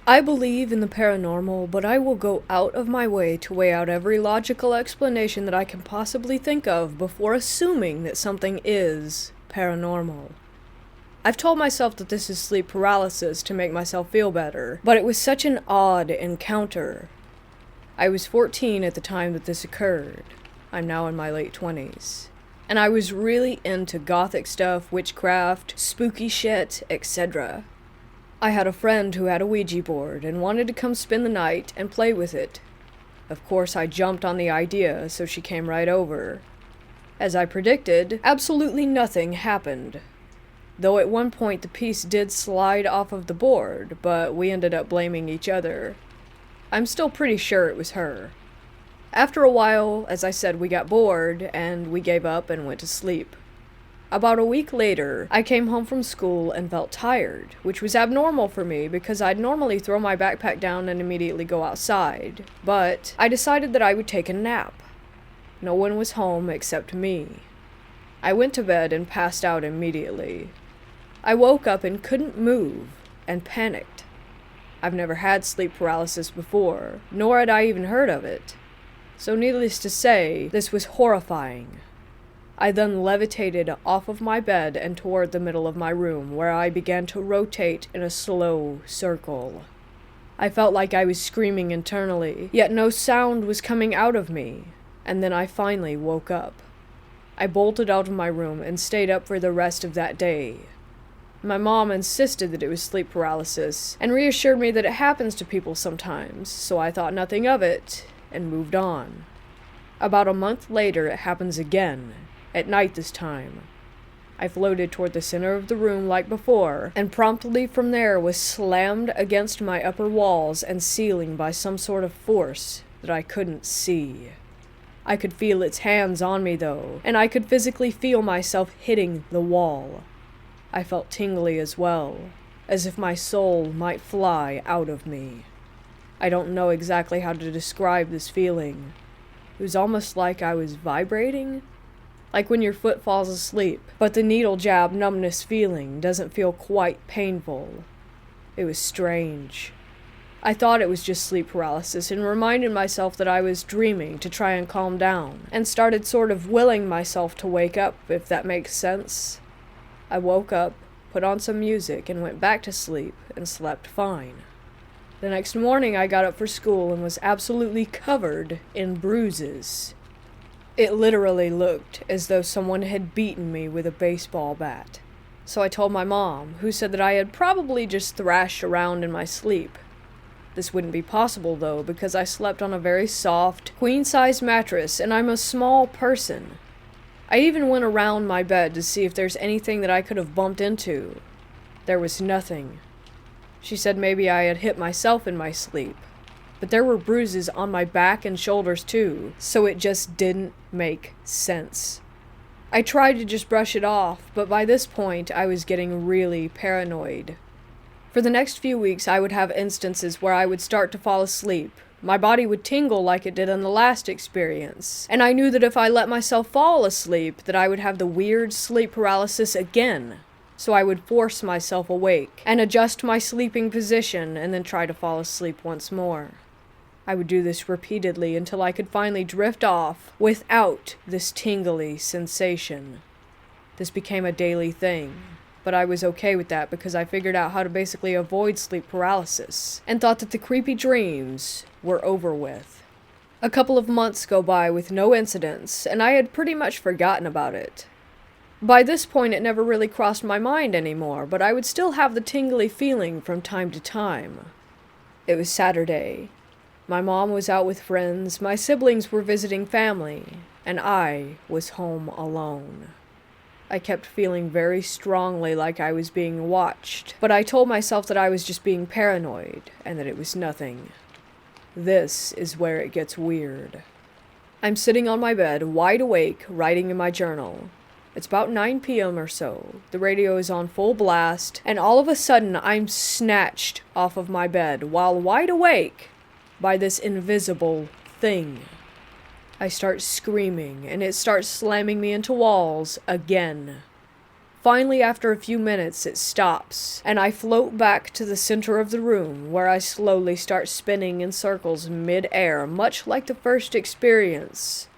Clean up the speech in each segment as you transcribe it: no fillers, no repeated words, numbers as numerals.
I believe in the paranormal, but I will go out of my way to weigh out every logical explanation that I can possibly think of before assuming that something is paranormal. I've told myself that this is sleep paralysis to make myself feel better, but it was such an odd encounter. I was 14 at the time that this occurred. I'm now in my late 20s. And I was really into gothic stuff, witchcraft, spooky shit, etc. I had a friend who had a Ouija board and wanted to come spend the night and play with it. Of course, I jumped on the idea, so she came right over. As I predicted, absolutely nothing happened. Though at one point the piece did slide off of the board, but we ended up blaming each other. I'm still pretty sure it was her. After a while, as I said, we got bored, and we gave up and went to sleep. About a week later, I came home from school and felt tired, which was abnormal for me because I'd normally throw my backpack down and immediately go outside, but I decided that I would take a nap. No one was home except me. I went to bed and passed out immediately. I woke up and couldn't move, and panicked. I've never had sleep paralysis before, nor had I even heard of it. So needless to say, this was horrifying. I then levitated off of my bed and toward the middle of my room, where I began to rotate in a slow circle. I felt like I was screaming internally, yet no sound was coming out of me, and then I finally woke up. I bolted out of my room and stayed up for the rest of that day. My mom insisted that it was sleep paralysis, and reassured me that it happens to people sometimes, so I thought nothing of it, and moved on. About a month later, it happens again, at night this time. I floated toward the center of the room like before, and promptly from there was slammed against my upper walls and ceiling by some sort of force that I couldn't see. I could feel its hands on me though, and I could physically feel myself hitting the wall. I felt tingly as well, as if my soul might fly out of me. I don't know exactly how to describe this feeling. It was almost like I was vibrating, like when your foot falls asleep, but the needle jab numbness feeling doesn't feel quite painful. It was strange. I thought it was just sleep paralysis and reminded myself that I was dreaming to try and calm down, and started sort of willing myself to wake up, if that makes sense. I woke up, put on some music, and went back to sleep, and slept fine. The next morning I got up for school and was absolutely covered in bruises. It literally looked as though someone had beaten me with a baseball bat. So I told my mom, who said that I had probably just thrashed around in my sleep. This wouldn't be possible though, because I slept on a very soft, queen-size mattress, and I'm a small person. I even went around my bed to see if there's anything that I could have bumped into. There was nothing. She said maybe I had hit myself in my sleep, but there were bruises on my back and shoulders too, so it just didn't make sense. I tried to just brush it off, but by this point I was getting really paranoid. For the next few weeks I would have instances where I would start to fall asleep. My body would tingle like it did in the last experience, and I knew that if I let myself fall asleep that I would have the weird sleep paralysis again. So I would force myself awake, and adjust my sleeping position, and then try to fall asleep once more. I would do this repeatedly until I could finally drift off without this tingly sensation. This became a daily thing, but I was okay with that because I figured out how to basically avoid sleep paralysis, and thought that the creepy dreams were over with. A couple of months go by with no incidents, and I had pretty much forgotten about it. By this point, it never really crossed my mind anymore, but I would still have the tingly feeling from time to time. It was Saturday. My mom was out with friends, my siblings were visiting family, and I was home alone. I kept feeling very strongly like I was being watched, but I told myself that I was just being paranoid, and that it was nothing. This is where it gets weird. I'm sitting on my bed, wide awake, writing in my journal. It's about 9 p.m. or so. The radio is on full blast, and all of a sudden I'm snatched off of my bed, while wide awake, by this invisible thing. I start screaming, and it starts slamming me into walls again. Finally, after a few minutes, it stops, and I float back to the center of the room, where I slowly start spinning in circles mid-air, much like the first experience.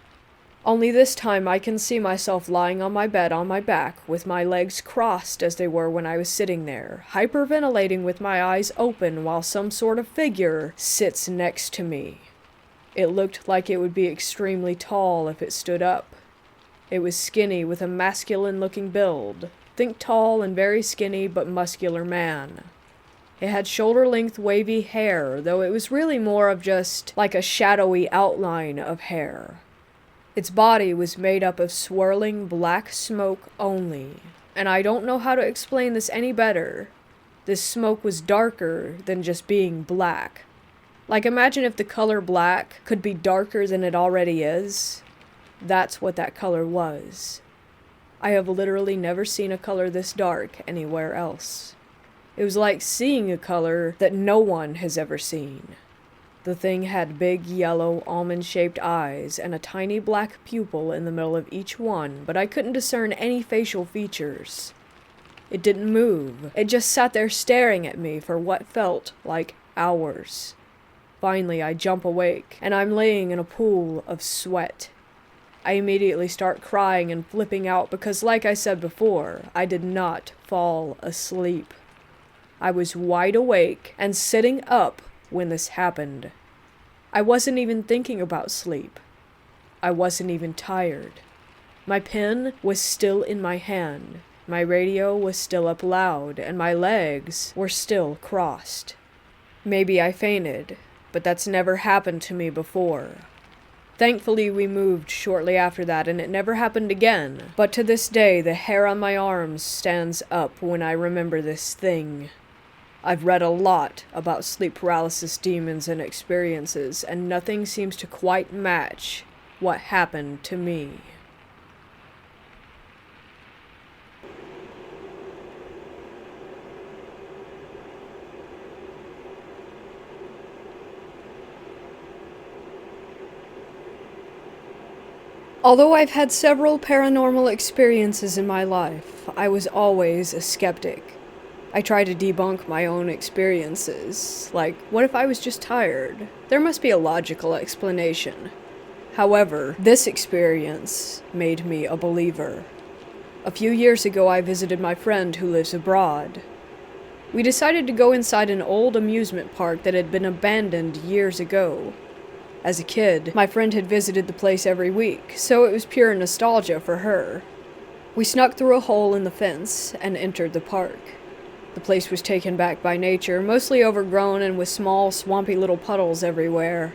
Only this time I can see myself lying on my bed on my back, with my legs crossed as they were when I was sitting there, hyperventilating with my eyes open while some sort of figure sits next to me. It looked like it would be extremely tall if it stood up. It was skinny with a masculine-looking build. Think tall and very skinny but muscular man. It had shoulder-length wavy hair, though it was really more of just like a shadowy outline of hair. Its body was made up of swirling black smoke only, and I don't know how to explain this any better. This smoke was darker than just being black. Like, imagine if the color black could be darker than it already is. That's what that color was. I have literally never seen a color this dark anywhere else. It was like seeing a color that no one has ever seen. The thing had big yellow almond-shaped eyes and a tiny black pupil in the middle of each one, but I couldn't discern any facial features. It didn't move. It just sat there staring at me for what felt like hours. Finally, I jump awake, and I'm laying in a pool of sweat. I immediately start crying and flipping out because, like I said before, I did not fall asleep. I was wide awake and sitting up when this happened. I wasn't even thinking about sleep. I wasn't even tired. My pen was still in my hand, my radio was still up loud, and my legs were still crossed. Maybe I fainted, but that's never happened to me before. Thankfully, we moved shortly after that, and it never happened again, but to this day, the hair on my arms stands up when I remember this thing. I've read a lot about sleep paralysis demons and experiences, and nothing seems to quite match what happened to me. Although I've had several paranormal experiences in my life, I was always a skeptic. I try to debunk my own experiences, like, what if I was just tired? There must be a logical explanation. However, this experience made me a believer. A few years ago, I visited my friend who lives abroad. We decided to go inside an old amusement park that had been abandoned years ago. As a kid, my friend had visited the place every week, so it was pure nostalgia for her. We snuck through a hole in the fence and entered the park. The place was taken back by nature, mostly overgrown and with small, swampy little puddles everywhere.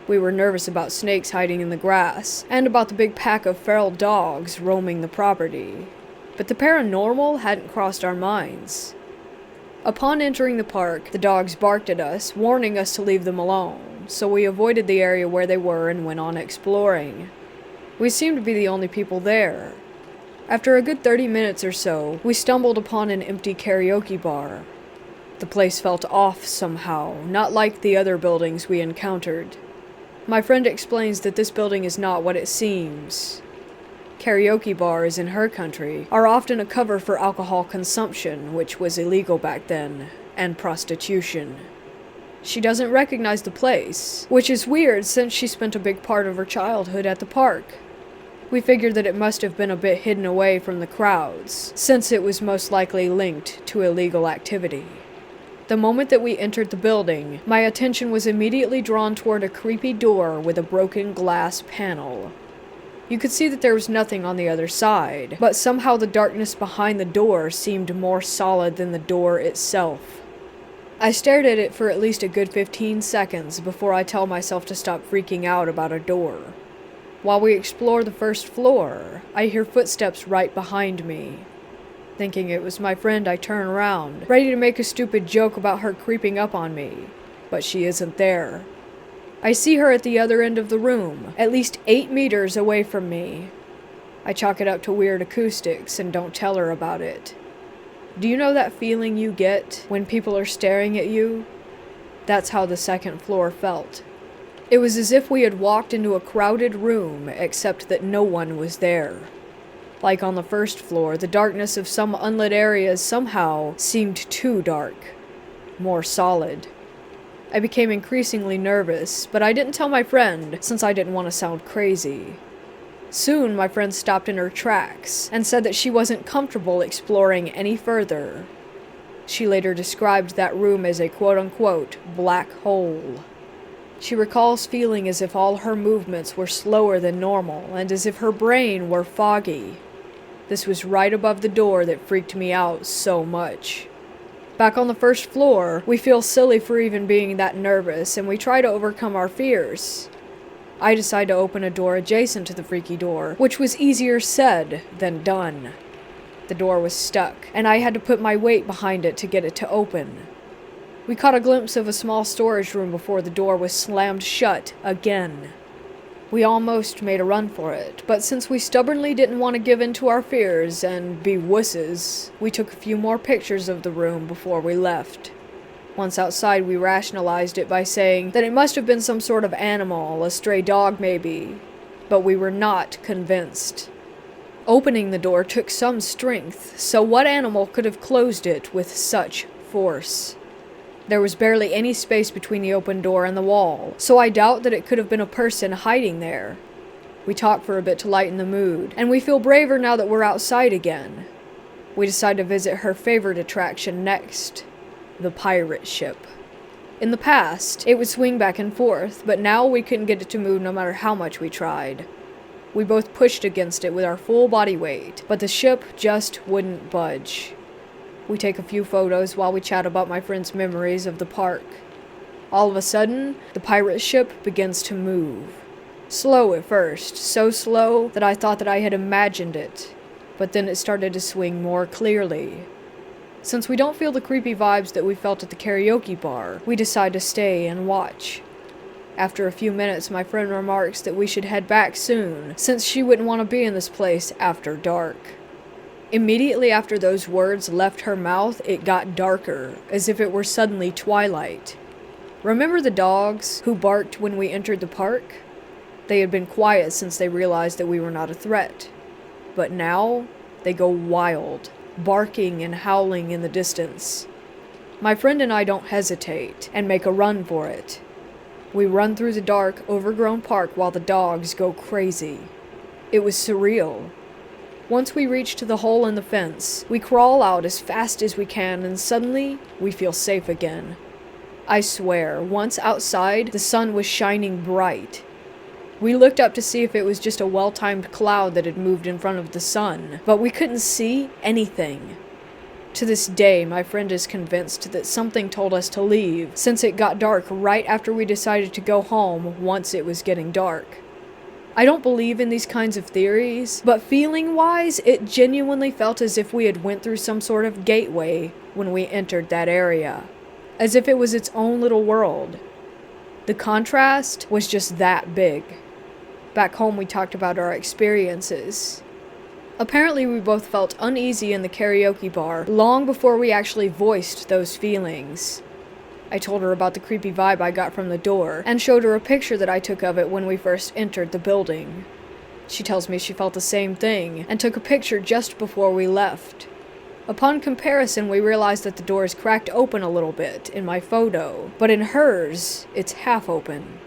We were nervous about snakes hiding in the grass, and about the big pack of feral dogs roaming the property. But the paranormal hadn't crossed our minds. Upon entering the park, the dogs barked at us, warning us to leave them alone, so we avoided the area where they were and went on exploring. We seemed to be the only people there. After a good 30 minutes or so, we stumbled upon an empty karaoke bar. The place felt off somehow, not like the other buildings we encountered. My friend explains that this building is not what it seems. Karaoke bars in her country are often a cover for alcohol consumption, which was illegal back then, and prostitution. She doesn't recognize the place, which is weird since she spent a big part of her childhood at the park. We figured that it must have been a bit hidden away from the crowds, since it was most likely linked to illegal activity. The moment that we entered the building, my attention was immediately drawn toward a creepy door with a broken glass panel. You could see that there was nothing on the other side, but somehow the darkness behind the door seemed more solid than the door itself. I stared at it for at least a good 15 seconds before I tell myself to stop freaking out about a door. While we explore the first floor, I hear footsteps right behind me. Thinking it was my friend, I turn around, ready to make a stupid joke about her creeping up on me, but she isn't there. I see her at the other end of the room, at least 8 meters away from me. I chalk it up to weird acoustics and don't tell her about it. Do you know that feeling you get when people are staring at you? That's how the second floor felt. It was as if we had walked into a crowded room, except that no one was there. Like on the first floor, the darkness of some unlit areas somehow seemed too dark, more solid. I became increasingly nervous, but I didn't tell my friend since I didn't want to sound crazy. Soon, my friend stopped in her tracks and said that she wasn't comfortable exploring any further. She later described that room as a quote-unquote black hole. She recalls feeling as if all her movements were slower than normal and as if her brain were foggy. This was right above the door that freaked me out so much. Back on the first floor, we feel silly for even being that nervous, and we try to overcome our fears. I decide to open a door adjacent to the freaky door, which was easier said than done. The door was stuck, and I had to put my weight behind it to get it to open. We caught a glimpse of a small storage room before the door was slammed shut again. We almost made a run for it, but since we stubbornly didn't want to give in to our fears and be wusses, we took a few more pictures of the room before we left. Once outside, we rationalized it by saying that it must have been some sort of animal, a stray dog maybe, but we were not convinced. Opening the door took some strength, so what animal could have closed it with such force? There was barely any space between the open door and the wall, so I doubt that it could have been a person hiding there. We talk for a bit to lighten the mood, and we feel braver now that we're outside again. We decide to visit her favorite attraction next, the pirate ship. In the past, it would swing back and forth, but now we couldn't get it to move no matter how much we tried. We both pushed against it with our full body weight, but the ship just wouldn't budge. We take a few photos while we chat about my friend's memories of the park. All of a sudden, the pirate ship begins to move. Slow at first, so slow that I thought that I had imagined it, but then it started to swing more clearly. Since we don't feel the creepy vibes that we felt at the karaoke bar, we decide to stay and watch. After a few minutes, my friend remarks that we should head back soon, since she wouldn't want to be in this place after dark. Immediately after those words left her mouth, it got darker, as if it were suddenly twilight. Remember the dogs who barked when we entered the park? They had been quiet since they realized that we were not a threat. But now, they go wild, barking and howling in the distance. My friend and I don't hesitate, and make a run for it. We run through the dark, overgrown park while the dogs go crazy. It was surreal. Once we reach to the hole in the fence, we crawl out as fast as we can, and suddenly, we feel safe again. I swear, once outside, the sun was shining bright. We looked up to see if it was just a well-timed cloud that had moved in front of the sun, but we couldn't see anything. To this day, my friend is convinced that something told us to leave, since it got dark right after we decided to go home once it was getting dark. I don't believe in these kinds of theories, but feeling-wise, it genuinely felt as if we had went through some sort of gateway when we entered that area. As if it was its own little world. The contrast was just that big. Back home, we talked about our experiences. Apparently, we both felt uneasy in the karaoke bar long before we actually voiced those feelings. I told her about the creepy vibe I got from the door, and showed her a picture that I took of it when we first entered the building. She tells me she felt the same thing, and took a picture just before we left. Upon comparison, we realized that the door is cracked open a little bit in my photo, but in hers, it's half open.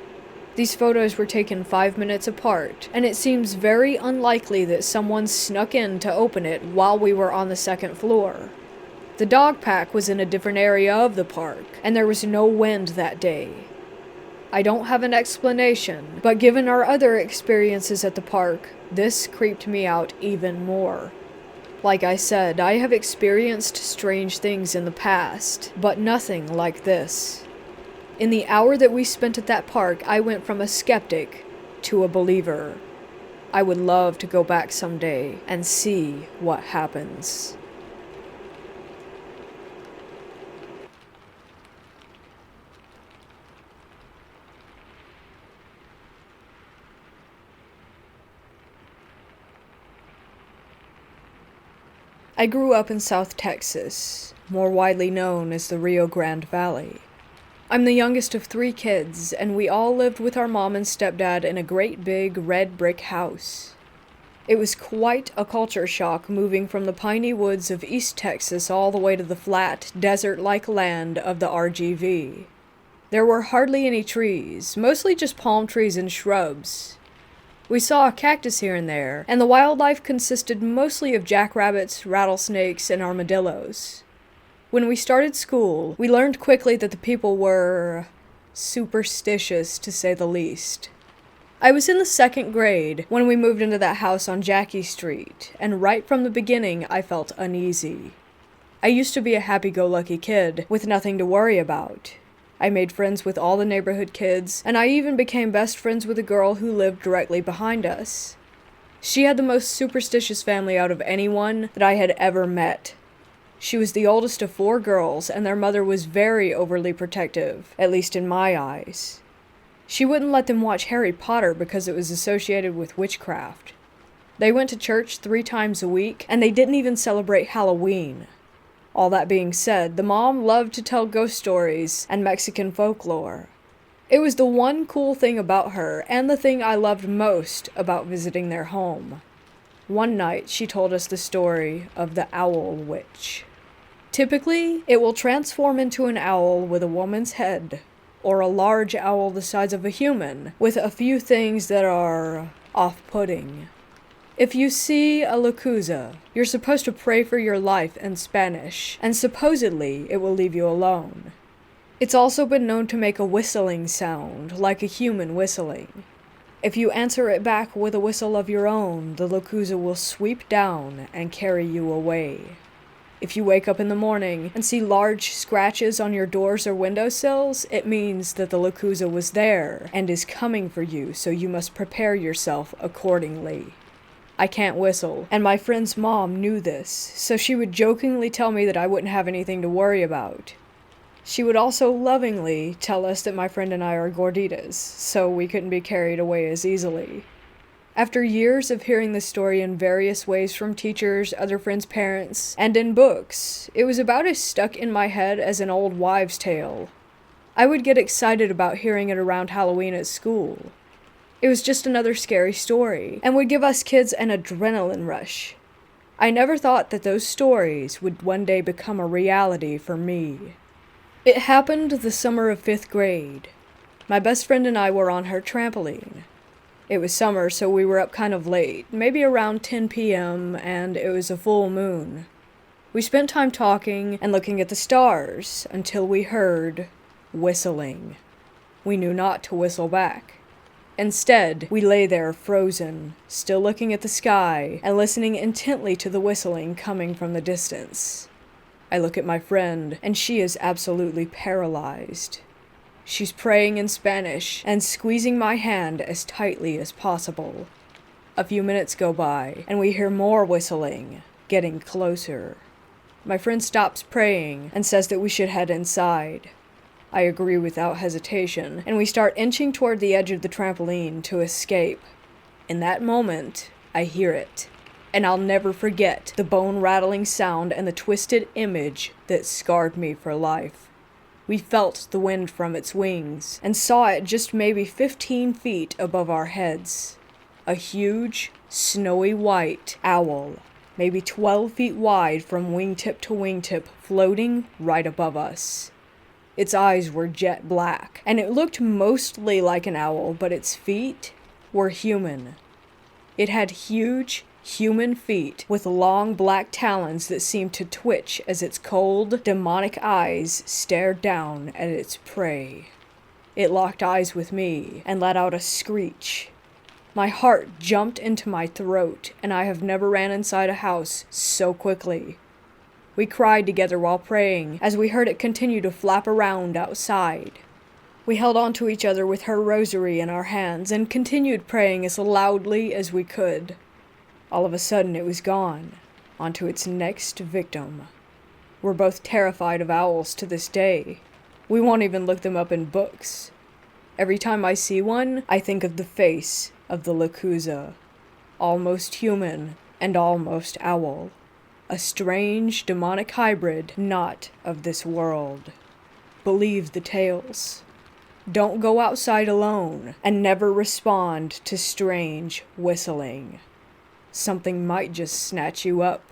These photos were taken 5 minutes apart, and it seems very unlikely that someone snuck in to open it while we were on the second floor. The dog pack was in a different area of the park, and there was no wind that day. I don't have an explanation, but given our other experiences at the park, this creeped me out even more. Like I said, I have experienced strange things in the past, but nothing like this. In the hour that we spent at that park, I went from a skeptic to a believer. I would love to go back someday and see what happens. I grew up in South Texas, more widely known as the Rio Grande Valley. I'm the youngest of 3 kids, and we all lived with our mom and stepdad in a great big red brick house. It was quite a culture shock moving from the piney woods of East Texas all the way to the flat, desert-like land of the RGV. There were hardly any trees, mostly just palm trees and shrubs. We saw a cactus here and there, and the wildlife consisted mostly of jackrabbits, rattlesnakes, and armadillos. When we started school, we learned quickly that the people were superstitious, to say the least. I was in the 2nd grade when we moved into that house on Jackie Street, and right from the beginning I felt uneasy. I used to be a happy-go-lucky kid with nothing to worry about. I made friends with all the neighborhood kids, and I even became best friends with a girl who lived directly behind us. She had the most superstitious family out of anyone that I had ever met. She was the oldest of 4 girls, and their mother was very overly protective, at least in my eyes. She wouldn't let them watch Harry Potter because it was associated with witchcraft. They went to church 3 times a week, and they didn't even celebrate Halloween. All that being said, the mom loved to tell ghost stories and Mexican folklore. It was the one cool thing about her, and the thing I loved most about visiting their home. One night, she told us the story of the Owl Witch. Typically, it will transform into an owl with a woman's head, or a large owl the size of a human, with a few things that are off-putting. If you see a Yakuza, you're supposed to pray for your life in Spanish, and supposedly it will leave you alone. It's also been known to make a whistling sound, like a human whistling. If you answer it back with a whistle of your own, the Yakuza will sweep down and carry you away. If you wake up in the morning and see large scratches on your doors or windowsills, it means that the Yakuza was there and is coming for you, so you must prepare yourself accordingly. I can't whistle, and my friend's mom knew this, so she would jokingly tell me that I wouldn't have anything to worry about. She would also lovingly tell us that my friend and I are gorditas, so we couldn't be carried away as easily. After years of hearing this story in various ways from teachers, other friends' parents, and in books, it was about as stuck in my head as an old wives' tale. I would get excited about hearing it around Halloween at school. It was just another scary story, and would give us kids an adrenaline rush. I never thought that those stories would one day become a reality for me. It happened the summer of 5th grade. My best friend and I were on her trampoline. It was summer, so we were up kind of late, maybe around 10 p.m., and it was a full moon. We spent time talking and looking at the stars until we heard whistling. We knew not to whistle back. Instead, we lay there frozen, still looking at the sky and listening intently to the whistling coming from the distance. I look at my friend, and she is absolutely paralyzed. She's praying in Spanish and squeezing my hand as tightly as possible. A few minutes go by, and we hear more whistling, getting closer. My friend stops praying and says that we should head inside. I agree without hesitation, and we start inching toward the edge of the trampoline to escape. In that moment, I hear it, and I'll never forget the bone-rattling sound and the twisted image that scarred me for life. We felt the wind from its wings, and saw it just maybe 15 feet above our heads. A huge, snowy white owl, maybe 12 feet wide from wingtip to wingtip, floating right above us. Its eyes were jet black, and it looked mostly like an owl, but its feet were human. It had huge, human feet with long black talons that seemed to twitch as its cold, demonic eyes stared down at its prey. It locked eyes with me and let out a screech. My heart jumped into my throat, and I have never ran inside a house so quickly. We cried together while praying as we heard it continue to flap around outside. We held on to each other with her rosary in our hands and continued praying as loudly as we could. All of a sudden it was gone, onto its next victim. We're both terrified of owls to this day. We won't even look them up in books. Every time I see one, I think of the face of the Yakuza. Almost human and almost owl. A strange, demonic hybrid not of this world. Believe the tales. Don't go outside alone, and never respond to strange whistling. something might just snatch you up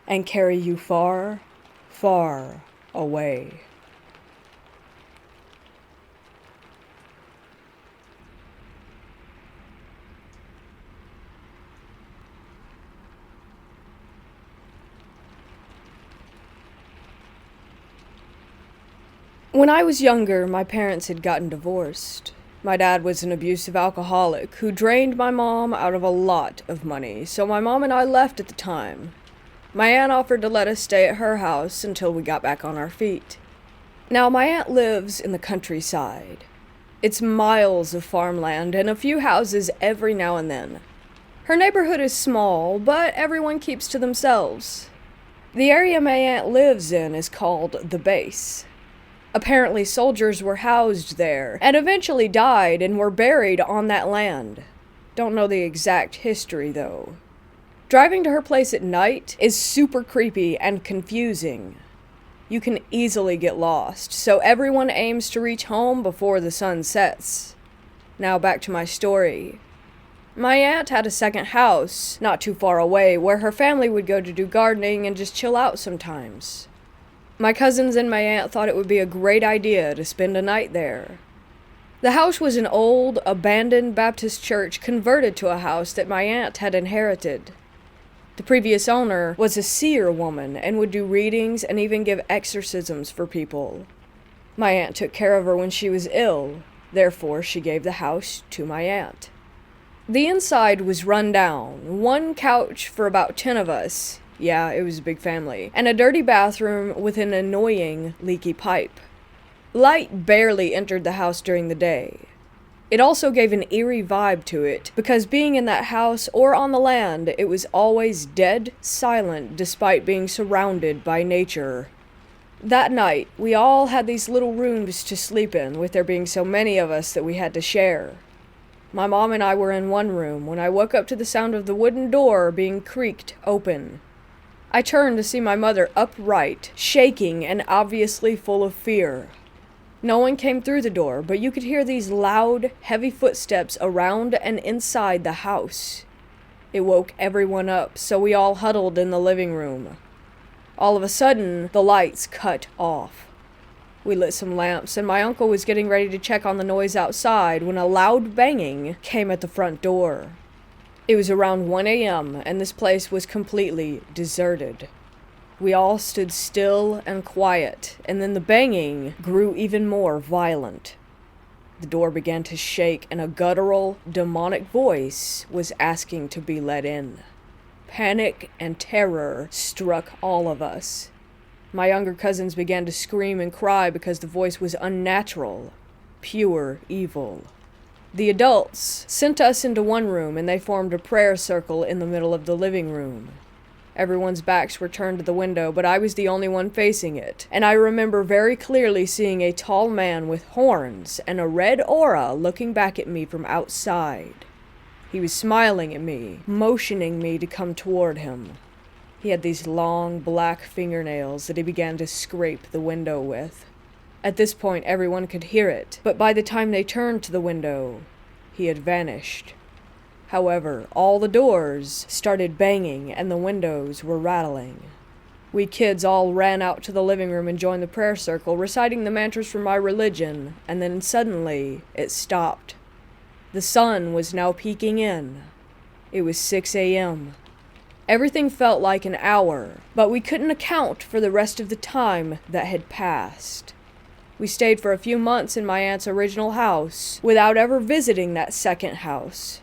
and carry you far, far away. When I was younger, my parents had gotten divorced. My dad was an abusive alcoholic who drained my mom out of a lot of money, so my mom and I left at the time. My aunt offered to let us stay at her house until we got back on our feet. Now, my aunt lives in the countryside. It's miles of farmland and a few houses every now and then. Her neighborhood is small, but everyone keeps to themselves. The area my aunt lives in is called the Base. Apparently, soldiers were housed there, and eventually died and were buried on that land. Don't know the exact history, though. Driving to her place at night is super creepy and confusing. You can easily get lost, so everyone aims to reach home before the sun sets. Now back to my story. My aunt had a second house, not too far away, where her family would go to do gardening and just chill out sometimes. My cousins and my aunt thought it would be a great idea to spend a night there. The house was an old, abandoned Baptist church converted to a house that my aunt had inherited. The previous owner was a seer woman and would do readings and even give exorcisms for people. My aunt took care of her when she was ill, therefore she gave the house to my aunt. The inside was run down, one couch for about 10 of us. Yeah, it was a big family. And a dirty bathroom with an annoying leaky pipe. Light barely entered the house during the day. It also gave an eerie vibe to it, because being in that house or on the land, it was always dead silent despite being surrounded by nature. That night, we all had these little rooms to sleep in, with there being so many of us that we had to share. My mom and I were in one room when I woke up to the sound of the wooden door being creaked open. I turned to see my mother upright, shaking and obviously full of fear. No one came through the door, but you could hear these loud, heavy footsteps around and inside the house. It woke everyone up, so we all huddled in the living room. All of a sudden, the lights cut off. We lit some lamps, and my uncle was getting ready to check on the noise outside when a loud banging came at the front door. It was around 1 a.m., and this place was completely deserted. We all stood still and quiet, and then the banging grew even more violent. The door began to shake, and a guttural, demonic voice was asking to be let in. Panic and terror struck all of us. My younger cousins began to scream and cry because the voice was unnatural, pure evil. The adults sent us into one room and they formed a prayer circle in the middle of the living room. Everyone's backs were turned to the window, but I was the only one facing it, and I remember very clearly seeing a tall man with horns and a red aura looking back at me from outside. He was smiling at me, motioning me to come toward him. He had these long black fingernails that he began to scrape the window with. At this point, everyone could hear it, but by the time they turned to the window, he had vanished. However, all the doors started banging and the windows were rattling. We kids all ran out to the living room and joined the prayer circle, reciting the mantras from my religion, and then suddenly it stopped. The sun was now peeking in. It was 6 a.m. Everything felt like an hour, but we couldn't account for the rest of the time that had passed. We stayed for a few months in my aunt's original house without ever visiting that second house.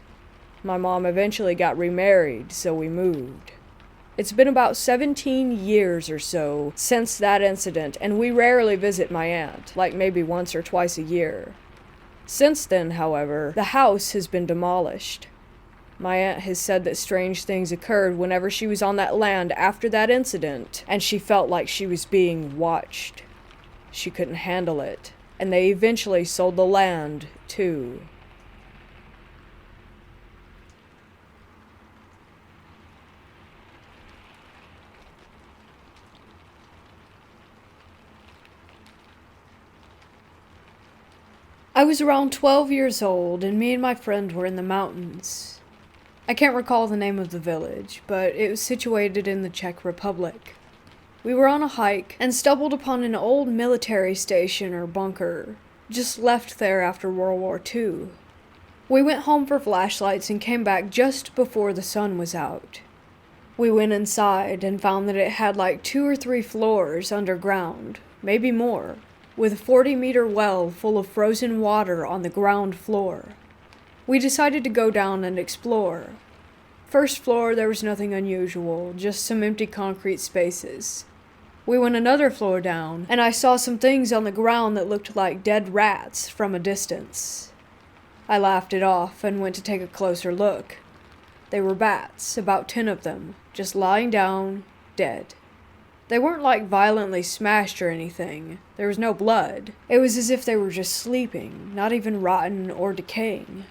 My mom eventually got remarried, so we moved. It's been about 17 years or so since that incident, and we rarely visit my aunt, like maybe once or twice a year. Since then, however, the house has been demolished. My aunt has said that strange things occurred whenever she was on that land after that incident, and she felt like she was being watched. She couldn't handle it, and they eventually sold the land, too. I was around 12 years old, and me and my friend were in the mountains. I can't recall the name of the village, but it was situated in the Czech Republic. We were on a hike and stumbled upon an old military station or bunker, just left there after World War II. We went home for flashlights and came back just before the sun was out. We went inside and found that it had like 2 or 3 floors underground, maybe more, with a 40-meter well full of frozen water on the ground floor. We decided to go down and explore. First floor, there was nothing unusual, just some empty concrete spaces. We went another floor down, and I saw some things on the ground that looked like dead rats from a distance. I laughed it off and went to take a closer look. They were bats, about 10 of them, just lying down, dead. They weren't like violently smashed or anything. There was no blood. It was as if they were just sleeping, not even rotten or decaying.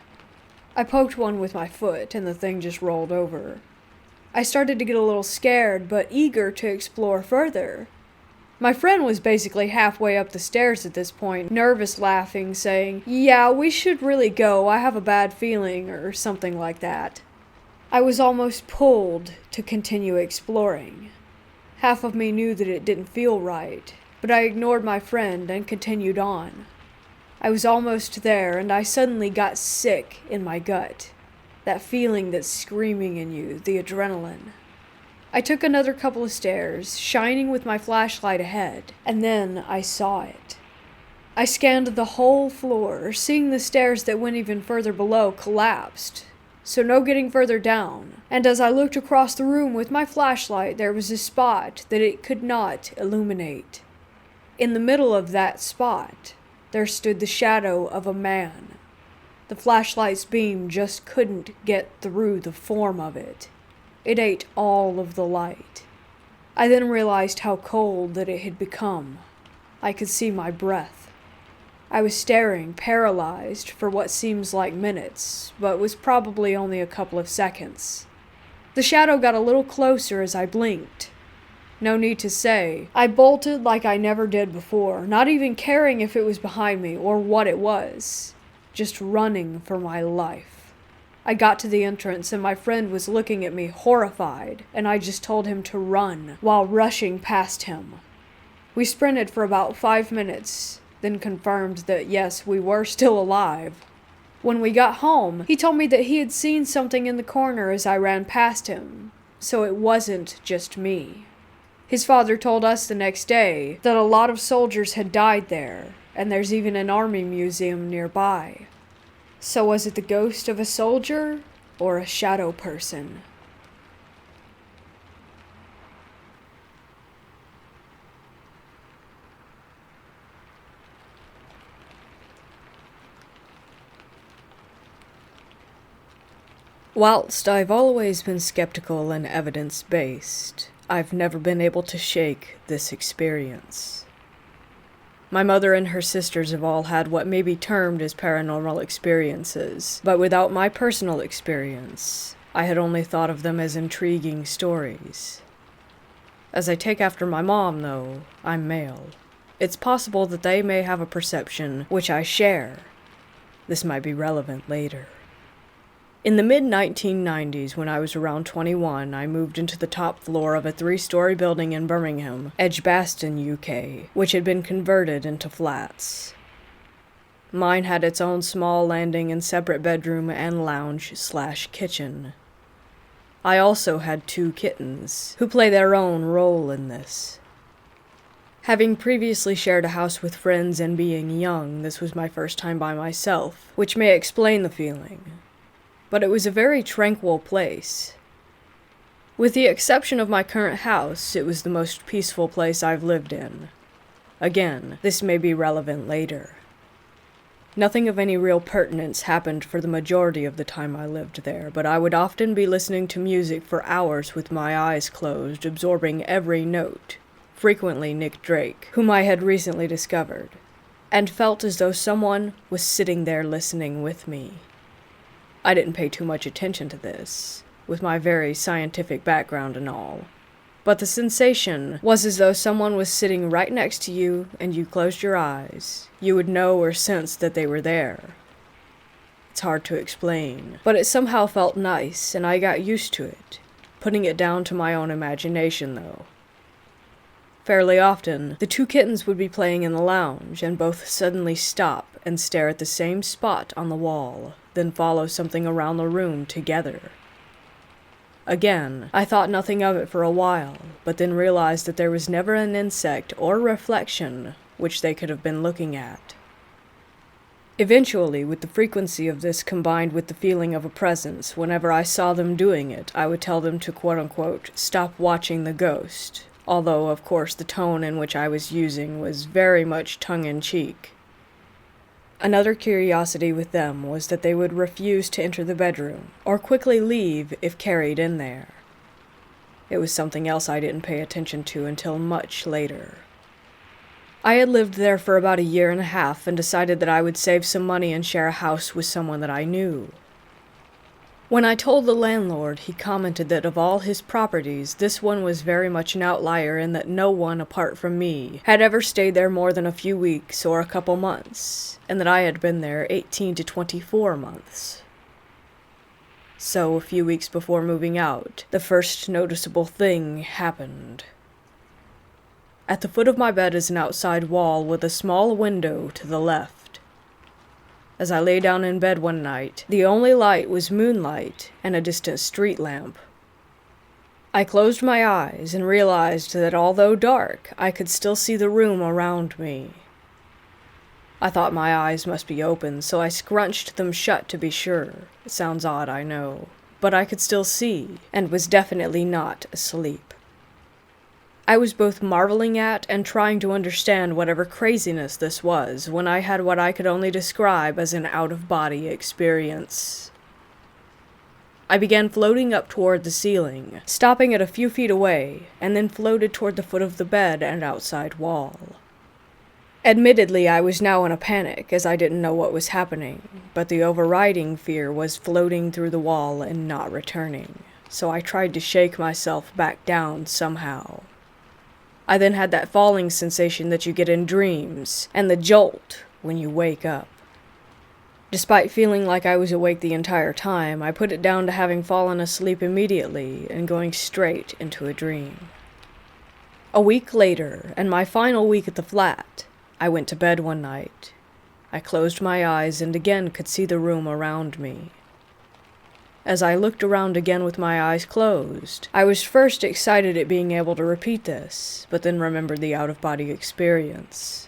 I poked one with my foot, and the thing just rolled over. I started to get a little scared, but eager to explore further. My friend was basically halfway up the stairs at this point, nervous laughing, saying, "Yeah, we should really go, I have a bad feeling," or something like that. I was almost pulled to continue exploring. Half of me knew that it didn't feel right, but I ignored my friend and continued on. I was almost there, and I suddenly got sick in my gut. That feeling that's screaming in you, the adrenaline. I took another couple of stairs, shining with my flashlight ahead, and then I saw it. I scanned the whole floor, seeing the stairs that went even further below collapsed, so no getting further down, and as I looked across the room with my flashlight, there was a spot that it could not illuminate. In the middle of that spot, there stood the shadow of a man. The flashlight's beam just couldn't get through the form of it. It ate all of the light. I then realized how cold that it had become. I could see my breath. I was staring, paralyzed, for what seems like minutes, but was probably only a couple of seconds. The shadow got a little closer as I blinked. No need to say, I bolted like I never did before, not even caring if it was behind me or what it was. Just running for my life. I got to the entrance and my friend was looking at me horrified, and I just told him to run while rushing past him. We sprinted for about 5 minutes, then confirmed that yes, we were still alive. When we got home, he told me that he had seen something in the corner as I ran past him, so it wasn't just me. His father told us the next day that a lot of soldiers had died there, and there's even an army museum nearby. So was it the ghost of a soldier or a shadow person? Whilst I've always been skeptical and evidence-based, I've never been able to shake this experience. My mother and her sisters have all had what may be termed as paranormal experiences, but without my personal experience, I had only thought of them as intriguing stories. As I take after my mom, though, I'm male. It's possible that they may have a perception which I share. This might be relevant later. In the mid-1990s, when I was around 21, I moved into the top floor of a 3-story building in Birmingham, Edgbaston, UK, which had been converted into flats. Mine had its own small landing and separate bedroom and lounge/kitchen. I also had 2 kittens, who play their own role in this. Having previously shared a house with friends and being young, this was my first time by myself, which may explain the feeling. But it was a very tranquil place. With the exception of my current house, it was the most peaceful place I've lived in. Again, this may be relevant later. Nothing of any real pertinence happened for the majority of the time I lived there, but I would often be listening to music for hours with my eyes closed, absorbing every note, frequently Nick Drake, whom I had recently discovered, and felt as though someone was sitting there listening with me. I didn't pay too much attention to this, with my very scientific background and all, but the sensation was as though someone was sitting right next to you and you closed your eyes. You would know or sense that they were there. It's It's hard to explain, but it somehow felt nice, and I got used to it, putting it down to my own imagination, though. Fairly often, the two kittens would be playing in the lounge, and both suddenly stop and stare at the same spot on the wall, then follow something around the room together. Again, I thought nothing of it for a while, but then realized that there was never an insect or reflection which they could have been looking at. Eventually, with the frequency of this combined with the feeling of a presence, whenever I saw them doing it, I would tell them to quote-unquote stop watching the ghost, although, of course, the tone in which I was using was very much tongue-in-cheek. Another curiosity with them was that they would refuse to enter the bedroom, or quickly leave if carried in there. It was something else I didn't pay attention to until much later. I had lived there for about a year and a half and decided that I would save some money and share a house with someone that I knew. When I told the landlord, he commented that of all his properties, this one was very much an outlier and that no one apart from me had ever stayed there more than a few weeks or a couple months, and that I had been there 18 to 24 months. So, a few weeks before moving out, the first noticeable thing happened. At the foot of my bed is an outside wall with a small window to the left. As I lay down in bed one night, the only light was moonlight and a distant street lamp. I closed my eyes and realized that although dark, I could still see the room around me. I thought my eyes must be open, so I scrunched them shut to be sure. It sounds odd, I know, but I could still see, and was definitely not asleep. I was both marveling at and trying to understand whatever craziness this was when I had what I could only describe as an out-of-body experience. I began floating up toward the ceiling, stopping at a few feet away, and then floated toward the foot of the bed and outside wall. Admittedly, I was now in a panic, as I didn't know what was happening, but the overriding fear was floating through the wall and not returning, so I tried to shake myself back down somehow. I then had that falling sensation that you get in dreams, and the jolt when you wake up. Despite feeling like I was awake the entire time, I put it down to having fallen asleep immediately and going straight into a dream. A week later, and my final week at the flat, I went to bed one night. I closed my eyes and again could see the room around me. As I looked around again with my eyes closed, I was first excited at being able to repeat this, but then remembered the out-of-body experience.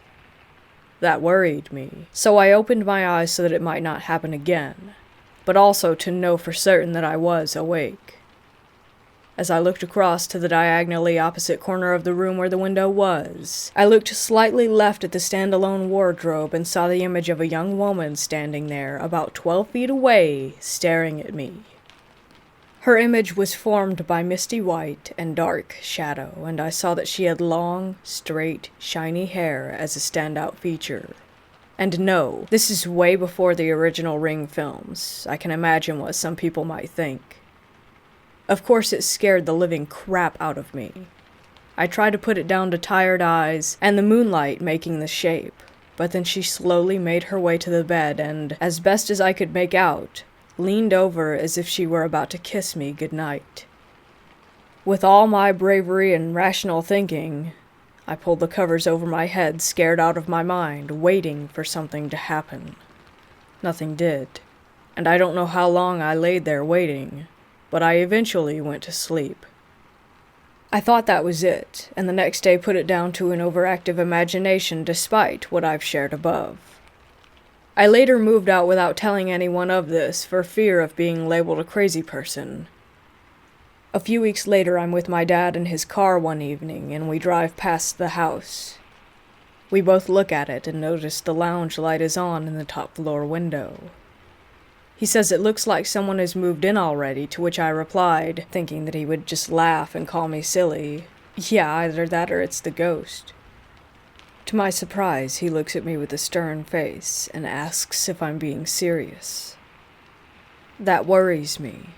That worried me, so I opened my eyes so that it might not happen again, but also to know for certain that I was awake. As I looked across to the diagonally opposite corner of the room where the window was, I looked slightly left at the standalone wardrobe and saw the image of a young woman standing there, about 12 feet away, staring at me. Her image was formed by misty white and dark shadow, and I saw that she had long, straight, shiny hair as a standout feature. And no, this is way before the original Ring films. I can imagine what some people might think. Of course, it scared the living crap out of me. I tried to put it down to tired eyes and the moonlight making the shape, but then she slowly made her way to the bed and, as best as I could make out, leaned over as if she were about to kiss me goodnight. With all my bravery and rational thinking, I pulled the covers over my head, scared out of my mind, waiting for something to happen. Nothing did, and I don't know how long I laid there waiting, but I eventually went to sleep. I thought that was it, and the next day put it down to an overactive imagination despite what I've shared above. I later moved out without telling anyone of this for fear of being labeled a crazy person. A few weeks later, I'm with my dad in his car one evening, and we drive past the house. We both look at it and notice the lounge light is on in the top floor window. He says it looks like someone has moved in already, to which I replied, thinking that he would just laugh and call me silly. Yeah, either that or it's the ghost. To my surprise, he looks at me with a stern face and asks if I'm being serious. That worries me.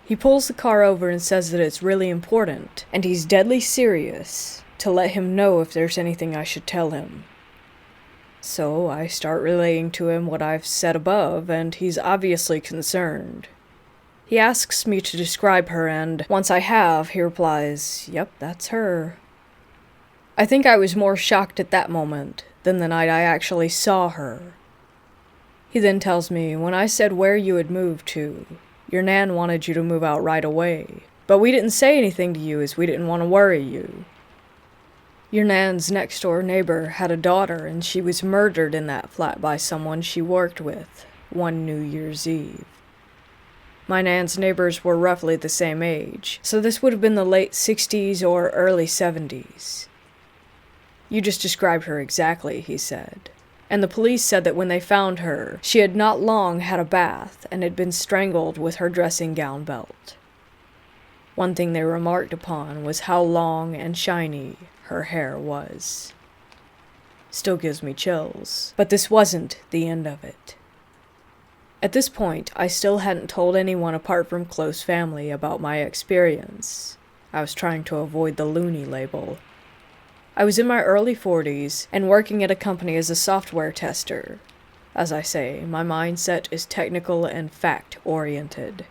He pulls the car over and says that it's really important, and he's deadly serious, to let him know if there's anything I should tell him. So I start relaying to him what I've said above, and he's obviously concerned. He asks me to describe her, and once I have, he replies, "Yep, that's her." I think I was more shocked at that moment than the night I actually saw her. He then tells me, "When I said where you had moved to, your nan wanted you to move out right away, but we didn't say anything to you as we didn't want to worry you. Your nan's next-door neighbor had a daughter, and she was murdered in that flat by someone she worked with one New Year's Eve. My nan's neighbors were roughly the same age, so this would have been the late 60s or early 70s. You just described her exactly," he said. "And the police said that when they found her, she had not long had a bath and had been strangled with her dressing gown belt. One thing they remarked upon was how long and shiny her hair was." Still gives me chills, but this wasn't the end of it. At this point, I still hadn't told anyone apart from close family about my experience. I was trying to avoid the loony label. I was in my early 40s and working at a company as a software tester. As I say, my mindset is technical and fact-oriented.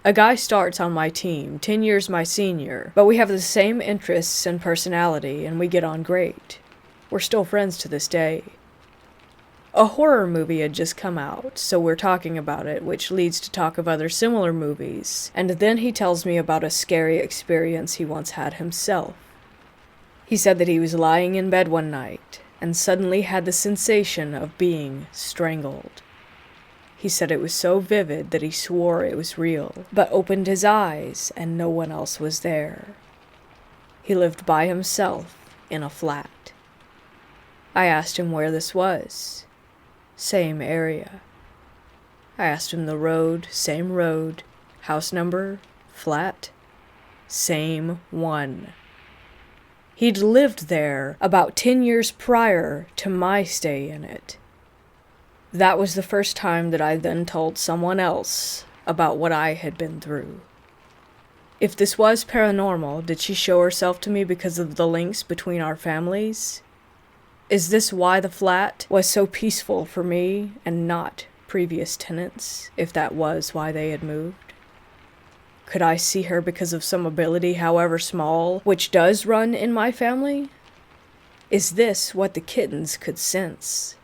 A guy starts on my team, 10 years my senior, but we have the same interests and personality, and we get on great. We're still friends to this day. A horror movie had just come out, so we're talking about it, which leads to talk of other similar movies, and then he tells me about a scary experience he once had himself. He said that he was lying in bed one night, and suddenly had the sensation of being strangled. He said it was so vivid that he swore it was real, but opened his eyes and no one else was there. He lived by himself in a flat. I asked him where this was. Same area. I asked him the road, same road, house number, flat, same one. He'd lived there about 10 years prior to my stay in it. That was the first time that I then told someone else about what I had been through. If this was paranormal, did she show herself to me because of the links between our families? Is this why the flat was so peaceful for me and not previous tenants, if that was why they had moved? Could I see her because of some ability, however small, which does run in my family? Is this what the kittens could sense?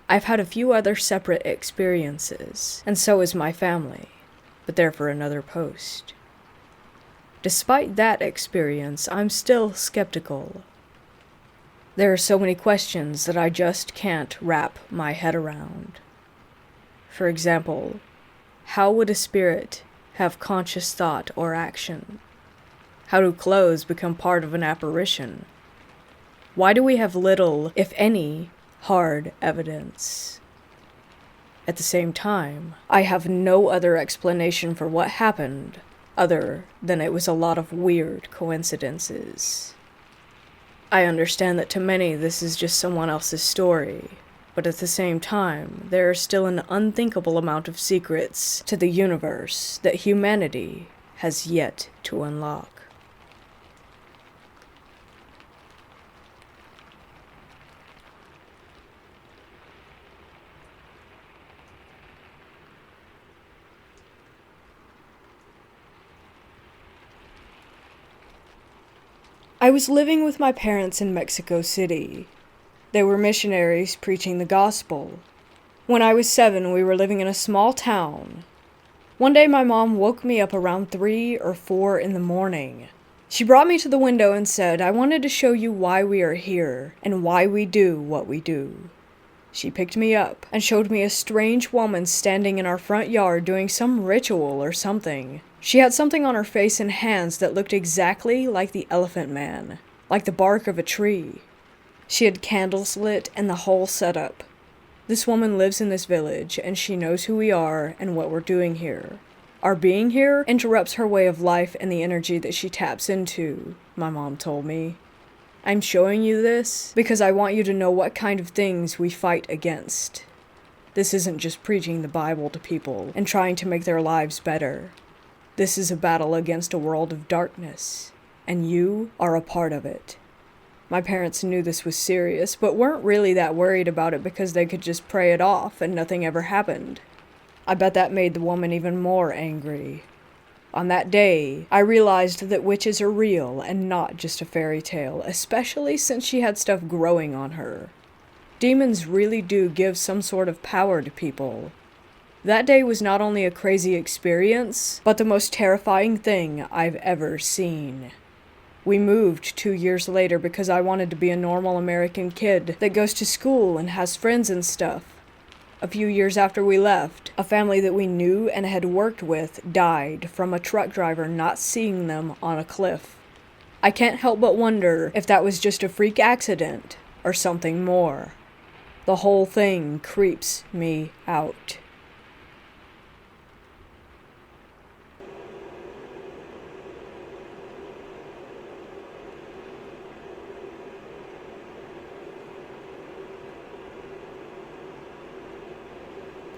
I've had a few other separate experiences, and so has my family, but they're for another post. Despite that experience, I'm still skeptical. There are so many questions that I just can't wrap my head around. For example, how would a spirit have conscious thought or action? How do clothes become part of an apparition? Why do we have little, if any, hard evidence? At the same time, I have no other explanation for what happened other than it was a lot of weird coincidences. I understand that to many this is just someone else's story, but at the same time, there is still an unthinkable amount of secrets to the universe that humanity has yet to unlock. I was living with my parents in Mexico City. They were missionaries preaching the gospel. When I was 7, we were living in a small town. One day my mom woke me up around 3 or 4 in the morning. She brought me to the window and said, "I wanted to show you why we are here and why we do what we do." She picked me up and showed me a strange woman standing in our front yard doing some ritual or something. She had something on her face and hands that looked exactly like the Elephant Man, like the bark of a tree. She had candles lit and the whole setup. This woman lives in this village, and she knows who we are and what we're doing here. Our being here interrupts her way of life and the energy that she taps into, my mom told me. I'm showing you this because I want you to know what kind of things we fight against. This isn't just preaching the Bible to people and trying to make their lives better. This is a battle against a world of darkness, and you are a part of it. My parents knew this was serious, but weren't really that worried about it because they could just pray it off and nothing ever happened. I bet that made the woman even more angry. On that day, I realized that witches are real and not just a fairy tale, especially since she had stuff growing on her. Demons really do give some sort of power to people. That day was not only a crazy experience, but the most terrifying thing I've ever seen. We moved 2 years later because I wanted to be a normal American kid that goes to school and has friends and stuff. A few years after we left, a family that we knew and had worked with died from a truck driver not seeing them on a cliff. I can't help but wonder if that was just a freak accident or something more. The whole thing creeps me out.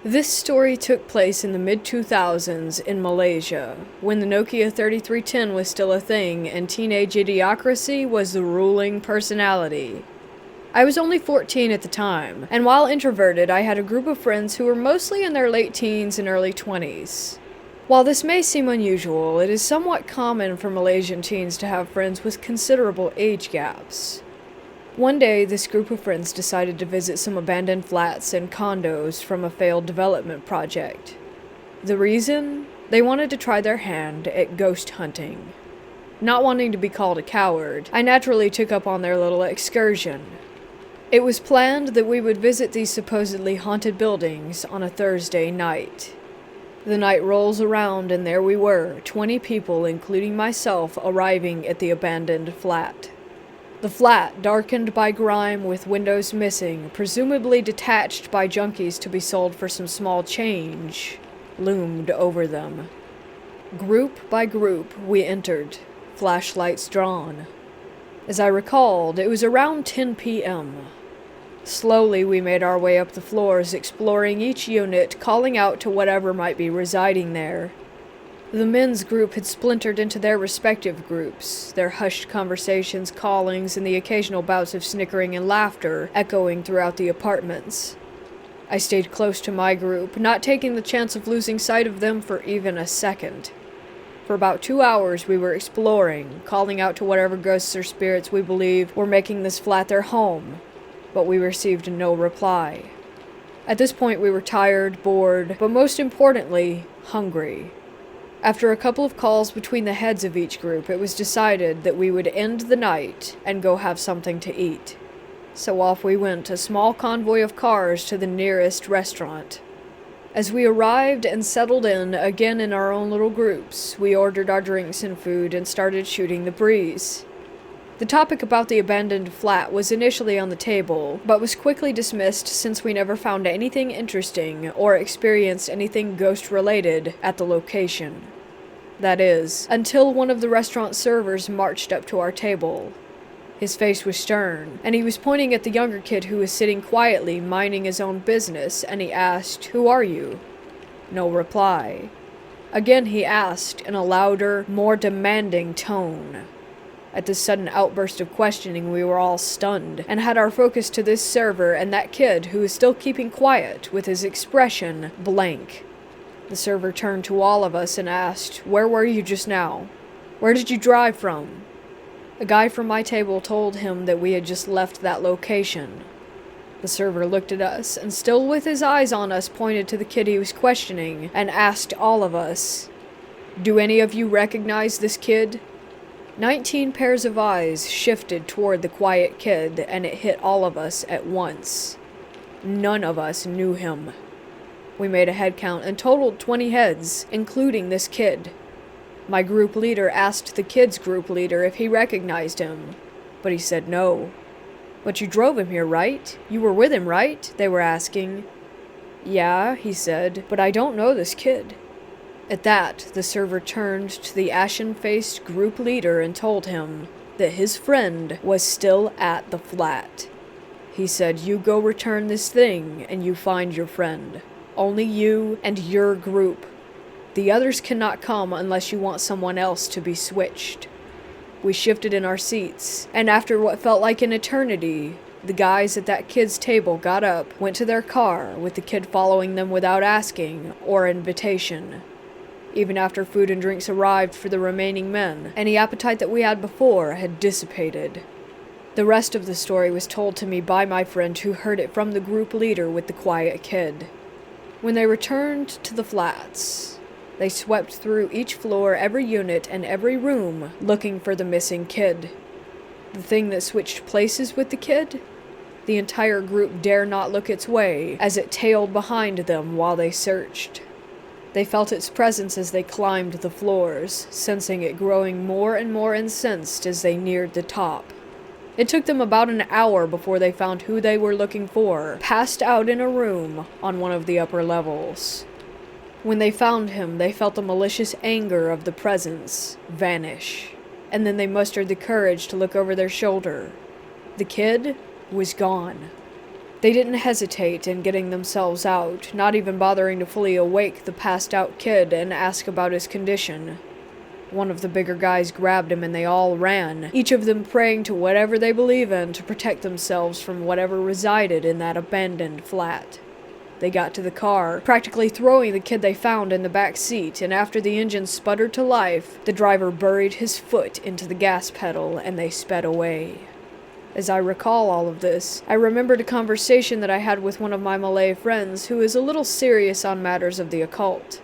This story took place in the mid-2000s in Malaysia, when the Nokia 3310 was still a thing and teenage idiocracy was the ruling personality. I was only 14 at the time, and while introverted, I had a group of friends who were mostly in their late teens and early 20s. While this may seem unusual, it is somewhat common for Malaysian teens to have friends with considerable age gaps. One day, this group of friends decided to visit some abandoned flats and condos from a failed development project. The reason? They wanted to try their hand at ghost hunting. Not wanting to be called a coward, I naturally took up on their little excursion. It was planned that we would visit these supposedly haunted buildings on a Thursday night. The night rolls around and there we were, 20 people including myself, arriving at the abandoned flat. The flat, darkened by grime with windows missing, presumably detached by junkies to be sold for some small change, loomed over them. Group by group, we entered, flashlights drawn. As I recalled, it was around 10 p.m. Slowly, we made our way up the floors, exploring each unit, calling out to whatever might be residing there. The men's group had splintered into their respective groups, their hushed conversations, callings, and the occasional bouts of snickering and laughter echoing throughout the apartments. I stayed close to my group, not taking the chance of losing sight of them for even a second. For about 2 hours we were exploring, calling out to whatever ghosts or spirits we believed were making this flat their home, but we received no reply. At this point we were tired, bored, but most importantly, hungry. After a couple of calls between the heads of each group, it was decided that we would end the night and go have something to eat. So off we went, a small convoy of cars to the nearest restaurant. As we arrived and settled in, again in our own little groups, we ordered our drinks and food and started shooting the breeze. The topic about the abandoned flat was initially on the table, but was quickly dismissed since we never found anything interesting or experienced anything ghost-related at the location. That is, until one of the restaurant servers marched up to our table. His face was stern, and he was pointing at the younger kid who was sitting quietly, minding his own business, and he asked, "Who are you?" No reply. Again he asked in a louder, more demanding tone. At this sudden outburst of questioning, we were all stunned, and had our focus to this server and that kid who was still keeping quiet, with his expression blank. The server turned to all of us and asked, "Where were you just now? Where did you drive from?" A guy from my table told him that we had just left that location. The server looked at us, and still with his eyes on us, pointed to the kid he was questioning, and asked all of us, "Do any of you recognize this kid?" 19 pairs of eyes shifted toward the quiet kid, and it hit all of us at once. None of us knew him. We made a head count and totaled 20 heads, including this kid. My group leader asked the kid's group leader if he recognized him, but he said no. "But you drove him here, right? You were with him, right?" they were asking. "Yeah," he said, "but I don't know this kid." At that, the server turned to the ashen-faced group leader and told him that his friend was still at the flat. He said, "You go return this thing, and you find your friend. Only you and your group. The others cannot come unless you want someone else to be switched." We shifted in our seats, and after what felt like an eternity, the guys at that kid's table got up, went to their car, with the kid following them without asking or invitation. Even after food and drinks arrived for the remaining men, any appetite that we had before had dissipated. The rest of the story was told to me by my friend who heard it from the group leader with the quiet kid. When they returned to the flats, they swept through each floor, every unit, and every room, looking for the missing kid. The thing that switched places with the kid? The entire group dare not look its way, as it tailed behind them while they searched. They felt its presence as they climbed the floors, sensing it growing more and more incensed as they neared the top. It took them about an hour before they found who they were looking for, passed out in a room on one of the upper levels. When they found him, they felt the malicious anger of the presence vanish, and then they mustered the courage to look over their shoulder. The kid was gone. They didn't hesitate in getting themselves out, not even bothering to fully awake the passed-out kid and ask about his condition. One of the bigger guys grabbed him and they all ran, each of them praying to whatever they believe in to protect themselves from whatever resided in that abandoned flat. They got to the car, practically throwing the kid they found in the back seat, and after the engine sputtered to life, the driver buried his foot into the gas pedal and they sped away. As I recall all of this, I remembered a conversation that I had with one of my Malay friends who is a little serious on matters of the occult.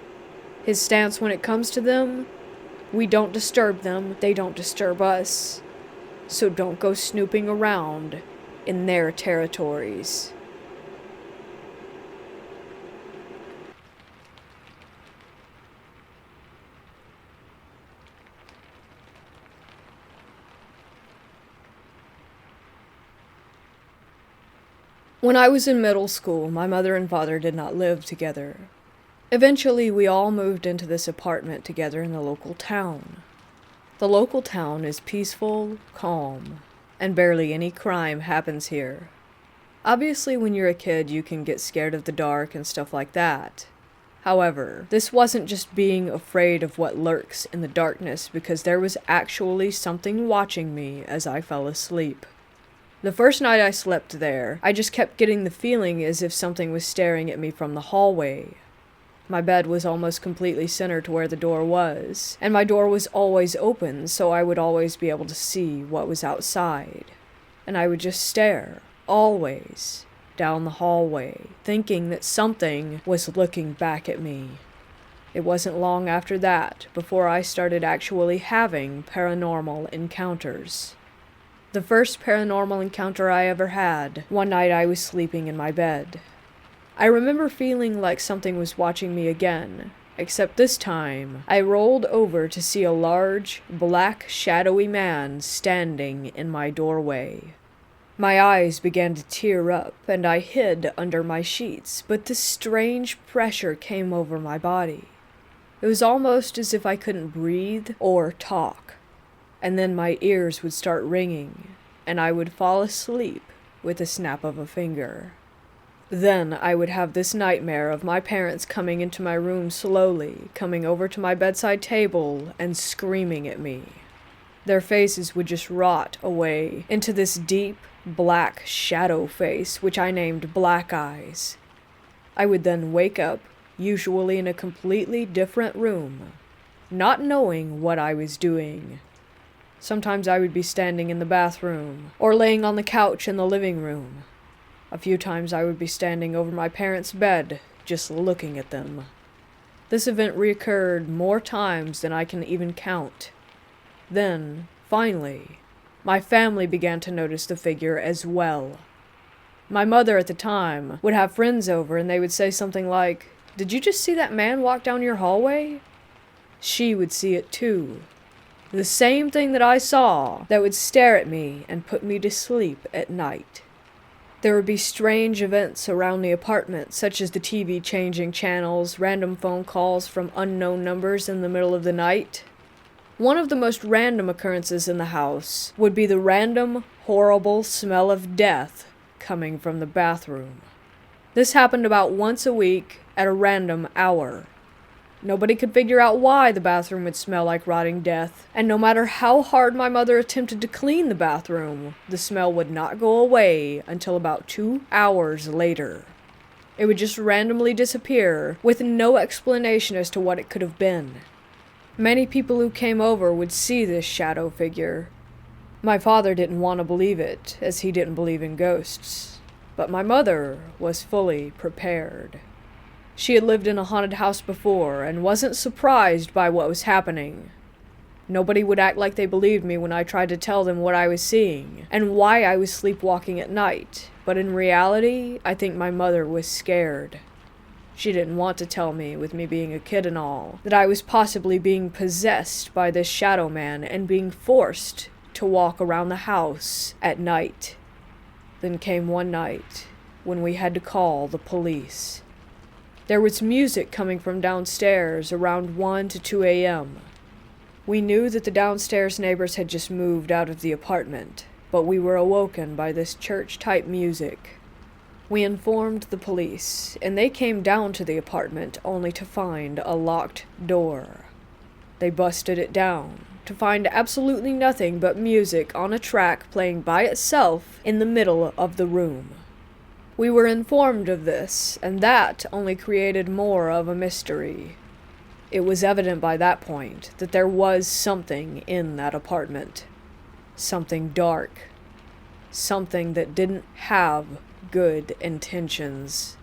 His stance when it comes to them: we don't disturb them, they don't disturb us. So don't go snooping around in their territories. When I was in middle school, my mother and father did not live together. Eventually, we all moved into this apartment together in the local town. The local town is peaceful, calm, and barely any crime happens here. Obviously, when you're a kid, you can get scared of the dark and stuff like that. However, this wasn't just being afraid of what lurks in the darkness, because there was actually something watching me as I fell asleep. The first night I slept there, I just kept getting the feeling as if something was staring at me from the hallway. My bed was almost completely centered to where the door was, and my door was always open, so I would always be able to see what was outside. And I would just stare, always, down the hallway, thinking that something was looking back at me. It wasn't long after that before I started actually having paranormal encounters. The first paranormal encounter I ever had, one night I was sleeping in my bed. I remember feeling like something was watching me again, except this time I rolled over to see a large, black, shadowy man standing in my doorway. My eyes began to tear up, and I hid under my sheets, but this strange pressure came over my body. It was almost as if I couldn't breathe or talk. And then my ears would start ringing, and I would fall asleep with a snap of a finger. Then I would have this nightmare of my parents coming into my room slowly, coming over to my bedside table, and screaming at me. Their faces would just rot away into this deep, black shadow face, which I named Black Eyes. I would then wake up, usually in a completely different room, not knowing what I was doing. Sometimes I would be standing in the bathroom, or laying on the couch in the living room. A few times I would be standing over my parents' bed, just looking at them. This event reoccurred more times than I can even count. Then, finally, my family began to notice the figure as well. My mother at the time would have friends over and they would say something like, "Did you just see that man walk down your hallway?" She would see it too. The same thing that I saw that would stare at me and put me to sleep at night. There would be strange events around the apartment, such as the TV changing channels, random phone calls from unknown numbers in the middle of the night. One of the most random occurrences in the house would be the random, horrible smell of death coming from the bathroom. This happened about once a week at a random hour. Nobody could figure out why the bathroom would smell like rotting death, and no matter how hard my mother attempted to clean the bathroom, the smell would not go away until about 2 hours later. It would just randomly disappear, with no explanation as to what it could have been. Many people who came over would see this shadow figure. My father didn't want to believe it, as he didn't believe in ghosts. But my mother was fully prepared. She had lived in a haunted house before, and wasn't surprised by what was happening. Nobody would act like they believed me when I tried to tell them what I was seeing, and why I was sleepwalking at night, but in reality, I think my mother was scared. She didn't want to tell me, with me being a kid and all, that I was possibly being possessed by this shadow man and being forced to walk around the house at night. Then came one night when we had to call the police. There was music coming from downstairs around 1 to 2 a.m. We knew that the downstairs neighbors had just moved out of the apartment, but we were awoken by this church-type music. We informed the police, and they came down to the apartment only to find a locked door. They busted it down to find absolutely nothing but music on a track playing by itself in the middle of the room. We were informed of this, and that only created more of a mystery. It was evident by that point that there was something in that apartment. Something dark. Something that didn't have good intentions.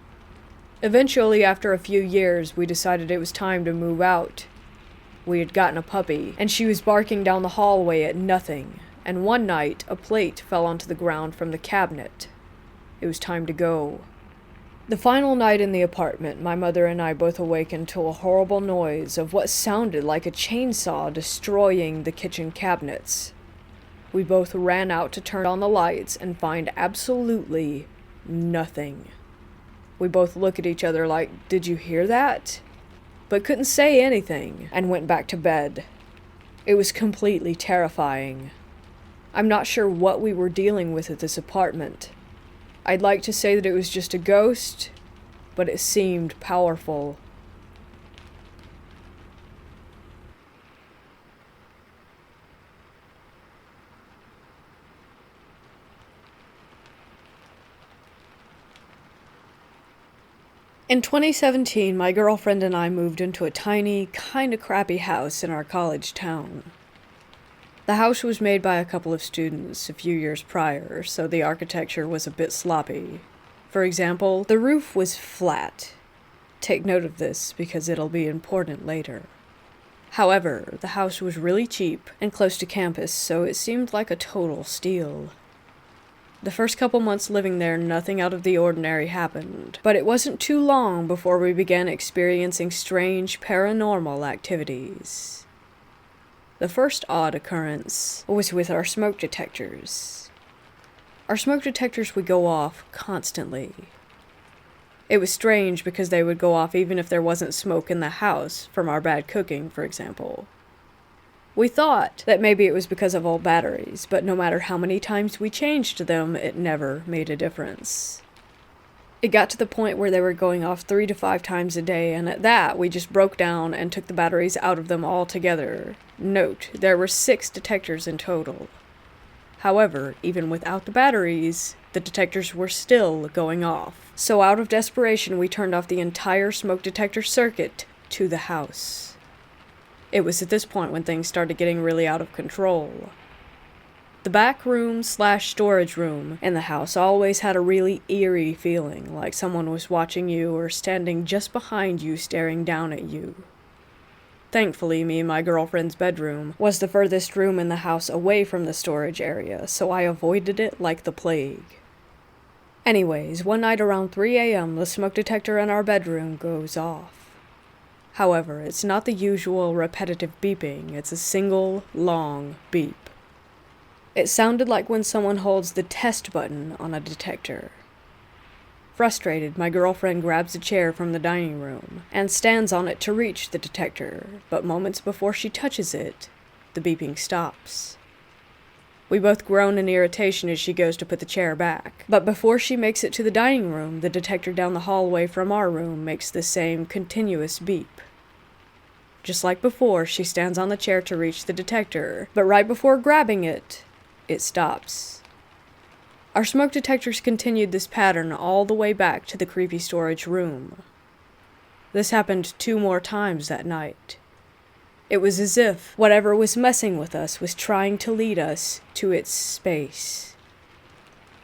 Eventually, after a few years, we decided it was time to move out. We had gotten a puppy, and she was barking down the hallway at nothing, and one night a plate fell onto the ground from the cabinet. It was time to go. The final night in the apartment, my mother and I both awakened to a horrible noise of what sounded like a chainsaw destroying the kitchen cabinets. We both ran out to turn on the lights and find absolutely nothing. We both looked at each other like, "Did you hear that?" But couldn't say anything, and went back to bed. It was completely terrifying. I'm not sure what we were dealing with at this apartment. I'd like to say that it was just a ghost, but it seemed powerful. In 2017, my girlfriend and I moved into a tiny, kinda crappy house in our college town. The house was made by a couple of students a few years prior, so the architecture was a bit sloppy. For example, the roof was flat. Take note of this because it'll be important later. However, the house was really cheap and close to campus, so it seemed like a total steal. The first couple months living there, nothing out of the ordinary happened, but it wasn't too long before we began experiencing strange paranormal activities. The first odd occurrence was with our smoke detectors. Our smoke detectors would go off constantly. It was strange because they would go off even if there wasn't smoke in the house, from our bad cooking, for example. We thought that maybe it was because of old batteries, but no matter how many times we changed them, it never made a difference. It got to the point where they were going off 3 to 5 times a day, and at that, we just broke down and took the batteries out of them altogether. Note, there were 6 detectors in total. However, even without the batteries, the detectors were still going off. So out of desperation, we turned off the entire smoke detector circuit to the house. It was at this point when things started getting really out of control. The back room/storage room in the house always had a really eerie feeling, like someone was watching you or standing just behind you staring down at you. Thankfully, me and my girlfriend's bedroom was the furthest room in the house away from the storage area, so I avoided it like the plague. Anyways, one night around 3 a.m., the smoke detector in our bedroom goes off. However, it's not the usual repetitive beeping, it's a single, long beep. It sounded like when someone holds the test button on a detector. Frustrated, my girlfriend grabs a chair from the dining room and stands on it to reach the detector, but moments before she touches it, the beeping stops. We both groan in irritation as she goes to put the chair back, but before she makes it to the dining room, the detector down the hallway from our room makes the same continuous beep. Just like before, she stands on the chair to reach the detector, but right before grabbing it, it stops. Our smoke detectors continued this pattern all the way back to the creepy storage room. This happened 2 more times that night. It was as if whatever was messing with us was trying to lead us to its space.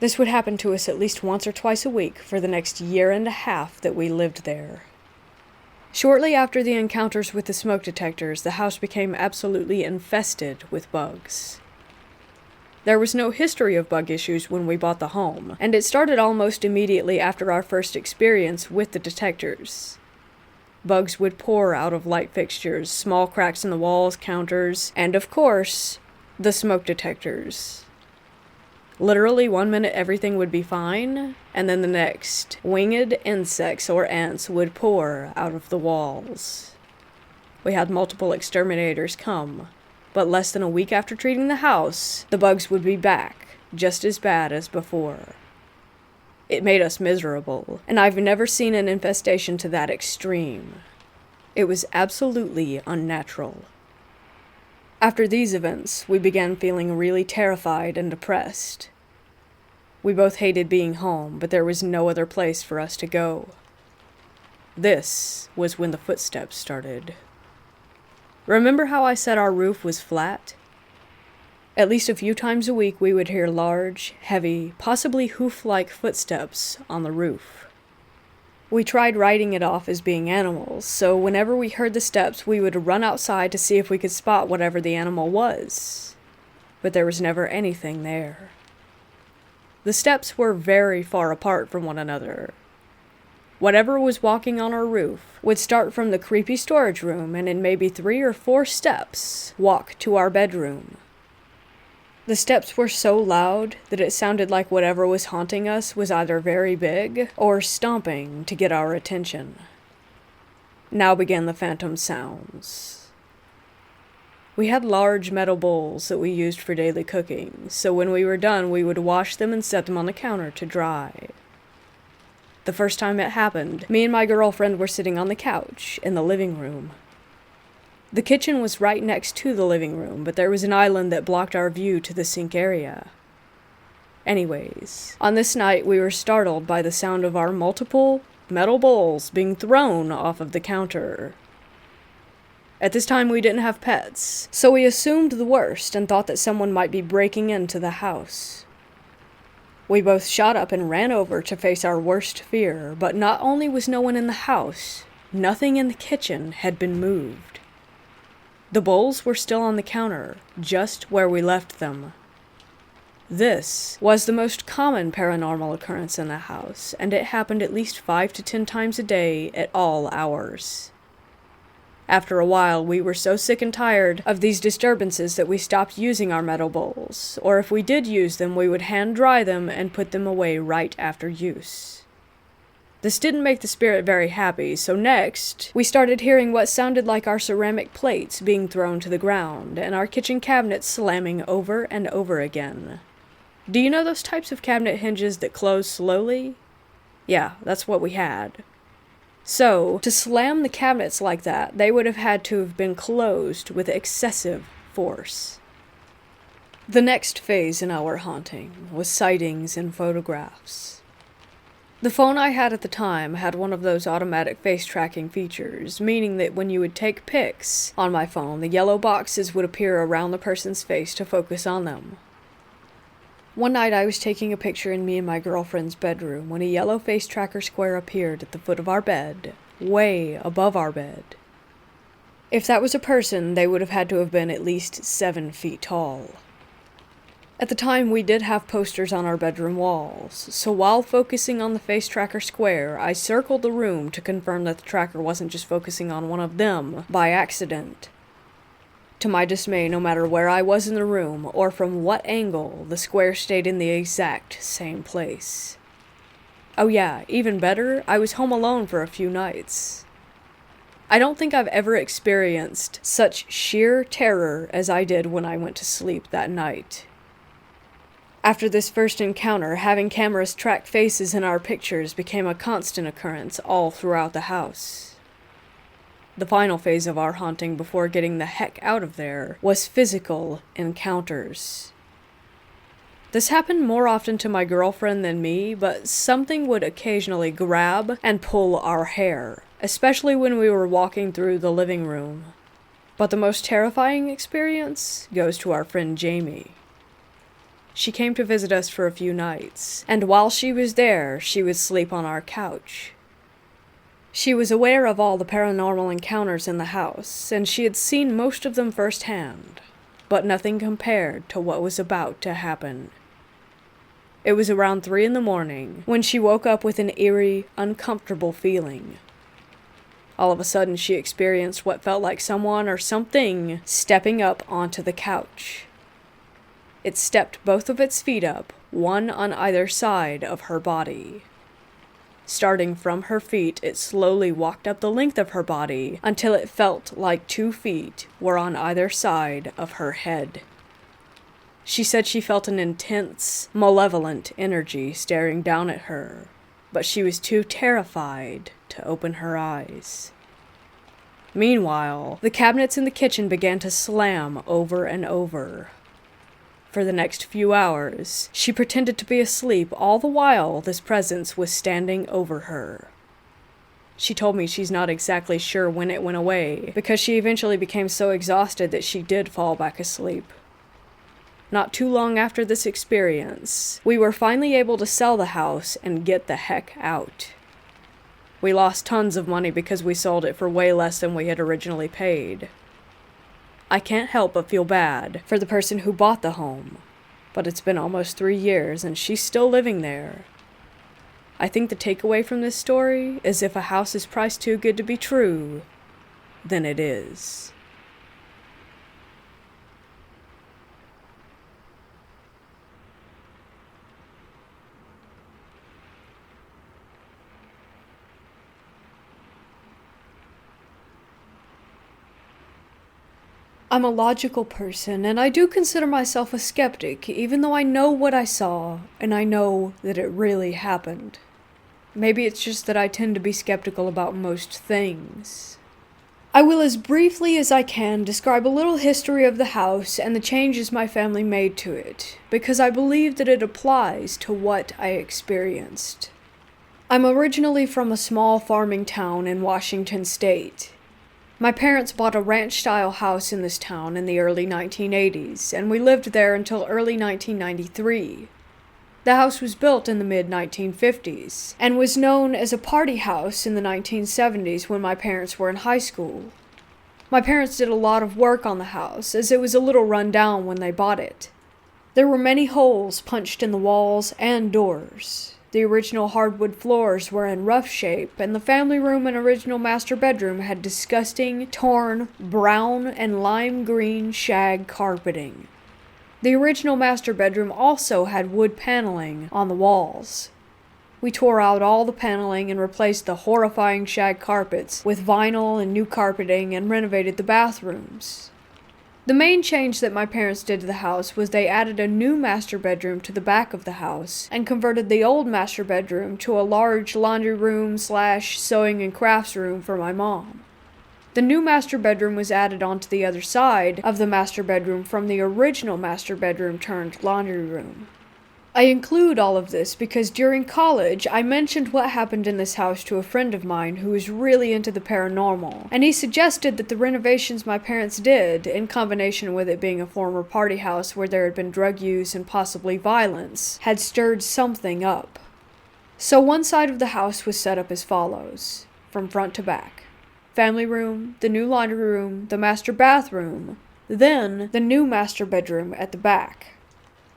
This would happen to us at least once or twice a week for the next 1.5 years that we lived there. Shortly after the encounters with the smoke detectors, the house became absolutely infested with bugs. There was no history of bug issues when we bought the home, and it started almost immediately after our first experience with the detectors. Bugs would pour out of light fixtures, small cracks in the walls, counters, and of course, the smoke detectors. Literally 1 minute everything would be fine, and then the next, winged insects or ants would pour out of the walls. We had multiple exterminators come, but less than a week after treating the house, the bugs would be back, just as bad as before. It made us miserable, and I've never seen an infestation to that extreme. It was absolutely unnatural. After these events, we began feeling really terrified and depressed. We both hated being home, but there was no other place for us to go. This was when the footsteps started. Remember how I said our roof was flat? At least a few times a week we would hear large, heavy, possibly hoof-like footsteps on the roof. We tried writing it off as being animals, so whenever we heard the steps, we would run outside to see if we could spot whatever the animal was. But there was never anything there. The steps were very far apart from one another. Whatever was walking on our roof would start from the creepy storage room and in maybe 3 or 4 steps walk to our bedroom. The steps were so loud that it sounded like whatever was haunting us was either very big or stomping to get our attention. Now began the phantom sounds. We had large metal bowls that we used for daily cooking, so when we were done we would wash them and set them on the counter to dry. The first time it happened, me and my girlfriend were sitting on the couch in the living room. The kitchen was right next to the living room, but there was an island that blocked our view to the sink area. Anyways, on this night we were startled by the sound of our multiple metal bowls being thrown off of the counter. At this time we didn't have pets, so we assumed the worst and thought that someone might be breaking into the house. We both shot up and ran over to face our worst fear, but not only was no one in the house, nothing in the kitchen had been moved. The bowls were still on the counter, just where we left them. This was the most common paranormal occurrence in the house, and it happened at least 5 to 10 times a day at all hours. After a while, we were so sick and tired of these disturbances that we stopped using our metal bowls, or if we did use them, we would hand dry them and put them away right after use. This didn't make the spirit very happy, so next, we started hearing what sounded like our ceramic plates being thrown to the ground, and our kitchen cabinets slamming over and over again. Do you know those types of cabinet hinges that close slowly? Yeah, that's what we had. So, to slam the cabinets like that, they would have had to have been closed with excessive force. The next phase in our haunting was sightings and photographs. The phone I had at the time had one of those automatic face tracking features, meaning that when you would take pics on my phone, the yellow boxes would appear around the person's face to focus on them. One night I was taking a picture in me and my girlfriend's bedroom when a yellow face tracker square appeared at the foot of our bed, way above our bed. If that was a person, they would have had to have been at least 7 feet tall. At the time, we did have posters on our bedroom walls, so while focusing on the face tracker square, I circled the room to confirm that the tracker wasn't just focusing on one of them by accident. To my dismay, no matter where I was in the room, or from what angle, the square stayed in the exact same place. Oh yeah, even better, I was home alone for a few nights. I don't think I've ever experienced such sheer terror as I did when I went to sleep that night. After this first encounter, having cameras track faces in our pictures became a constant occurrence all throughout the house. The final phase of our hunting before getting the heck out of there was physical encounters. This happened more often to my girlfriend than me, but something would occasionally grab and pull our hair, especially when we were walking through the living room. But the most terrifying experience goes to our friend Jamie. She came to visit us for a few nights, and while she was there, she would sleep on our couch. She was aware of all the paranormal encounters in the house, and she had seen most of them firsthand, but nothing compared to what was about to happen. It was around 3 a.m. when she woke up with an eerie, uncomfortable feeling. All of a sudden, she experienced what felt like someone or something stepping up onto the couch. It stepped both of its feet up, one on either side of her body. Starting from her feet, it slowly walked up the length of her body until it felt like 2 feet were on either side of her head. She said she felt an intense, malevolent energy staring down at her, but she was too terrified to open her eyes. Meanwhile, the cabinets in the kitchen began to slam over and over. For the next few hours, she pretended to be asleep all the while this presence was standing over her. She told me she's not exactly sure when it went away, because she eventually became so exhausted that she did fall back asleep. Not too long after this experience, we were finally able to sell the house and get the heck out. We lost tons of money because we sold it for way less than we had originally paid. I can't help but feel bad for the person who bought the home, but it's been almost 3 years and she's still living there. I think the takeaway from this story is if a house is priced too good to be true, then it is. I'm a logical person, and I do consider myself a skeptic, even though I know what I saw, and I know that it really happened. Maybe it's just that I tend to be skeptical about most things. I will, as briefly as I can, describe a little history of the house and the changes my family made to it, because I believe that it applies to what I experienced. I'm originally from a small farming town in Washington State. My parents bought a ranch-style house in this town in the early 1980s, and we lived there until early 1993. The house was built in the mid-1950s, and was known as a party house in the 1970s when my parents were in high school. My parents did a lot of work on the house, as it was a little run down when they bought it. There were many holes punched in the walls and doors. The original hardwood floors were in rough shape, and the family room and original master bedroom had disgusting, torn, brown and lime green shag carpeting. The original master bedroom also had wood paneling on the walls. We tore out all the paneling and replaced the horrifying shag carpets with vinyl and new carpeting and renovated the bathrooms. The main change that my parents did to the house was they added a new master bedroom to the back of the house and converted the old master bedroom to a large laundry room / sewing and crafts room for my mom. The new master bedroom was added onto the other side of the master bedroom from the original master bedroom turned laundry room. I include all of this because during college, I mentioned what happened in this house to a friend of mine who was really into the paranormal, and he suggested that the renovations my parents did, in combination with it being a former party house where there had been drug use and possibly violence, had stirred something up. So one side of the house was set up as follows, from front to back. Family room, the new laundry room, the master bathroom, then the new master bedroom at the back.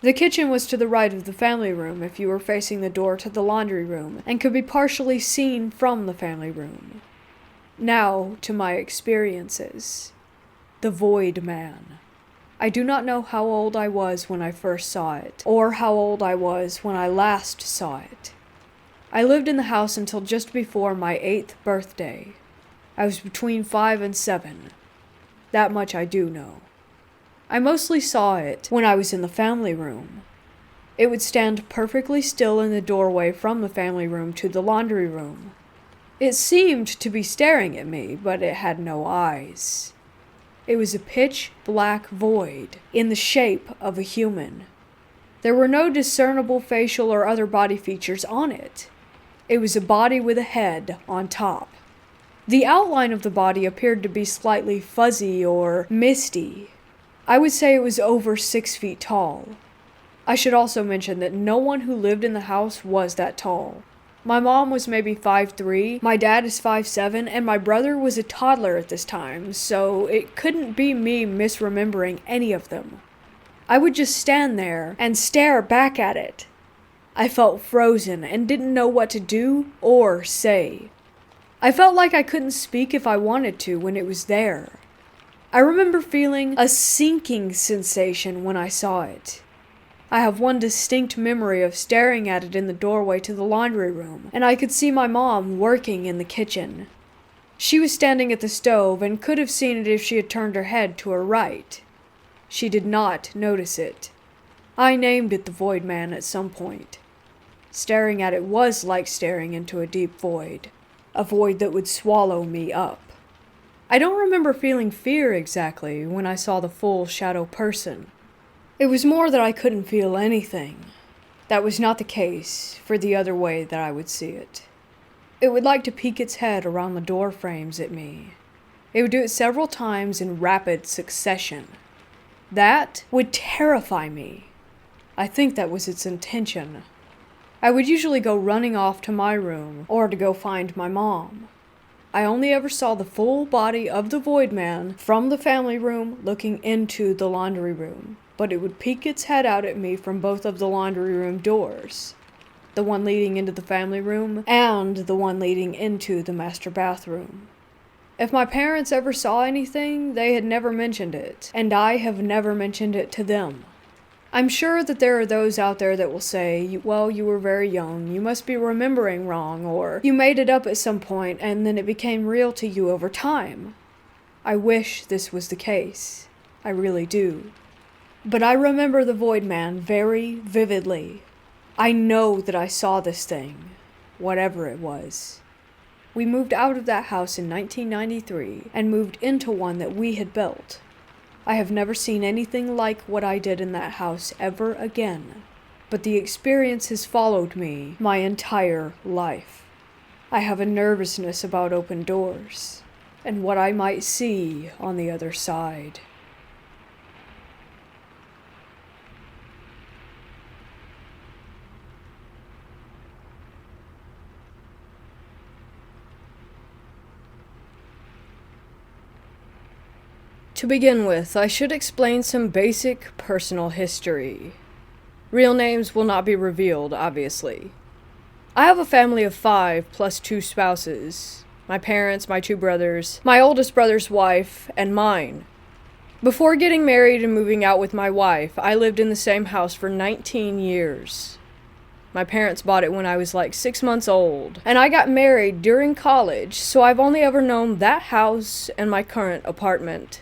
The kitchen was to the right of the family room if you were facing the door to the laundry room, and could be partially seen from the family room. Now to my experiences. The Void Man. I do not know how old I was when I first saw it, or how old I was when I last saw it. I lived in the house until just before my 8th birthday. I was between 5 and 7. That much I do know. I mostly saw it when I was in the family room. It would stand perfectly still in the doorway from the family room to the laundry room. It seemed to be staring at me, but it had no eyes. It was a pitch-black void in the shape of a human. There were no discernible facial or other body features on it. It was a body with a head on top. The outline of the body appeared to be slightly fuzzy or misty. I would say it was over 6 feet tall. I should also mention that no one who lived in the house was that tall. My mom was maybe 5'3", my dad is 5'7", and my brother was a toddler at this time, so it couldn't be me misremembering any of them. I would just stand there and stare back at it. I felt frozen and didn't know what to do or say. I felt like I couldn't speak if I wanted to when it was there. I remember feeling a sinking sensation when I saw it. I have one distinct memory of staring at it in the doorway to the laundry room, and I could see my mom working in the kitchen. She was standing at the stove and could have seen it if she had turned her head to her right. She did not notice it. I named it the Void Man at some point. Staring at it was like staring into a deep void, a void that would swallow me up. I don't remember feeling fear exactly when I saw the full shadow person. It was more that I couldn't feel anything. That was not the case for the other way that I would see it. It would like to peek its head around the door frames at me. It would do it several times in rapid succession. That would terrify me. I think that was its intention. I would usually go running off to my room or to go find my mom. I only ever saw the full body of the Void Man from the family room looking into the laundry room, but it would peek its head out at me from both of the laundry room doors. The one leading into the family room and the one leading into the master bathroom. If my parents ever saw anything, they had never mentioned it, and I have never mentioned it to them. I'm sure that there are those out there that will say, well, you were very young, you must be remembering wrong, or you made it up at some point and then it became real to you over time. I wish this was the case. I really do. But I remember the Void Man very vividly. I know that I saw this thing, whatever it was. We moved out of that house in 1993 and moved into one that we had built. I have never seen anything like what I did in that house ever again, but the experience has followed me my entire life. I have a nervousness about open doors and what I might see on the other side. To begin with, I should explain some basic personal history. Real names will not be revealed, obviously. I have a family of 5 plus 2 spouses. My parents, my 2 brothers, my oldest brother's wife, and mine. Before getting married and moving out with my wife, I lived in the same house for 19 years. My parents bought it when I was like 6 months old, and I got married during college, so I've only ever known that house and my current apartment.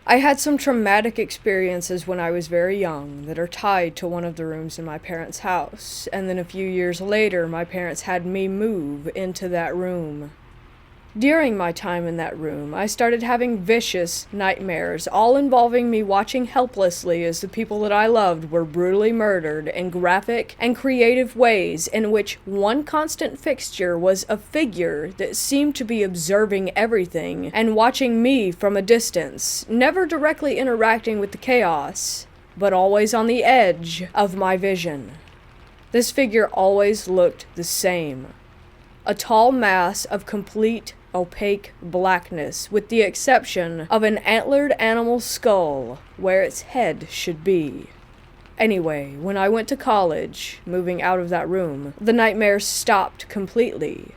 I had some traumatic experiences when I was very young that are tied to one of the rooms in my parents' house, and then a few years later, my parents had me move into that room. During my time in that room, I started having vicious nightmares, all involving me watching helplessly as the people that I loved were brutally murdered in graphic and creative ways in which one constant fixture was a figure that seemed to be observing everything and watching me from a distance, never directly interacting with the chaos, but always on the edge of my vision. This figure always looked the same. A tall mass of complete opaque blackness, with the exception of an antlered animal skull where its head should be. Anyway, when I went to college, moving out of that room, the nightmares stopped completely.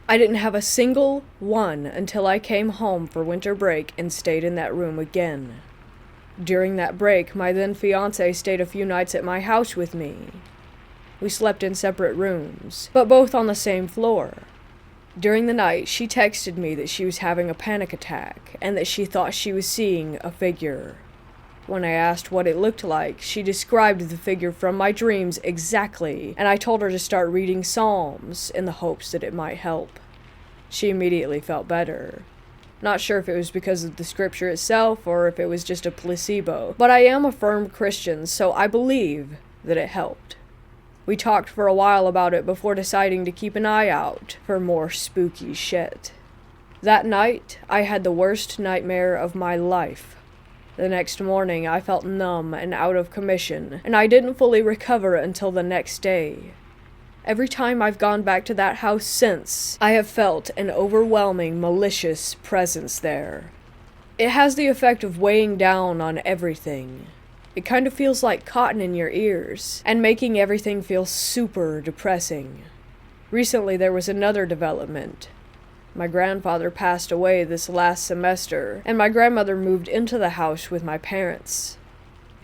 I didn't have a single one until I came home for winter break and stayed in that room again. During that break, my then fiancé stayed a few nights at my house with me. We slept in separate rooms, but both on the same floor. During the night, she texted me that she was having a panic attack and that she thought she was seeing a figure. When I asked what it looked like, she described the figure from my dreams exactly, and I told her to start reading Psalms in the hopes that it might help. She immediately felt better. Not sure if it was because of the scripture itself or if it was just a placebo, but I am a firm Christian, so I believe that it helped. We talked for a while about it before deciding to keep an eye out for more spooky shit. That night, I had the worst nightmare of my life. The next morning, I felt numb and out of commission, and I didn't fully recover until the next day. Every time I've gone back to that house since, I have felt an overwhelming, malicious presence there. It has the effect of weighing down on everything. It kind of feels like cotton in your ears, and making everything feel super depressing. Recently, there was another development. My grandfather passed away this last semester, and my grandmother moved into the house with my parents.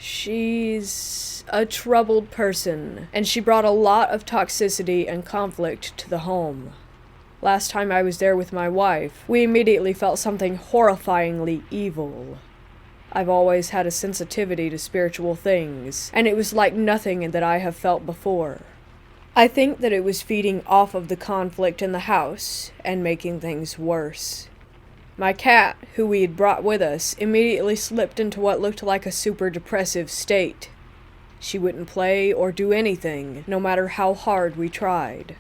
She's a troubled person, and she brought a lot of toxicity and conflict to the home. Last time I was there with my wife, we immediately felt something horrifyingly evil. I've always had a sensitivity to spiritual things, and it was like nothing that I have felt before. I think that it was feeding off of the conflict in the house and making things worse. My cat, who we had brought with us, immediately slipped into what looked like a super depressive state. She wouldn't play or do anything, no matter how hard we tried.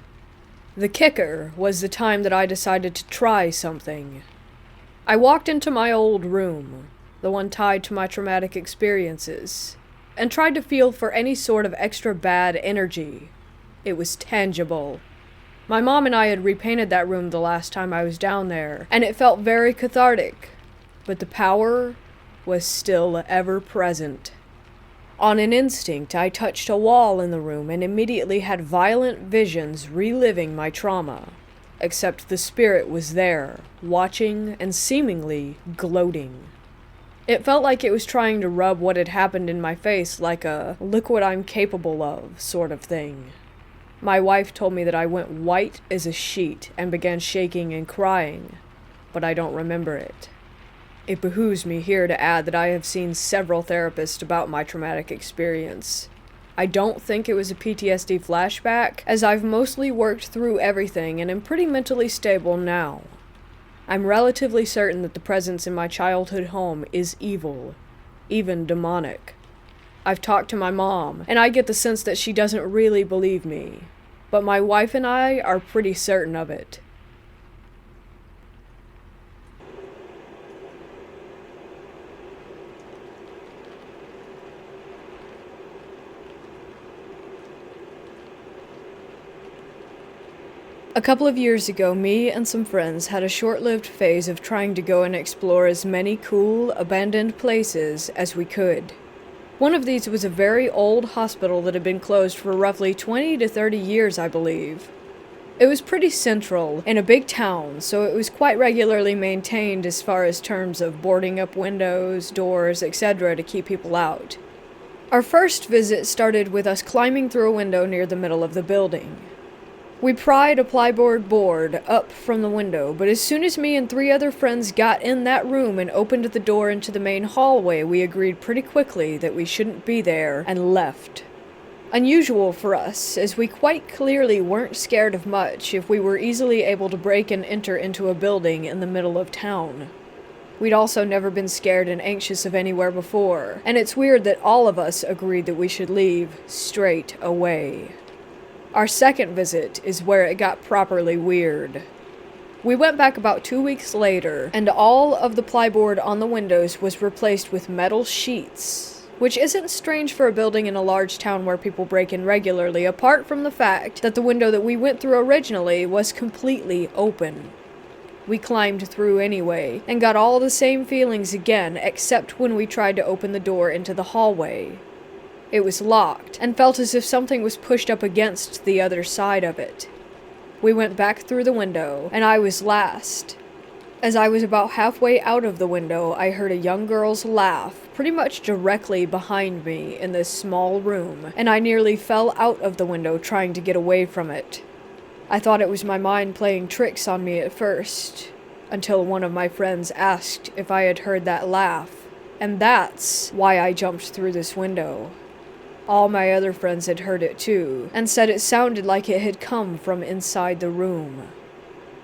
The kicker was the time that I decided to try something. I walked into my old room, the one tied to my traumatic experiences, and tried to feel for any sort of extra bad energy. It was tangible. My mom and I had repainted that room the last time I was down there, and it felt very cathartic, but the power was still ever present. On an instinct, I touched a wall in the room and immediately had violent visions reliving my trauma, except the spirit was there, watching and seemingly gloating. It felt like it was trying to rub what had happened in my face like a "look what I'm capable of" sort of thing. My wife told me that I went white as a sheet and began shaking and crying, but I don't remember it. It behooves me here to add that I have seen several therapists about my traumatic experience. I don't think it was a PTSD flashback, as I've mostly worked through everything and am pretty mentally stable now. I'm relatively certain that the presence in my childhood home is evil, even demonic. I've talked to my mom, and I get the sense that she doesn't really believe me, but my wife and I are pretty certain of it. A couple of years ago, me and some friends had a short-lived phase of trying to go and explore as many cool, abandoned places as we could. One of these was a very old hospital that had been closed for roughly 20 to 30 years, I believe. It was pretty central, in a big town, so it was quite regularly maintained as far as terms of boarding up windows, doors, etc. to keep people out. Our first visit started with us climbing through a window near the middle of the building. We pried a plyboard board up from the window, but as soon as me and 3 other friends got in that room and opened the door into the main hallway, we agreed pretty quickly that we shouldn't be there and left. Unusual for us, as we quite clearly weren't scared of much if we were easily able to break and enter into a building in the middle of town. We'd also never been scared and anxious of anywhere before, and it's weird that all of us agreed that we should leave straight away. Our second visit is where it got properly weird. We went back about 2 weeks later, and all of the plyboard on the windows was replaced with metal sheets, which isn't strange for a building in a large town where people break in regularly, apart from the fact that the window that we went through originally was completely open. We climbed through anyway, and got all the same feelings again, except when we tried to open the door into the hallway. It was locked, and felt as if something was pushed up against the other side of it. We went back through the window, and I was last. As I was about halfway out of the window, I heard a young girl's laugh, pretty much directly behind me in this small room, and I nearly fell out of the window trying to get away from it. I thought it was my mind playing tricks on me at first, until one of my friends asked if I had heard that laugh, and that's why I jumped through this window. All my other friends had heard it too, and said it sounded like it had come from inside the room.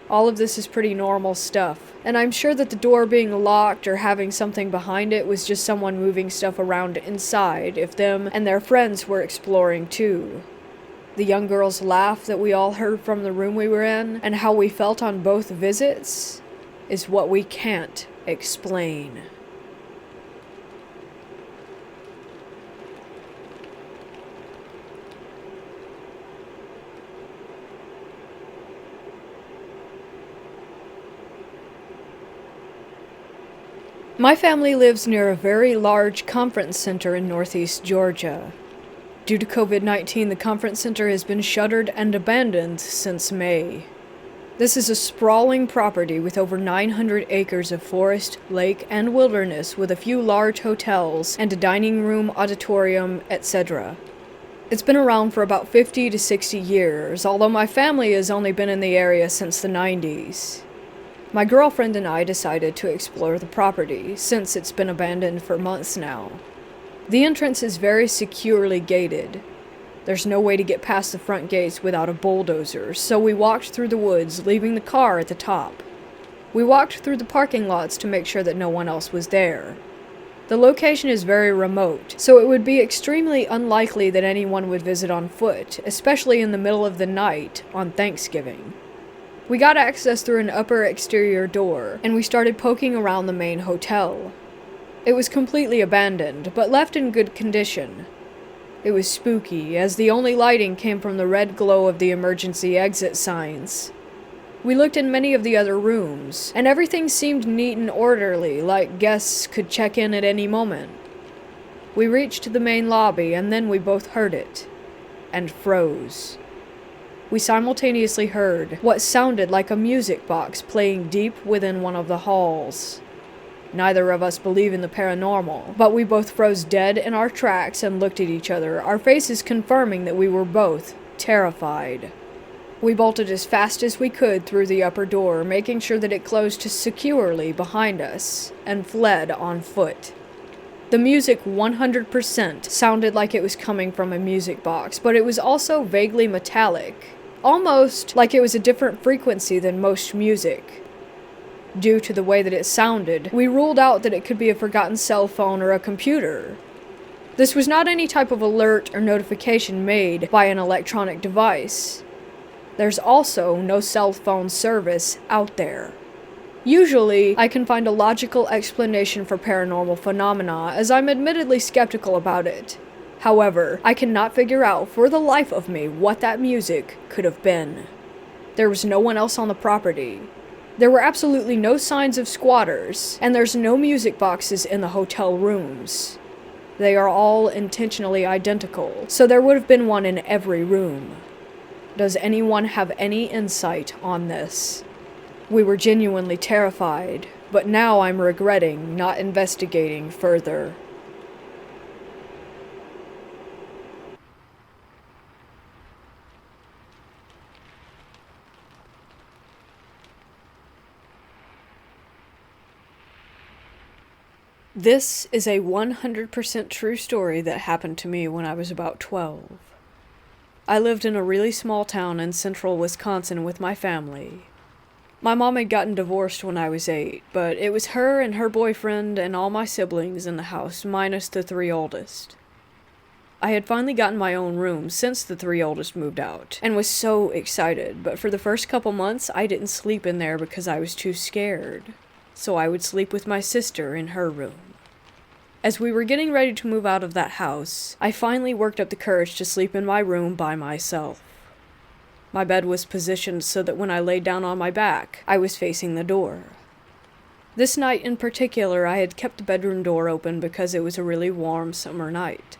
All of this is pretty normal stuff, and I'm sure that the door being locked or having something behind it was just someone moving stuff around inside if them and their friends were exploring too. The young girl's laugh that we all heard from the room we were in, and how we felt on both visits, is what we can't explain. My family lives near a very large conference center in northeast Georgia. Due to COVID-19, the conference center has been shuttered and abandoned since May. This is a sprawling property with over 900 acres of forest, lake, and wilderness with a few large hotels and a dining room, auditorium, etc. It's been around for about 50 to 60 years, although my family has only been in the area since the 90s. My girlfriend and I decided to explore the property, since it's been abandoned for months now. The entrance is very securely gated. There's no way to get past the front gates without a bulldozer, so we walked through the woods, leaving the car at the top. We walked through the parking lots to make sure that no one else was there. The location is very remote, so it would be extremely unlikely that anyone would visit on foot, especially in the middle of the night on Thanksgiving. We got access through an upper exterior door, and we started poking around the main hotel. It was completely abandoned, but left in good condition. It was spooky, as the only lighting came from the red glow of the emergency exit signs. We looked in many of the other rooms, and everything seemed neat and orderly, like guests could check in at any moment. We reached the main lobby, and then we both heard it, and froze. We simultaneously heard what sounded like a music box playing deep within one of the halls. Neither of us believe in the paranormal, but we both froze dead in our tracks and looked at each other, our faces confirming that we were both terrified. We bolted as fast as we could through the upper door, making sure that it closed securely behind us, and fled on foot. The music 100% sounded like it was coming from a music box, but it was also vaguely metallic, almost like it was a different frequency than most music. Due to the way that it sounded, we ruled out that it could be a forgotten cell phone or a computer. This was not any type of alert or notification made by an electronic device. There's also no cell phone service out there. Usually, I can find a logical explanation for paranormal phenomena, as I'm admittedly skeptical about it. However, I cannot figure out for the life of me what that music could have been. There was no one else on the property. There were absolutely no signs of squatters, and there's no music boxes in the hotel rooms. They are all intentionally identical, so there would have been one in every room. Does anyone have any insight on this? We were genuinely terrified, but now I'm regretting not investigating further. This is a 100% true story that happened to me when I was about 12. I lived in a really small town in central Wisconsin with my family. My mom had gotten divorced when I was 8, but it was her and her boyfriend and all my siblings in the house, minus the 3 oldest. I had finally gotten my own room since the 3 oldest moved out, and was so excited, but for the first couple months I didn't sleep in there because I was too scared, so I would sleep with my sister in her room. As we were getting ready to move out of that house, I finally worked up the courage to sleep in my room by myself. My bed was positioned so that when I laid down on my back, I was facing the door. This night in particular, I had kept the bedroom door open because it was a really warm summer night.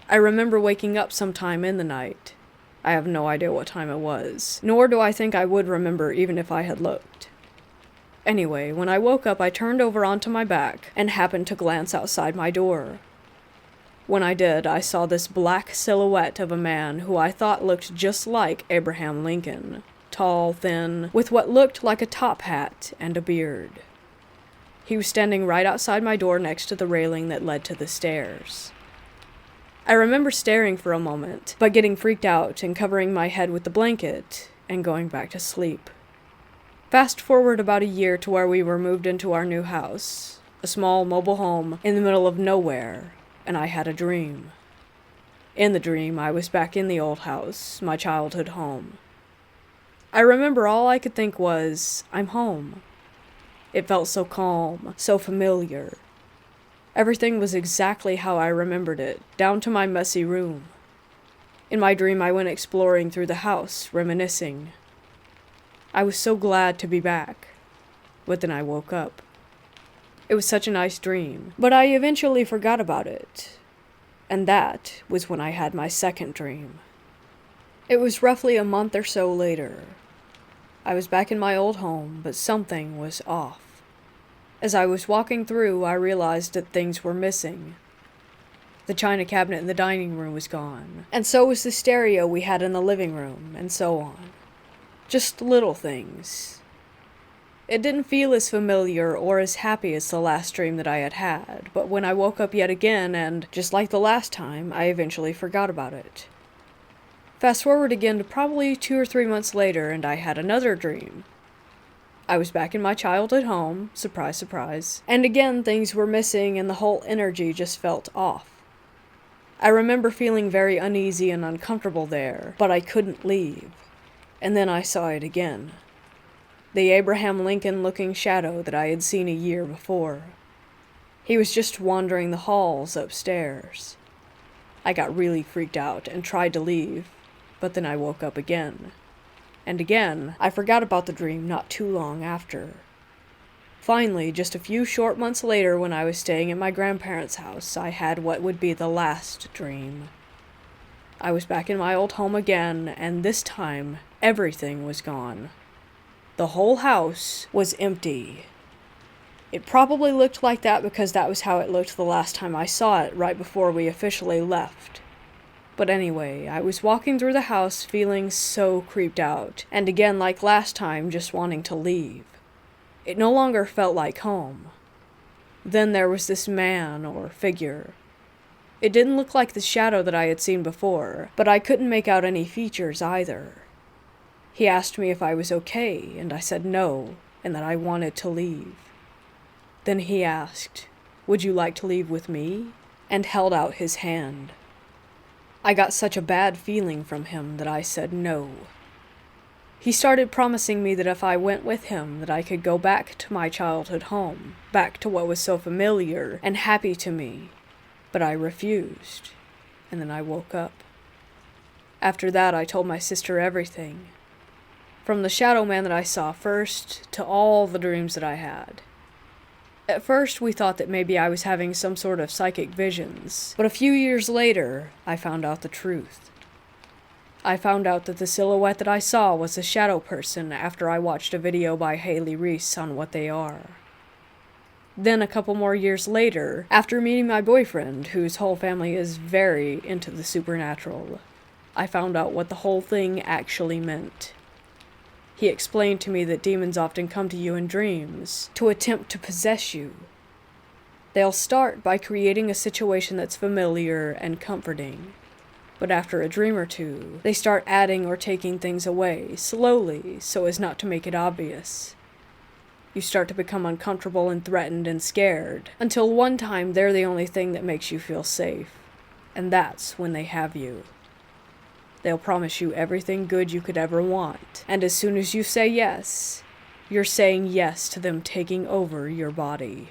I remember waking up sometime in the night. I have no idea what time it was, nor do I think I would remember even if I had looked. Anyway, when I woke up, I turned over onto my back and happened to glance outside my door. When I did, I saw this black silhouette of a man who I thought looked just like Abraham Lincoln. Tall, thin, with what looked like a top hat and a beard. He was standing right outside my door next to the railing that led to the stairs. I remember staring for a moment, but getting freaked out and covering my head with the blanket and going back to sleep. Fast forward about a year to where we were moved into our new house, a small mobile home in the middle of nowhere, and I had a dream. In the dream, I was back in the old house, my childhood home. I remember all I could think was, I'm home. It felt so calm, so familiar. Everything was exactly how I remembered it, down to my messy room. In my dream, I went exploring through the house, reminiscing. I was so glad to be back, but then I woke up. It was such a nice dream, but I eventually forgot about it. And that was when I had my second dream. It was roughly a month or so later. I was back in my old home, but something was off. As I was walking through, I realized that things were missing. The china cabinet in the dining room was gone, and so was the stereo we had in the living room, and so on. Just little things. It didn't feel as familiar or as happy as the last dream that I had had, but when I woke up yet again, and just like the last time, I eventually forgot about it. Fast forward again to probably 2 or 3 months later, and I had another dream. I was back in my childhood home, surprise, surprise, and again things were missing and the whole energy just felt off. I remember feeling very uneasy and uncomfortable there, but I couldn't leave. And then I saw it again. The Abraham Lincoln-looking shadow that I had seen a year before. He was just wandering the halls upstairs. I got really freaked out and tried to leave, but then I woke up again. And again, I forgot about the dream not too long after. Finally, just a few short months later when I was staying at my grandparents' house, I had what would be the last dream. I was back in my old home again, and this time, everything was gone. The whole house was empty. It probably looked like that because that was how it looked the last time I saw it, right before we officially left. But anyway, I was walking through the house feeling so creeped out, and again like last time, just wanting to leave. It no longer felt like home. Then there was this man or figure. It didn't look like the shadow that I had seen before, but I couldn't make out any features either. He asked me if I was okay, and I said no, and that I wanted to leave. Then he asked, "Would you like to leave with me?" and held out his hand. I got such a bad feeling from him that I said no. He started promising me that if I went with him, that I could go back to my childhood home, back to what was so familiar and happy to me. But I refused, and then I woke up. After that, I told my sister everything. From the shadow man that I saw first, to all the dreams that I had. At first, we thought that maybe I was having some sort of psychic visions, but a few years later, I found out the truth. I found out that the silhouette that I saw was a shadow person after I watched a video by Haley Reese on what they are. Then a couple more years later, after meeting my boyfriend, whose whole family is very into the supernatural, I found out what the whole thing actually meant. He explained to me that demons often come to you in dreams to attempt to possess you. They'll start by creating a situation that's familiar and comforting. But after a dream or two, they start adding or taking things away, slowly, so as not to make it obvious. You start to become uncomfortable and threatened and scared, until one time they're the only thing that makes you feel safe. And that's when they have you. They'll promise you everything good you could ever want, and as soon as you say yes, you're saying yes to them taking over your body.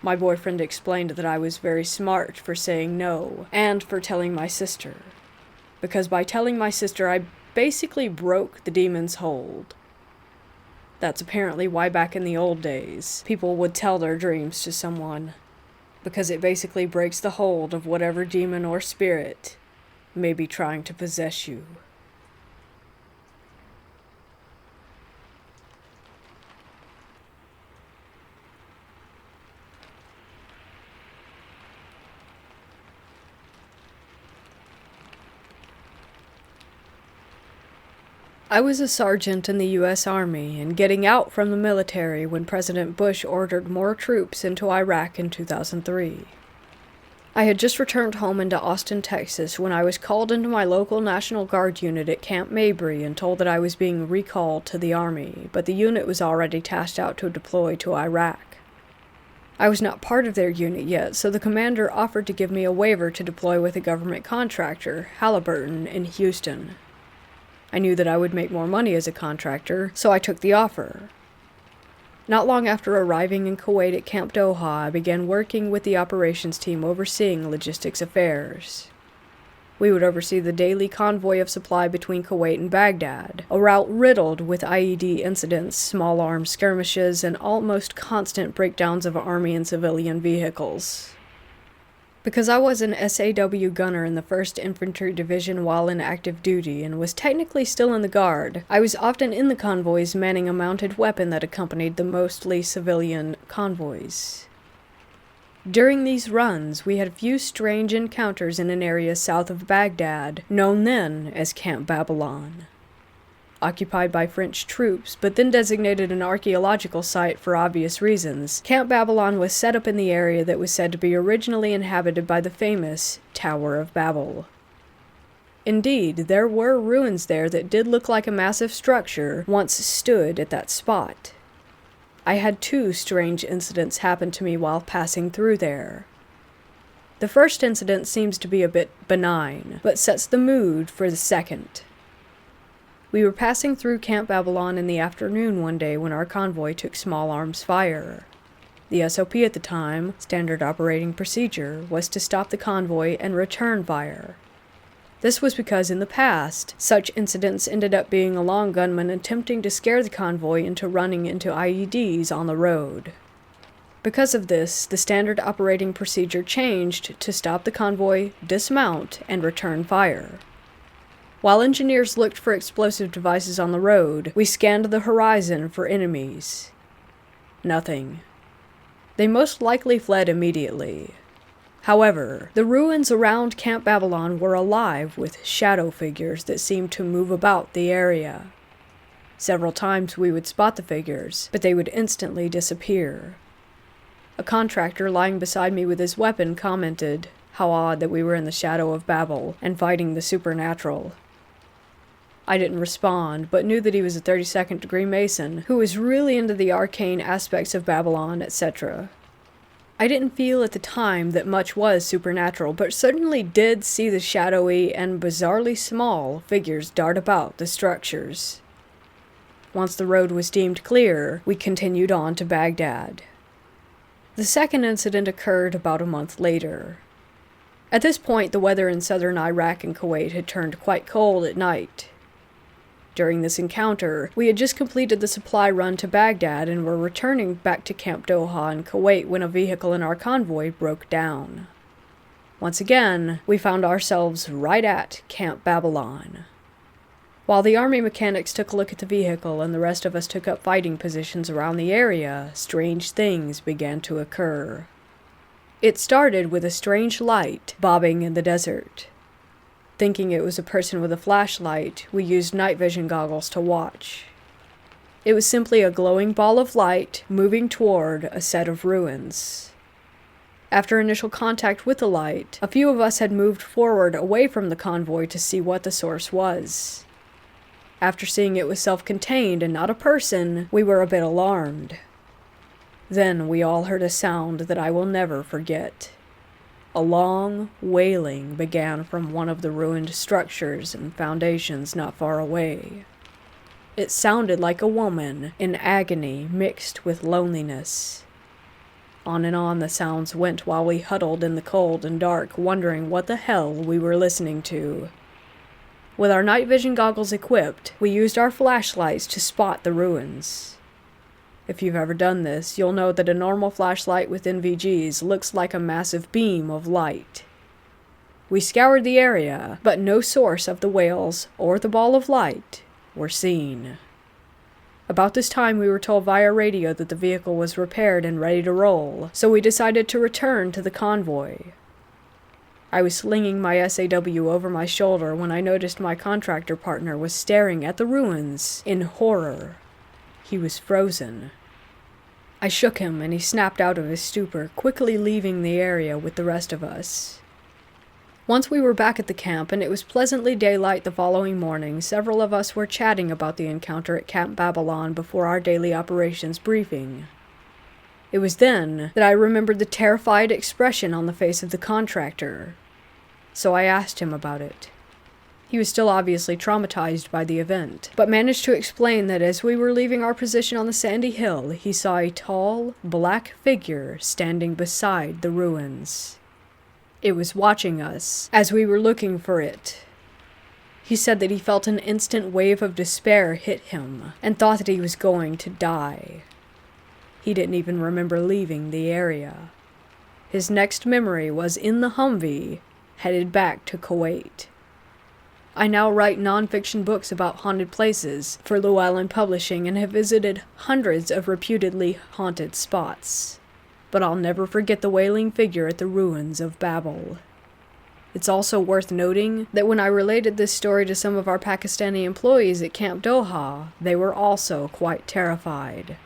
My boyfriend explained that I was very smart for saying no, and for telling my sister. Because by telling my sister, I basically broke the demon's hold. That's apparently why back in the old days, people would tell their dreams to someone. Because it basically breaks the hold of whatever demon or spirit may be trying to possess you. I was a sergeant in the U.S. Army and getting out from the military when President Bush ordered more troops into Iraq in 2003. I had just returned home into Austin, Texas, when I was called into my local National Guard unit at Camp Mabry and told that I was being recalled to the Army, but the unit was already tasked out to deploy to Iraq. I was not part of their unit yet, so the commander offered to give me a waiver to deploy with a government contractor, Halliburton, in Houston. I knew that I would make more money as a contractor, so I took the offer. Not long after arriving in Kuwait at Camp Doha, I began working with the operations team overseeing logistics affairs. We would oversee the daily convoy of supply between Kuwait and Baghdad, a route riddled with IED incidents, small arms skirmishes, and almost constant breakdowns of Army and civilian vehicles. Because I was an SAW gunner in the 1st Infantry Division while in active duty and was technically still in the Guard, I was often in the convoys manning a mounted weapon that accompanied the mostly civilian convoys. During these runs, we had a few strange encounters in an area south of Baghdad, known then as Camp Babylon. Occupied by French troops, but then designated an archaeological site for obvious reasons, Camp Babylon was set up in the area that was said to be originally inhabited by the famous Tower of Babel. Indeed, there were ruins there that did look like a massive structure once stood at that spot. I had 2 strange incidents happen to me while passing through there. The first incident seems to be a bit benign, but sets the mood for the second. We were passing through Camp Babylon in the afternoon one day when our convoy took small arms fire. The SOP at the time, standard operating procedure, was to stop the convoy and return fire. This was because in the past, such incidents ended up being a long gunman attempting to scare the convoy into running into IEDs on the road. Because of this, the standard operating procedure changed to stop the convoy, dismount, and return fire. While engineers looked for explosive devices on the road, we scanned the horizon for enemies. Nothing. They most likely fled immediately. However, the ruins around Camp Babylon were alive with shadow figures that seemed to move about the area. Several times we would spot the figures, but they would instantly disappear. A contractor lying beside me with his weapon commented, "How odd that we were in the shadow of Babel and fighting the supernatural." I didn't respond, but knew that he was a 32nd degree Mason who was really into the arcane aspects of Babylon, etc. I didn't feel at the time that much was supernatural, but certainly did see the shadowy and bizarrely small figures dart about the structures. Once the road was deemed clear, we continued on to Baghdad. The second incident occurred about a month later. At this point, the weather in southern Iraq and Kuwait had turned quite cold at night. During this encounter, we had just completed the supply run to Baghdad and were returning back to Camp Doha in Kuwait when a vehicle in our convoy broke down. Once again, we found ourselves right at Camp Babylon. While the Army mechanics took a look at the vehicle and the rest of us took up fighting positions around the area, strange things began to occur. It started with a strange light bobbing in the desert. Thinking it was a person with a flashlight, we used night vision goggles to watch. It was simply a glowing ball of light moving toward a set of ruins. After initial contact with the light, a few of us had moved forward away from the convoy to see what the source was. After seeing it was self-contained and not a person, we were a bit alarmed. Then we all heard a sound that I will never forget. A long wailing began from one of the ruined structures and foundations not far away. It sounded like a woman in agony mixed with loneliness. On and on the sounds went while we huddled in the cold and dark, wondering what the hell we were listening to. With our night vision goggles equipped, we used our flashlights to spot the ruins. If you've ever done this, you'll know that a normal flashlight with NVGs looks like a massive beam of light. We scoured the area, but no source of the wails or the ball of light were seen. About this time, we were told via radio that the vehicle was repaired and ready to roll, so we decided to return to the convoy. I was slinging my SAW over my shoulder when I noticed my contractor partner was staring at the ruins in horror. He was frozen. I shook him, and he snapped out of his stupor, quickly leaving the area with the rest of us. Once we were back at the camp, and it was pleasantly daylight the following morning, several of us were chatting about the encounter at Camp Babylon before our daily operations briefing. It was then that I remembered the terrified expression on the face of the contractor, so I asked him about it. He was still obviously traumatized by the event, but managed to explain that as we were leaving our position on the sandy hill, he saw a tall, black figure standing beside the ruins. It was watching us as we were looking for it. He said that he felt an instant wave of despair hit him and thought that he was going to die. He didn't even remember leaving the area. His next memory was in the Humvee, headed back to Kuwait. I now write nonfiction books about haunted places for Llewellyn Publishing and have visited hundreds of reputedly haunted spots. But I'll never forget the wailing figure at the ruins of Babel. It's also worth noting that when I related this story to some of our Pakistani employees at Camp Doha, they were also quite terrified.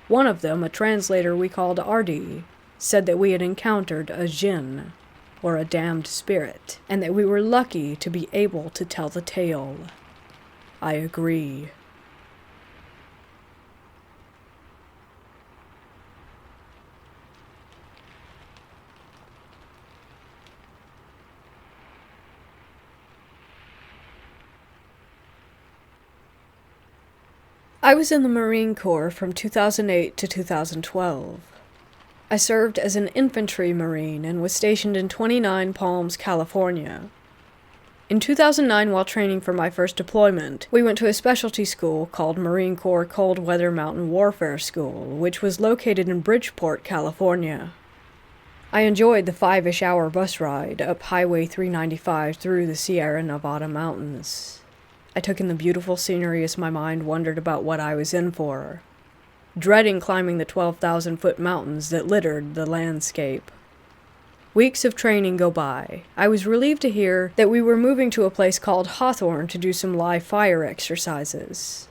One of them, a translator we called Ardi, said that we had encountered a jinn, or a damned spirit, and that we were lucky to be able to tell the tale. I agree. I was in the Marine Corps from 2008 to 2012. I served as an infantry Marine and was stationed in 29 Palms, California. In 2009, while training for my first deployment, we went to a specialty school called Marine Corps Cold Weather Mountain Warfare School, which was located in Bridgeport, California. I enjoyed the 5-ish hour bus ride up Highway 395 through the Sierra Nevada mountains. I took in the beautiful scenery as my mind wondered about what I was in for, dreading climbing the 12,000-foot mountains that littered the landscape. Weeks of training go by. I was relieved to hear that we were moving to a place called Hawthorne to do some live fire exercises.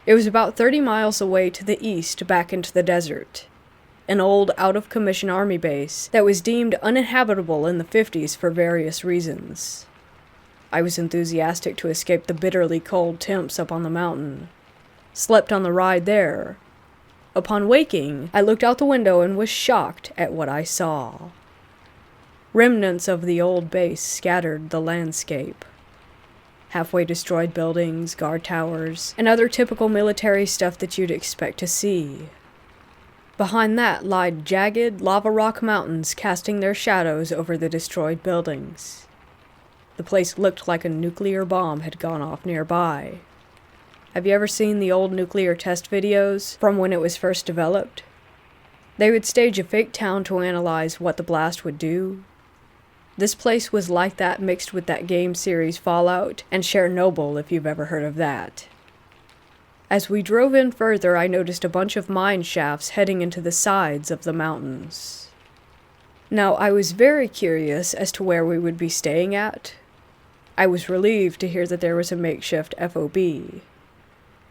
It was about 30 miles away to the east back into the desert, an old out-of-commission army base that was deemed uninhabitable in the 50s for various reasons. I was enthusiastic to escape the bitterly cold temps up on the mountain. Slept on the ride there. Upon waking, I looked out the window and was shocked at what I saw. Remnants of the old base scattered the landscape. Halfway destroyed buildings, guard towers, and other typical military stuff that you'd expect to see. Behind that lied jagged lava rock mountains casting their shadows over the destroyed buildings. The place looked like a nuclear bomb had gone off nearby. Have you ever seen the old nuclear test videos from when it was first developed? They would stage a fake town to analyze what the blast would do. This place was like that, mixed with that game series Fallout and Chernobyl, if you've ever heard of that. As we drove in further, I noticed a bunch of mine shafts heading into the sides of the mountains. Now, I was very curious as to where we would be staying at. I was relieved to hear that there was a makeshift FOB.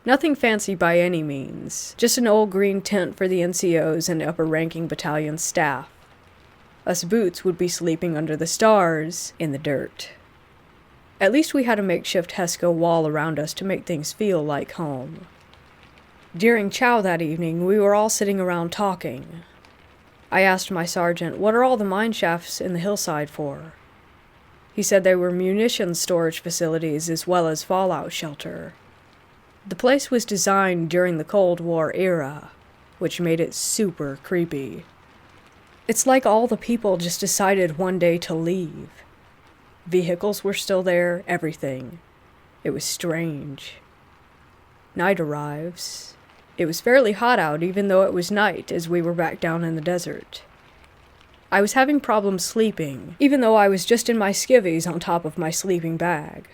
Nothing fancy by any means, just an old green tent for the NCOs and upper-ranking battalion staff. Us boots would be sleeping under the stars in the dirt. At least we had a makeshift Hesco wall around us to make things feel like home. During chow that evening, we were all sitting around talking. I asked my sergeant, "What are all the mine shafts in the hillside for?" He said they were munitions storage facilities as well as fallout shelter. The place was designed during the Cold War era, which made it super creepy. It's like all the people just decided one day to leave. Vehicles were still there, everything. It was strange. Night arrives. It was fairly hot out even though it was night as we were back down in the desert. I was having problems sleeping, even though I was just in my skivvies on top of my sleeping bag.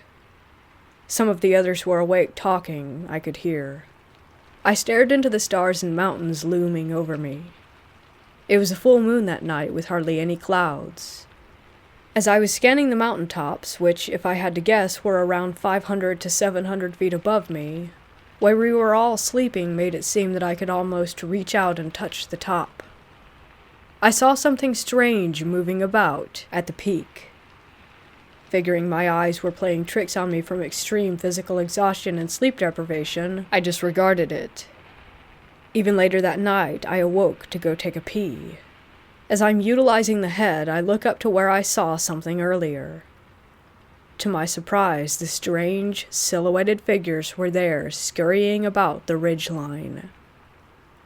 Some of the others were awake talking, I could hear. I stared into the stars and mountains looming over me. It was a full moon that night with hardly any clouds. As I was scanning the mountaintops, which, if I had to guess, were around 500 to 700 feet above me, Where we were all sleeping made it seem that I could almost reach out and touch the top. I saw something strange moving about at the peak. Figuring my eyes were playing tricks on me from extreme physical exhaustion and sleep deprivation, I disregarded it. Even later that night, I awoke to go take a pee. As I'm utilizing the head, I look up to where I saw something earlier. To my surprise, the strange, silhouetted figures were there, scurrying about the ridgeline.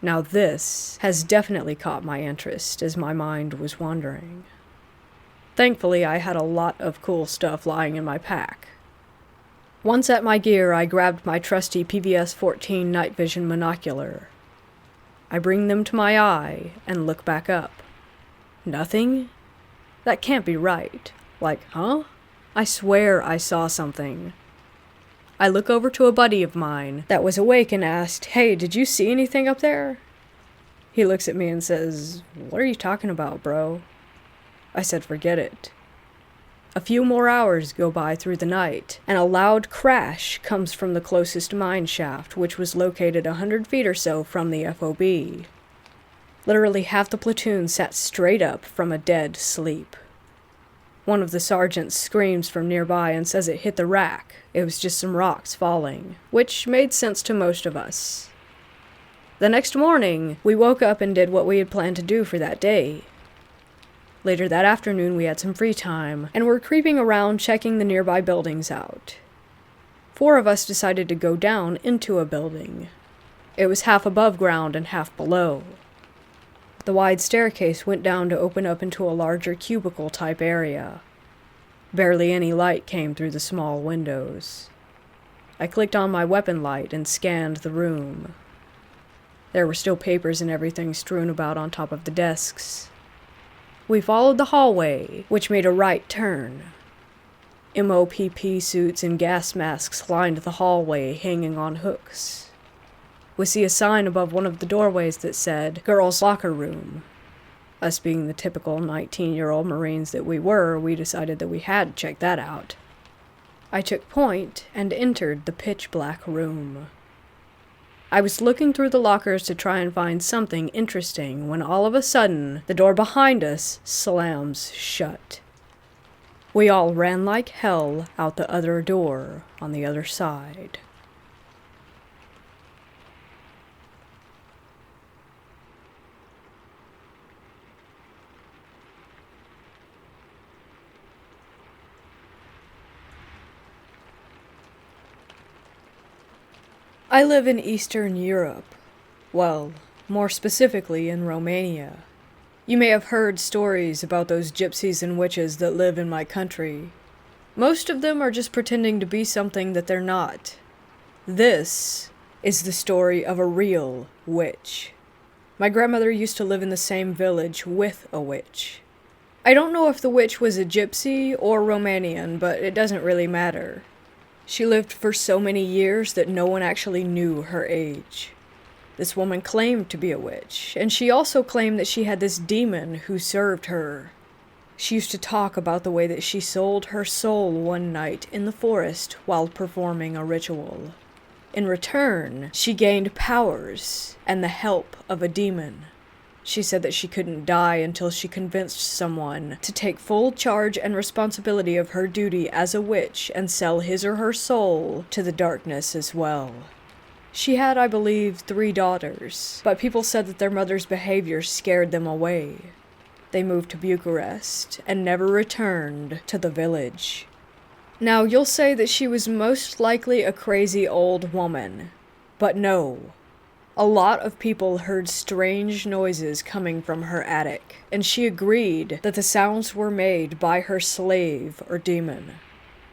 Now this has definitely caught my interest as my mind was wandering. Thankfully, I had a lot of cool stuff lying in my pack. Once at my gear, I grabbed my trusty PVS-14 night vision monocular. I bring them to my eye and look back up. Nothing? That can't be right. Huh? I swear I saw something. I look over to a buddy of mine that was awake and asked, "Hey, did you see anything up there?" He looks at me and says, "What are you talking about, bro?" I said, "Forget it." A few more hours go by through the night, and a loud crash comes from the closest mine shaft, which was located 100 feet or so from the FOB. Literally half the platoon sat straight up from a dead sleep. One of the sergeants screams from nearby and says it hit the rack. It was just some rocks falling, which made sense to most of us. The next morning, we woke up and did what we had planned to do for that day. Later that afternoon, we had some free time, and were creeping around checking the nearby buildings out. 4 of us decided to go down into a building. It was half above ground and half below. The wide staircase went down to open up into a larger cubicle-type area. Barely any light came through the small windows. I clicked on my weapon light and scanned the room. There were still papers and everything strewn about on top of the desks. We followed the hallway, which made a right turn. MOPP suits and gas masks lined the hallway, hanging on hooks. We see a sign above one of the doorways that said, "Girls' Locker Room." Us being the typical 19-year-old Marines that we were, we decided that we had to check that out. I took point and entered the pitch-black room. I was looking through the lockers to try and find something interesting when all of a sudden, the door behind us slams shut. We all ran like hell out the other door on the other side. I live in Eastern Europe. Well, more specifically in Romania. You may have heard stories about those gypsies and witches that live in my country. Most of them are just pretending to be something that they're not. This is the story of a real witch. My grandmother used to live in the same village with a witch. I don't know if the witch was a gypsy or Romanian, but it doesn't really matter. She lived for so many years that no one actually knew her age. This woman claimed to be a witch, and she also claimed that she had this demon who served her. She used to talk about the way that she sold her soul one night in the forest while performing a ritual. In return, she gained powers and the help of a demon. She said that she couldn't die until she convinced someone to take full charge and responsibility of her duty as a witch and sell his or her soul to the darkness as well. She had, I believe, 3 daughters, but people said that their mother's behavior scared them away. They moved to Bucharest and never returned to the village. Now, you'll say that she was most likely a crazy old woman, but no. A lot of people heard strange noises coming from her attic, and she agreed that the sounds were made by her slave or demon.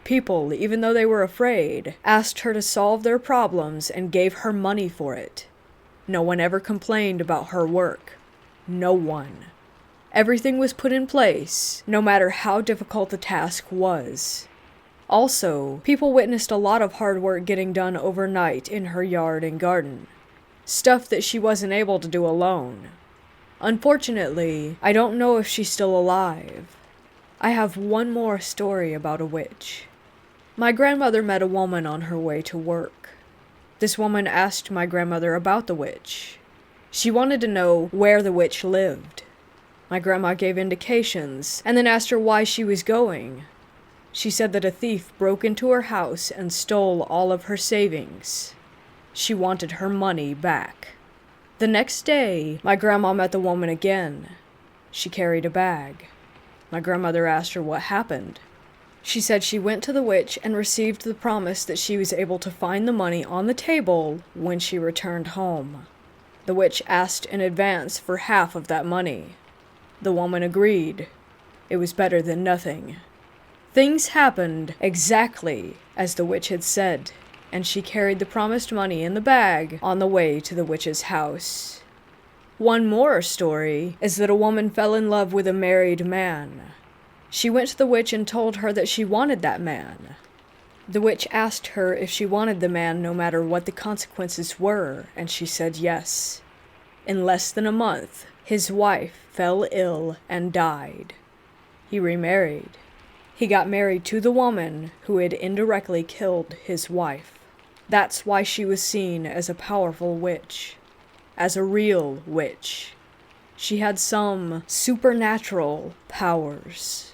People, even though they were afraid, asked her to solve their problems and gave her money for it. No one ever complained about her work. No one. Everything was put in place, no matter how difficult the task was. Also, people witnessed a lot of hard work getting done overnight in her yard and garden. Stuff that she wasn't able to do alone. Unfortunately, I don't know if she's still alive. I have one more story about a witch. My grandmother met a woman on her way to work. This woman asked my grandmother about the witch. She wanted to know where the witch lived. My grandma gave indications, and then asked her why she was going. She said that a thief broke into her house and stole all of her savings. She wanted her money back. The next day, my grandma met the woman again. She carried a bag. My grandmother asked her what happened. She said she went to the witch and received the promise that she was able to find the money on the table when she returned home. The witch asked in advance for half of that money. The woman agreed. It was better than nothing. Things happened exactly as the witch had said, and she carried the promised money in the bag on the way to the witch's house. One more story is that a woman fell in love with a married man. She went to the witch and told her that she wanted that man. The witch asked her if she wanted the man no matter what the consequences were, and she said yes. In less than a month, his wife fell ill and died. He remarried. He got married to the woman who had indirectly killed his wife. That's why she was seen as a powerful witch, as a real witch. She had some supernatural powers.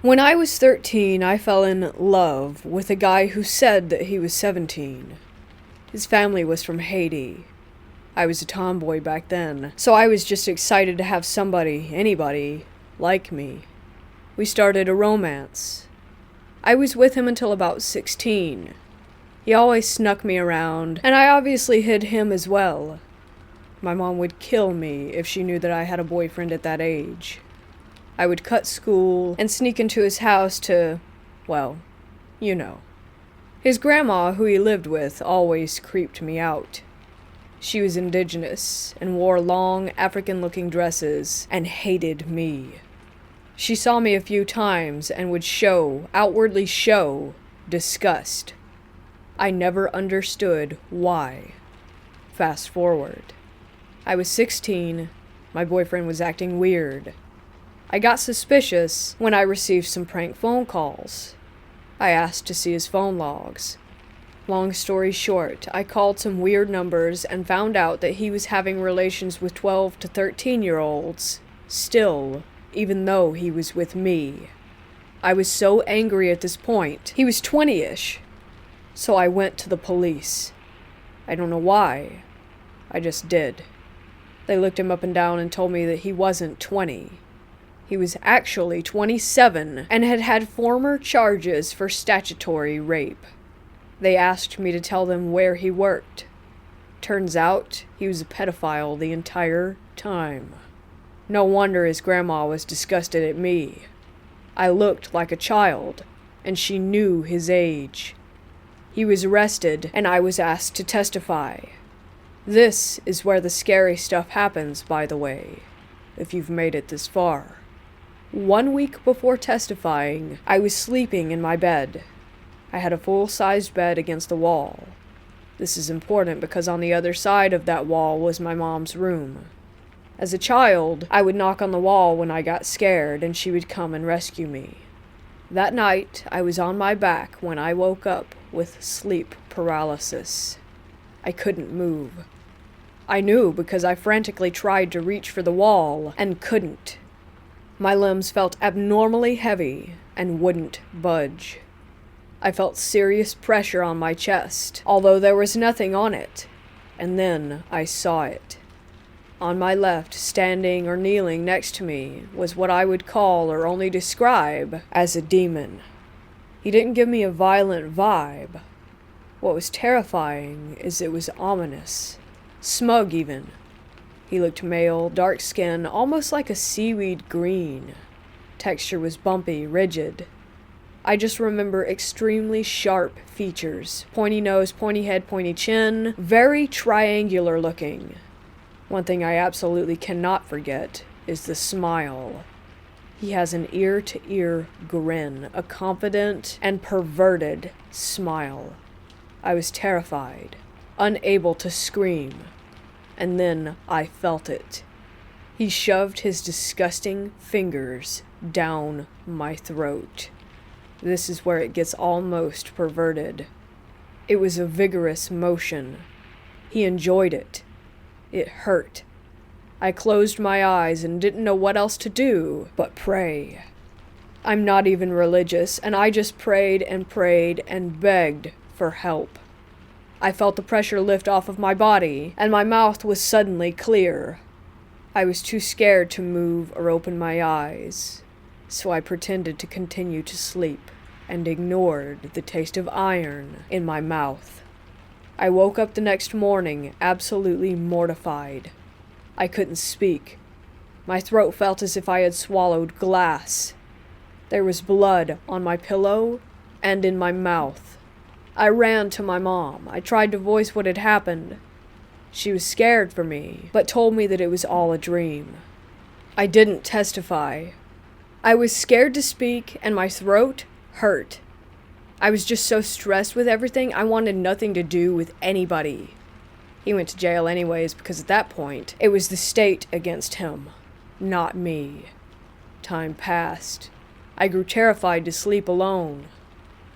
When I was 13, I fell in love with a guy who said that he was 17. His family was from Haiti. I was a tomboy back then, so I was just excited to have somebody, anybody, like me. We started a romance. I was with him until about 16. He always snuck me around, and I obviously hid him as well. My mom would kill me if she knew that I had a boyfriend at that age. I would cut school and sneak into his house to, well, you know. His grandma, who he lived with, always creeped me out. She was indigenous and wore long African-looking dresses and hated me. She saw me a few times and would outwardly show, disgust. I never understood why. Fast forward. I was 16. My boyfriend was acting weird. I got suspicious when I received some prank phone calls. I asked to see his phone logs. Long story short, I called some weird numbers and found out that he was having relations with 12 to 13-year-olds. Still, even though he was with me. I was so angry at this point. He was 20-ish. So I went to the police. I don't know why. I just did. They looked him up and down and told me that he wasn't 20. He was actually 27 and had had former charges for statutory rape. They asked me to tell them where he worked. Turns out, he was a pedophile the entire time. No wonder his grandma was disgusted at me. I looked like a child, and she knew his age. He was arrested, and I was asked to testify. This is where the scary stuff happens, by the way, if you've made it this far. 1 week before testifying, I was sleeping in my bed. I had a full-sized bed against the wall. This is important because on the other side of that wall was my mom's room. As a child, I would knock on the wall when I got scared, and she would come and rescue me. That night, I was on my back when I woke up with sleep paralysis. I couldn't move. I knew because I frantically tried to reach for the wall and couldn't. My limbs felt abnormally heavy and wouldn't budge. I felt serious pressure on my chest, although there was nothing on it. And then I saw it. On my left, standing or kneeling next to me, was what I would call or only describe as a demon. He didn't give me a violent vibe. What was terrifying is it was ominous. Smug, even. He looked male, dark skin, almost like a seaweed green. Texture was bumpy, rigid. I just remember extremely sharp features. Pointy nose, pointy head, pointy chin. Very triangular looking. One thing I absolutely cannot forget is the smile. He has an ear-to-ear grin, a confident and perverted smile. I was terrified, unable to scream, and then I felt it. He shoved his disgusting fingers down my throat. This is where it gets almost perverted. It was a vigorous motion. He enjoyed it. It hurt. I closed my eyes and didn't know what else to do but pray. I'm not even religious, and I just prayed and begged for help. I felt the pressure lift off of my body, and my mouth was suddenly clear. I was too scared to move or open my eyes, so I pretended to continue to sleep and ignored the taste of iron in my mouth. I woke up the next morning absolutely mortified. I couldn't speak. My throat felt as if I had swallowed glass. There was blood on my pillow and in my mouth. I ran to my mom. I tried to voice what had happened. She was scared for me, but told me that it was all a dream. I didn't testify. I was scared to speak, and my throat hurt. I was just so stressed with everything, I wanted nothing to do with anybody. He went to jail anyways, because at that point, it was the state against him, not me. Time passed. I grew terrified to sleep alone.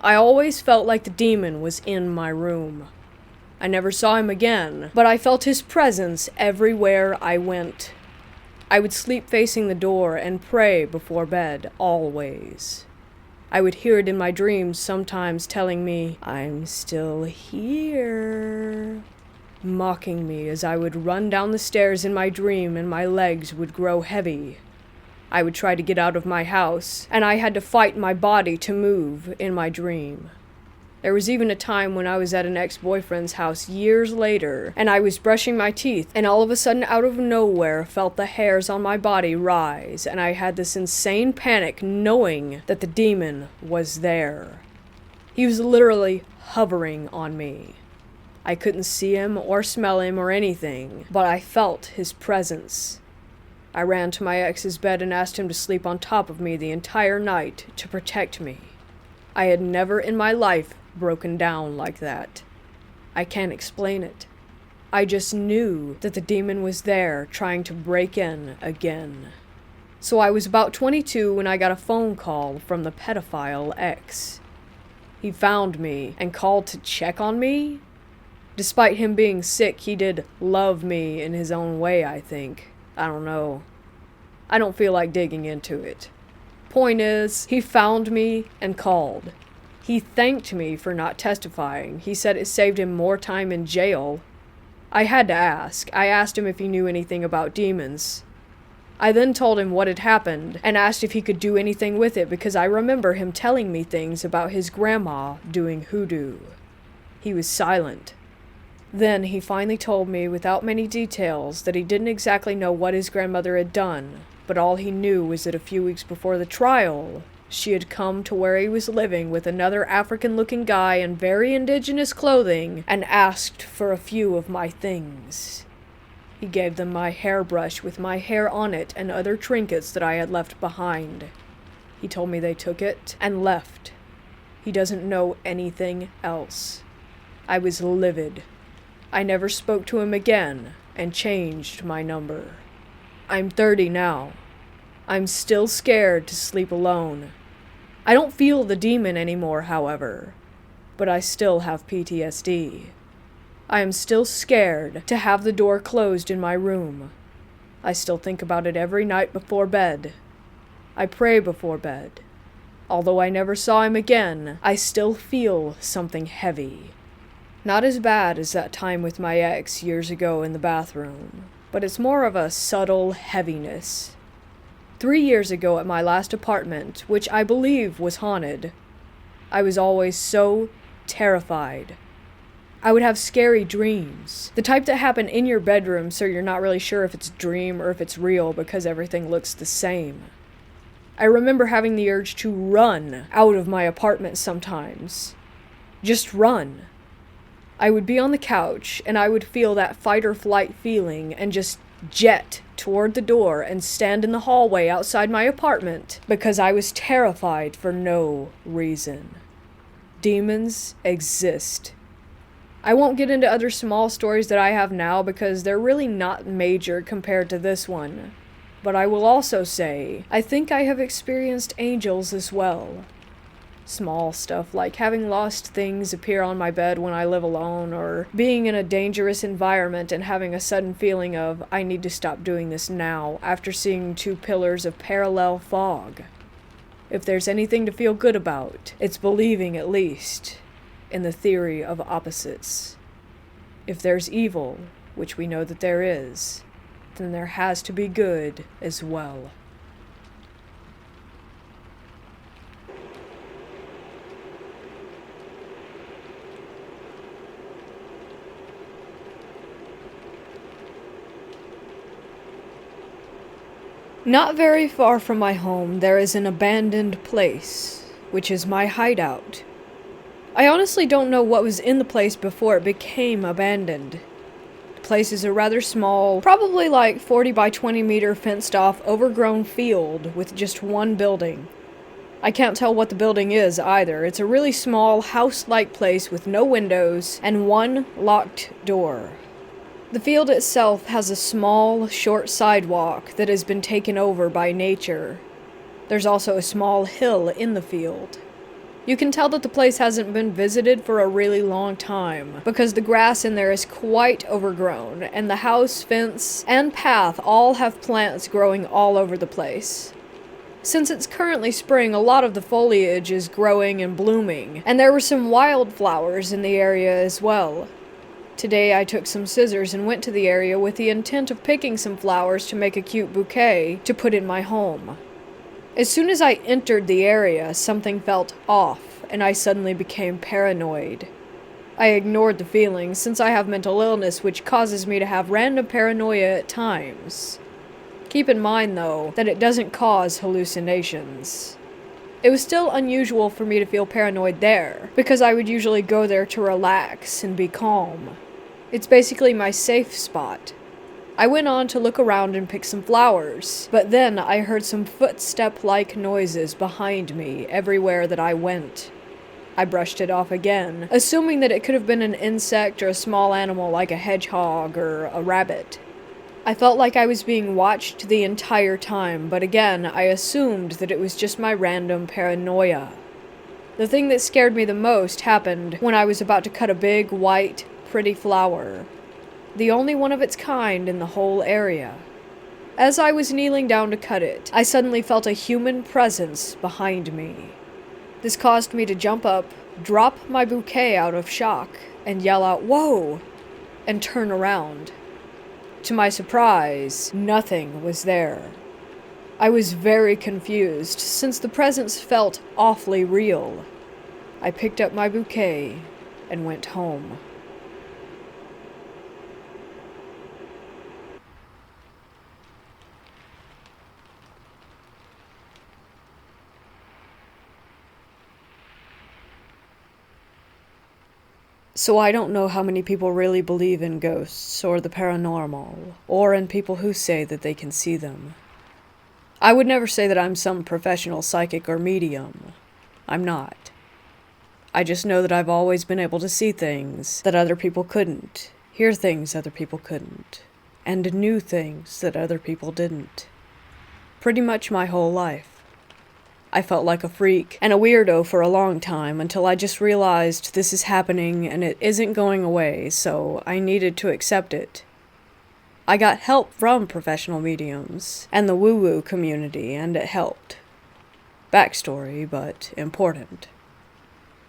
I always felt like the demon was in my room. I never saw him again, but I felt his presence everywhere I went. I would sleep facing the door and pray before bed, always. I would hear it in my dreams, sometimes telling me, "I'm still here," mocking me as I would run down the stairs in my dream and my legs would grow heavy. I would try to get out of my house, and I had to fight my body to move in my dream. There was even a time when I was at an ex-boyfriend's house years later, and I was brushing my teeth, and all of a sudden, out of nowhere, felt the hairs on my body rise, and I had this insane panic knowing that the demon was there. He was literally hovering on me. I couldn't see him or smell him or anything, but I felt his presence. I ran to my ex's bed and asked him to sleep on top of me the entire night to protect me. I had never in my life broken down like that. I can't explain it. I just knew that the demon was there trying to break in again. So I was about 22 when I got a phone call from the pedophile ex. He found me and called to check on me. Despite him being sick, he did love me in his own way, I think. I don't know. I don't feel like digging into it. Point is, he found me and called. He thanked me for not testifying. He said it saved him more time in jail. I had to ask. I asked him if he knew anything about demons. I then told him what had happened and asked if he could do anything with it because I remember him telling me things about his grandma doing hoodoo. He was silent. Then he finally told me, without many details, that he didn't exactly know what his grandmother had done, but all he knew was that a few weeks before the trial, she had come to where he was living with another African-looking guy in very indigenous clothing and asked for a few of my things. He gave them my hairbrush with my hair on it and other trinkets that I had left behind. He told me they took it and left. He doesn't know anything else. I was livid. I never spoke to him again and changed my number. I'm 30 now. I'm still scared to sleep alone. I don't feel the demon anymore, however, but I still have PTSD. I am still scared to have the door closed in my room. I still think about it every night before bed. I pray before bed. Although I never saw him again, I still feel something heavy. Not as bad as that time with my ex years ago in the bathroom, but it's more of a subtle heaviness. 3 years ago at my last apartment, which I believe was haunted, I was always so terrified. I would have scary dreams, the type that happen in your bedroom so you're not really sure if it's a dream or if it's real because everything looks the same. I remember having the urge to run out of my apartment sometimes. Just run. I would be on the couch and I would feel that fight or flight feeling and just jet toward the door and stand in the hallway outside my apartment because I was terrified for no reason. Demons exist. I won't get into other small stories that I have now because they're really not major compared to this one. But I will also say, I think I have experienced angels as well. Small stuff like having lost things appear on my bed when I live alone, or being in a dangerous environment and having a sudden feeling of, I need to stop doing this now, after seeing 2 pillars of parallel fog. If there's anything to feel good about, it's believing, at least, in the theory of opposites. If there's evil, which we know that there is, then there has to be good as well. Not very far from my home, there is an abandoned place, which is my hideout. I honestly don't know what was in the place before it became abandoned. The place is a rather small, probably like 40 by 20 meter fenced off, overgrown field with just one building. I can't tell what the building is either. It's a really small, house-like place with no windows and one locked door. The field itself has a small, short sidewalk that has been taken over by nature. There's also a small hill in the field. You can tell that the place hasn't been visited for a really long time, because the grass in there is quite overgrown, and the house, fence, and path all have plants growing all over the place. Since it's currently spring, a lot of the foliage is growing and blooming, and there were some wildflowers in the area as well. Today I took some scissors and went to the area with the intent of picking some flowers to make a cute bouquet to put in my home. As soon as I entered the area, something felt off, and I suddenly became paranoid. I ignored the feeling, since I have mental illness which causes me to have random paranoia at times. Keep in mind, though, that it doesn't cause hallucinations. It was still unusual for me to feel paranoid there, because I would usually go there to relax and be calm. It's basically my safe spot. I went on to look around and pick some flowers, but then I heard some footstep-like noises behind me everywhere that I went. I brushed it off again, assuming that it could have been an insect or a small animal like a hedgehog or a rabbit. I felt like I was being watched the entire time, but again, I assumed that it was just my random paranoia. The thing that scared me the most happened when I was about to cut a big, white, pretty flower. The only one of its kind in the whole area. As I was kneeling down to cut it, I suddenly felt a human presence behind me. This caused me to jump up, drop my bouquet out of shock, and yell out, "Whoa!" and turn around. To my surprise, nothing was there. I was very confused, since the presence felt awfully real. I picked up my bouquet and went home. So I don't know how many people really believe in ghosts or the paranormal, or in people who say that they can see them. I would never say that I'm some professional psychic or medium. I'm not. I just know that I've always been able to see things that other people couldn't, hear things other people couldn't, and knew things that other people didn't. Pretty much my whole life. I felt like a freak and a weirdo for a long time until I just realized this is happening and it isn't going away, so I needed to accept it. I got help from professional mediums and the woo-woo community, and it helped. Backstory, but important.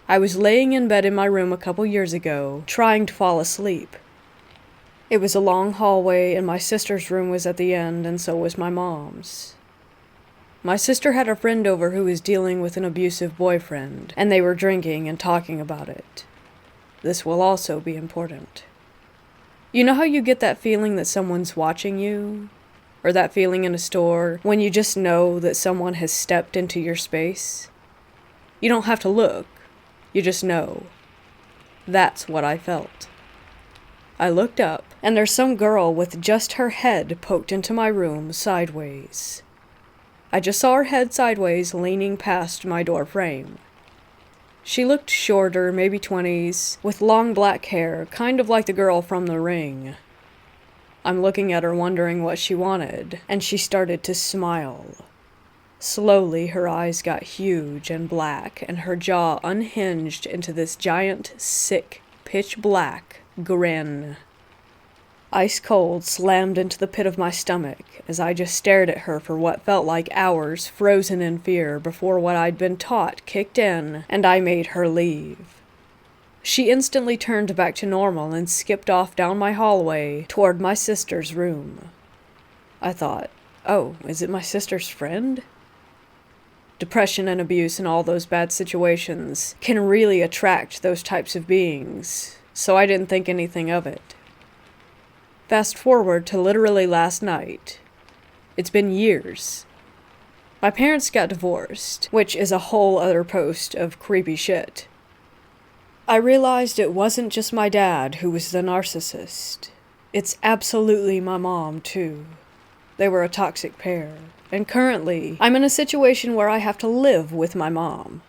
I was laying in bed in my room a couple years ago, trying to fall asleep. It was a long hallway, and my sister's room was at the end, and so was my mom's. My sister had a friend over who was dealing with an abusive boyfriend, and they were drinking and talking about it. This will also be important. You know how you get that feeling that someone's watching you? Or that feeling in a store when you just know that someone has stepped into your space? You don't have to look, you just know. That's what I felt. I looked up, and there's some girl with just her head poked into my room sideways. I just saw her head sideways leaning past my door frame. She looked shorter, maybe 20s, with long black hair, kind of like the girl from The Ring. I'm looking at her wondering what she wanted, and she started to smile. Slowly, her eyes got huge and black, and her jaw unhinged into this giant, sick, pitch-black grin. Ice cold slammed into the pit of my stomach as I just stared at her for what felt like hours, frozen in fear, before what I'd been taught kicked in, and I made her leave. She instantly turned back to normal and skipped off down my hallway toward my sister's room. I thought, oh, is it my sister's friend? Depression and abuse and all those bad situations can really attract those types of beings, so I didn't think anything of it. Fast forward to literally last night. It's been years. My parents got divorced, which is a whole other post of creepy shit. I realized it wasn't just my dad who was the narcissist. It's absolutely my mom, too. They were a toxic pair. And currently, I'm in a situation where I have to live with my mom.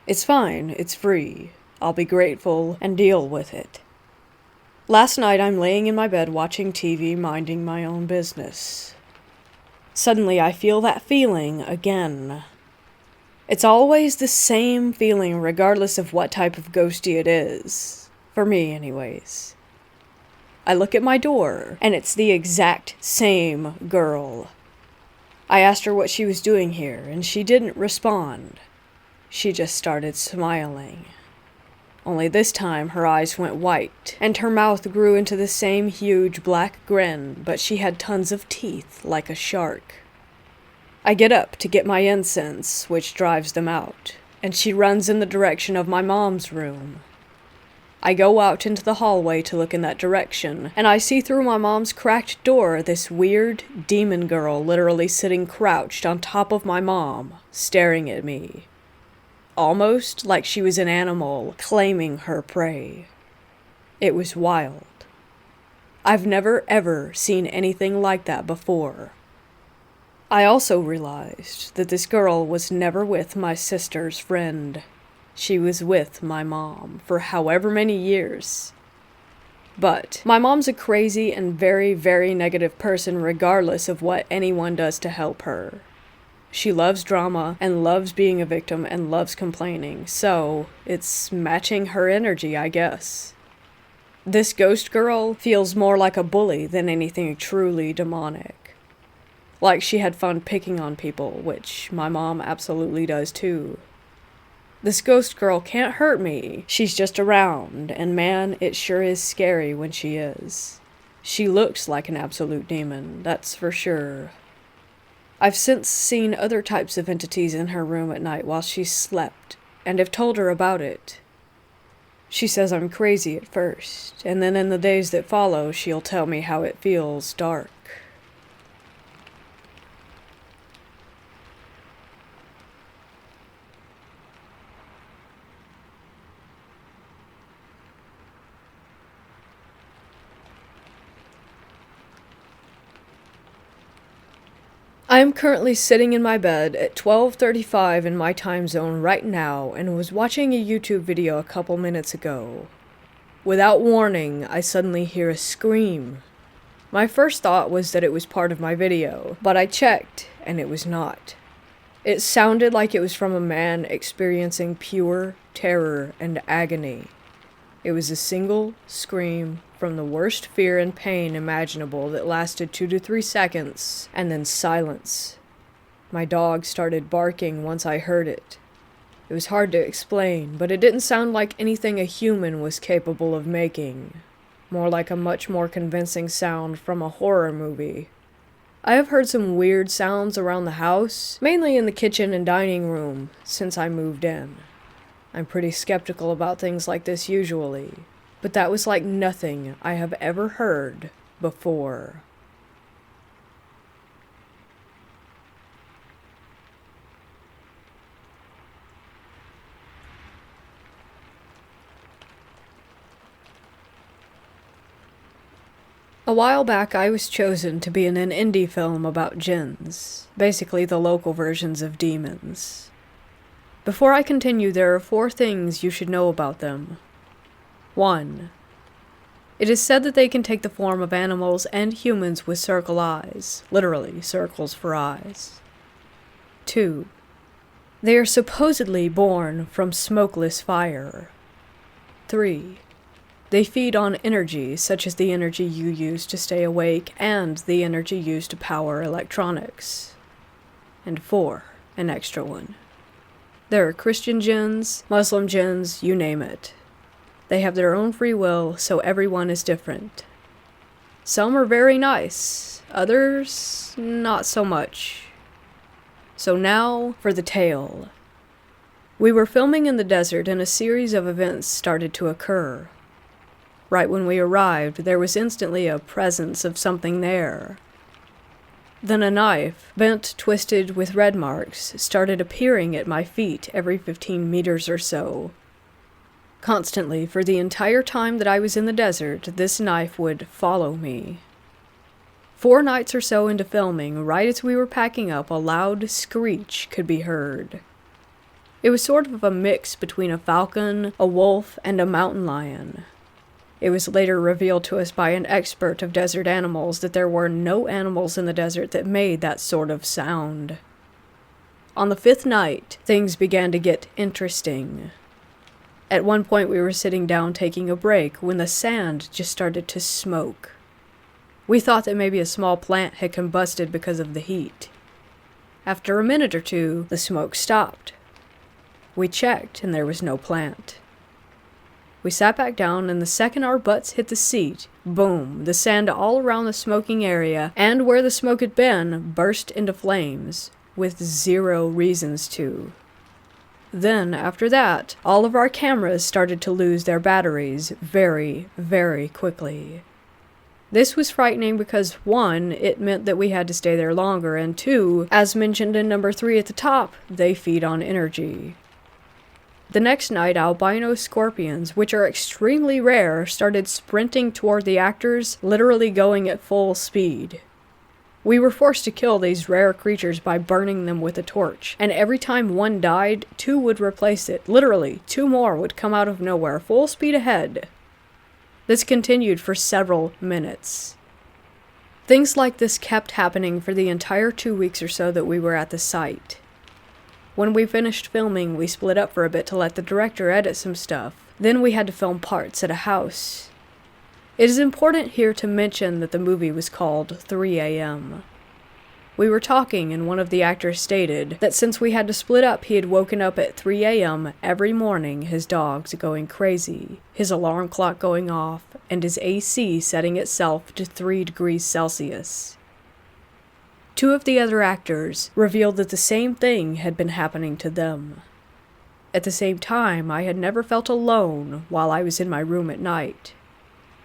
It's fine, it's free. I'll be grateful and deal with it. Last night, I'm laying in my bed watching TV, minding my own business. Suddenly, I feel that feeling again. It's always the same feeling regardless of what type of ghosty it is. For me, anyways. I look at my door, and it's the exact same girl. I asked her what she was doing here, and she didn't respond. She just started smiling. Only this time her eyes went white, and her mouth grew into the same huge black grin, but she had tons of teeth like a shark. I get up to get my incense, which drives them out, and she runs in the direction of my mom's room. I go out into the hallway to look in that direction, and I see through my mom's cracked door this weird demon girl literally sitting crouched on top of my mom, staring at me. Almost like she was an animal claiming her prey. It was wild. I've never ever seen anything like that before. I also realized that this girl was never with my sister's friend. She was with my mom for however many years. But my mom's a crazy and very, very negative person regardless of what anyone does to help her. She loves drama and loves being a victim and loves complaining, so it's matching her energy, I guess. This ghost girl feels more like a bully than anything truly demonic. Like she had fun picking on people, which my mom absolutely does too. This ghost girl can't hurt me. She's just around, and man, it sure is scary when she is. She looks like an absolute demon, that's for sure. I've since seen other types of entities in her room at night while she slept, and have told her about it. She says I'm crazy at first, and then in the days that follow, she'll tell me how it feels dark. I am currently sitting in my bed at 12:35 in my time zone right now and was watching a YouTube video a couple minutes ago. Without warning, I suddenly hear a scream. My first thought was that it was part of my video, but I checked and it was not. It sounded like it was from a man experiencing pure terror and agony. It was a single scream from the worst fear and pain imaginable that lasted 2 to 3 seconds, and then silence. My dog started barking once I heard it. It was hard to explain, but it didn't sound like anything a human was capable of making. More like a much more convincing sound from a horror movie. I have heard some weird sounds around the house, mainly in the kitchen and dining room, since I moved in. I'm pretty skeptical about things like this usually, but that was like nothing I have ever heard before. A while back, I was chosen to be in an indie film about jinns, basically the local versions of demons. Before I continue, there are 4 things you should know about them. 1. It is said that they can take the form of animals and humans with circle eyes, literally circles for eyes. 2. They are supposedly born from smokeless fire. 3. They feed on energy, such as the energy you use to stay awake and the energy used to power electronics. And 4, an extra one. There are Christian jinns, Muslim jinns, you name it. They have their own free will, so everyone is different. Some are very nice, others not so much. So now for the tale. We were filming in the desert and a series of events started to occur. Right when we arrived, there was instantly a presence of something there. Then a knife, bent, twisted, with red marks, started appearing at my feet every 15 meters or so. Constantly, for the entire time that I was in the desert, this knife would follow me. 4 nights or so into filming, right as we were packing up, a loud screech could be heard. It was sort of a mix between a falcon, a wolf, and a mountain lion. It was later revealed to us by an expert of desert animals that there were no animals in the desert that made that sort of sound. On the 5th night, things began to get interesting. At one point we were sitting down taking a break when the sand just started to smoke. We thought that maybe a small plant had combusted because of the heat. After a minute or 2, the smoke stopped. We checked and there was no plant. We sat back down and the second our butts hit the seat, boom, the sand all around the smoking area and where the smoke had been burst into flames, with 0 reasons to. Then, after that, all of our cameras started to lose their batteries very, very quickly. This was frightening because 1, it meant that we had to stay there longer, and 2, as mentioned in number 3 at the top, they feed on energy. The next night, albino scorpions, which are extremely rare, started sprinting toward the actors, literally going at full speed. We were forced to kill these rare creatures by burning them with a torch, and every time one died, 2 would replace it. Literally, 2 more would come out of nowhere, full speed ahead. This continued for several minutes. Things like this kept happening for the entire 2 weeks or so that we were at the site. When we finished filming, we split up for a bit to let the director edit some stuff. Then we had to film parts at a house. It is important here to mention that the movie was called 3 a.m. We were talking and one of the actors stated that since we had to split up, he had woken up at 3 a.m. every morning, his dogs going crazy, his alarm clock going off, and his AC setting itself to 3 degrees Celsius. 2 of the other actors revealed that the same thing had been happening to them. At the same time, I had never felt alone while I was in my room at night.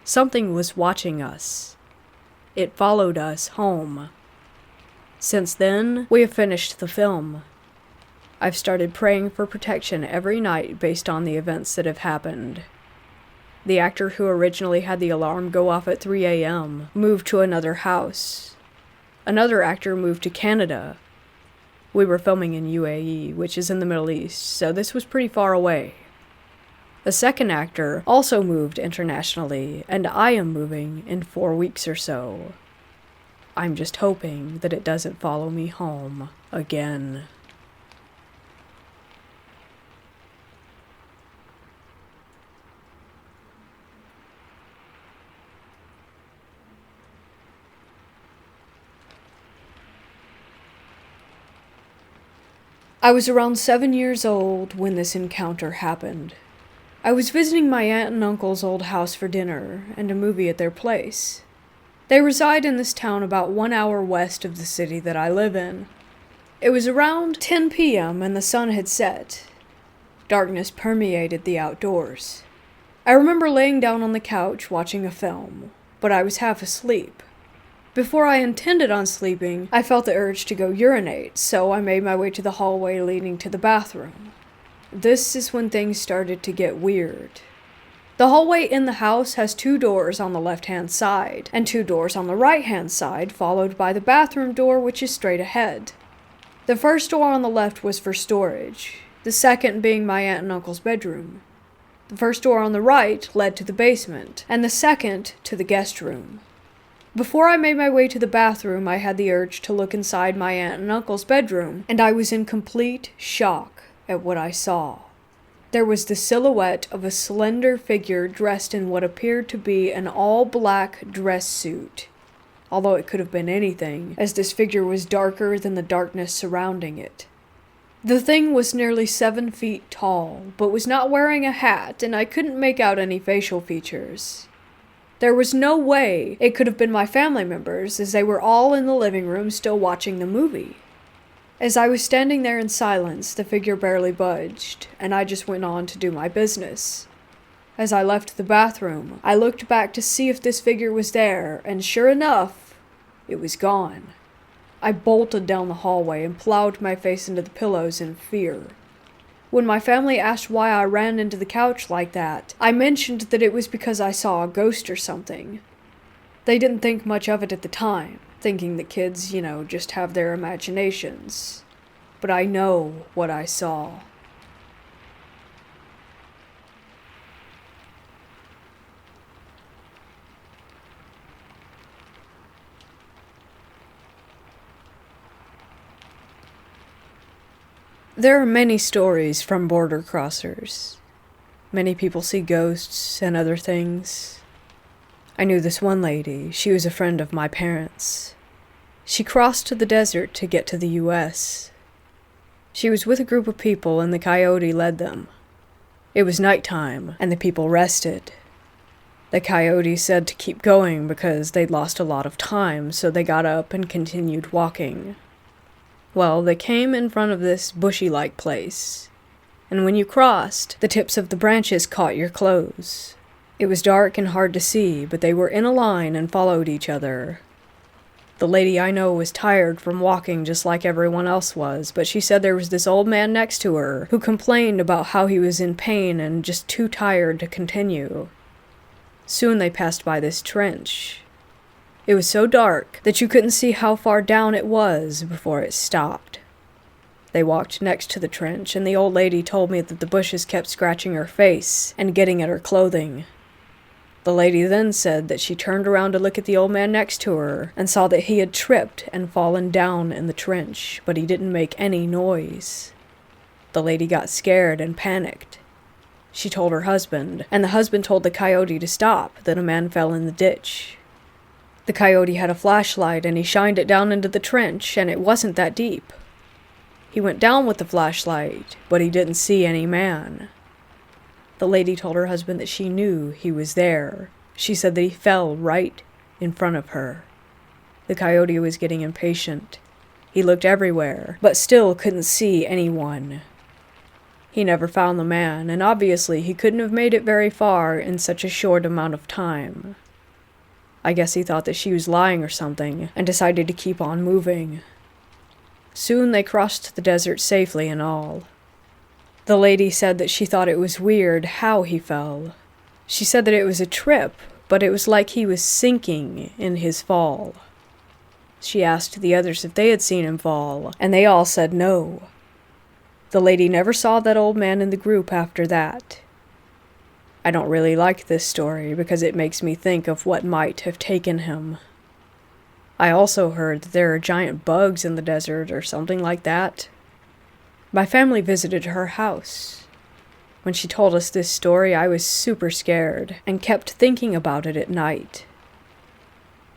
Something was watching us. It followed us home. Since then, we have finished the film. I've started praying for protection every night based on the events that have happened. The actor who originally had the alarm go off at 3 a.m. moved to another house. Another actor moved to Canada. We were filming in UAE, which is in the Middle East, so this was pretty far away. A second actor also moved internationally, and I am moving in 4 weeks or so. I'm just hoping that it doesn't follow me home again. I was around 7 years old when this encounter happened. I was visiting my aunt and uncle's old house for dinner and a movie at their place. They reside in this town about 1 hour west of the city that I live in. It was around 10 p.m. and the sun had set. Darkness permeated the outdoors. I remember laying down on the couch watching a film, but I was half asleep. Before I intended on sleeping, I felt the urge to go urinate, so I made my way to the hallway leading to the bathroom. This is when things started to get weird. The hallway in the house has 2 doors on the left-hand side, and 2 doors on the right-hand side, followed by the bathroom door, which is straight ahead. The first door on the left was for storage. the second being my aunt and uncle's bedroom. The first door on the right led to the basement, and the second to the guest room. Before I made my way to the bathroom, I had the urge to look inside my aunt and uncle's bedroom, and I was in complete shock at what I saw. There was the silhouette of a slender figure dressed in what appeared to be an all-black dress suit, although it could have been anything, as this figure was darker than the darkness surrounding it. The thing was nearly 7 feet tall, but was not wearing a hat, and I couldn't make out any facial features. There was no way it could have been my family members, as they were all in the living room still watching the movie. As I was standing there in silence, the figure barely budged, and I just went on to do my business. As I left the bathroom, I looked back to see if this figure was there, and sure enough, it was gone. I bolted down the hallway and plowed my face into the pillows in fear. When my family asked why I ran into the couch like that, I mentioned that it was because I saw a ghost or something. They didn't think much of it at the time, thinking that kids, just have their imaginations. But I know what I saw. There are many stories from border crossers. Many people see ghosts and other things. I knew this one lady. She was a friend of my parents. She crossed the desert to get to the U.S. She was with a group of people and the coyote led them. It was nighttime and the people rested. The coyote said to keep going because they'd lost a lot of time, so they got up and continued walking. Well, they came in front of this bushy-like place, and when you crossed, the tips of the branches caught your clothes. It was dark and hard to see, but they were in a line and followed each other. The lady I know was tired from walking just like everyone else was, but she said there was this old man next to her who complained about how he was in pain and just too tired to continue. Soon they passed by this trench. It was so dark that you couldn't see how far down it was before it stopped. They walked next to the trench, and the old lady told me that the bushes kept scratching her face and getting at her clothing. The lady then said that she turned around to look at the old man next to her and saw that he had tripped and fallen down in the trench, but he didn't make any noise. The lady got scared and panicked. She told her husband, and the husband told the coyote to stop, that a man fell in the ditch. The coyote had a flashlight, and he shined it down into the trench, and it wasn't that deep. He went down with the flashlight, but he didn't see any man. The lady told her husband that she knew he was there. She said that he fell right in front of her. The coyote was getting impatient. He looked everywhere, but still couldn't see anyone. He never found the man, and obviously he couldn't have made it very far in such a short amount of time. I guess he thought that she was lying or something, and decided to keep on moving. Soon they crossed the desert safely and all. The lady said that she thought it was weird how he fell. She said that it was a trip, but it was like he was sinking in his fall. She asked the others if they had seen him fall, and they all said no. The lady never saw that old man in the group after that. I don't really like this story because it makes me think of what might have taken him. I also heard that there are giant bugs in the desert or something like that. My family visited her house. When she told us this story, I was super scared and kept thinking about it at night.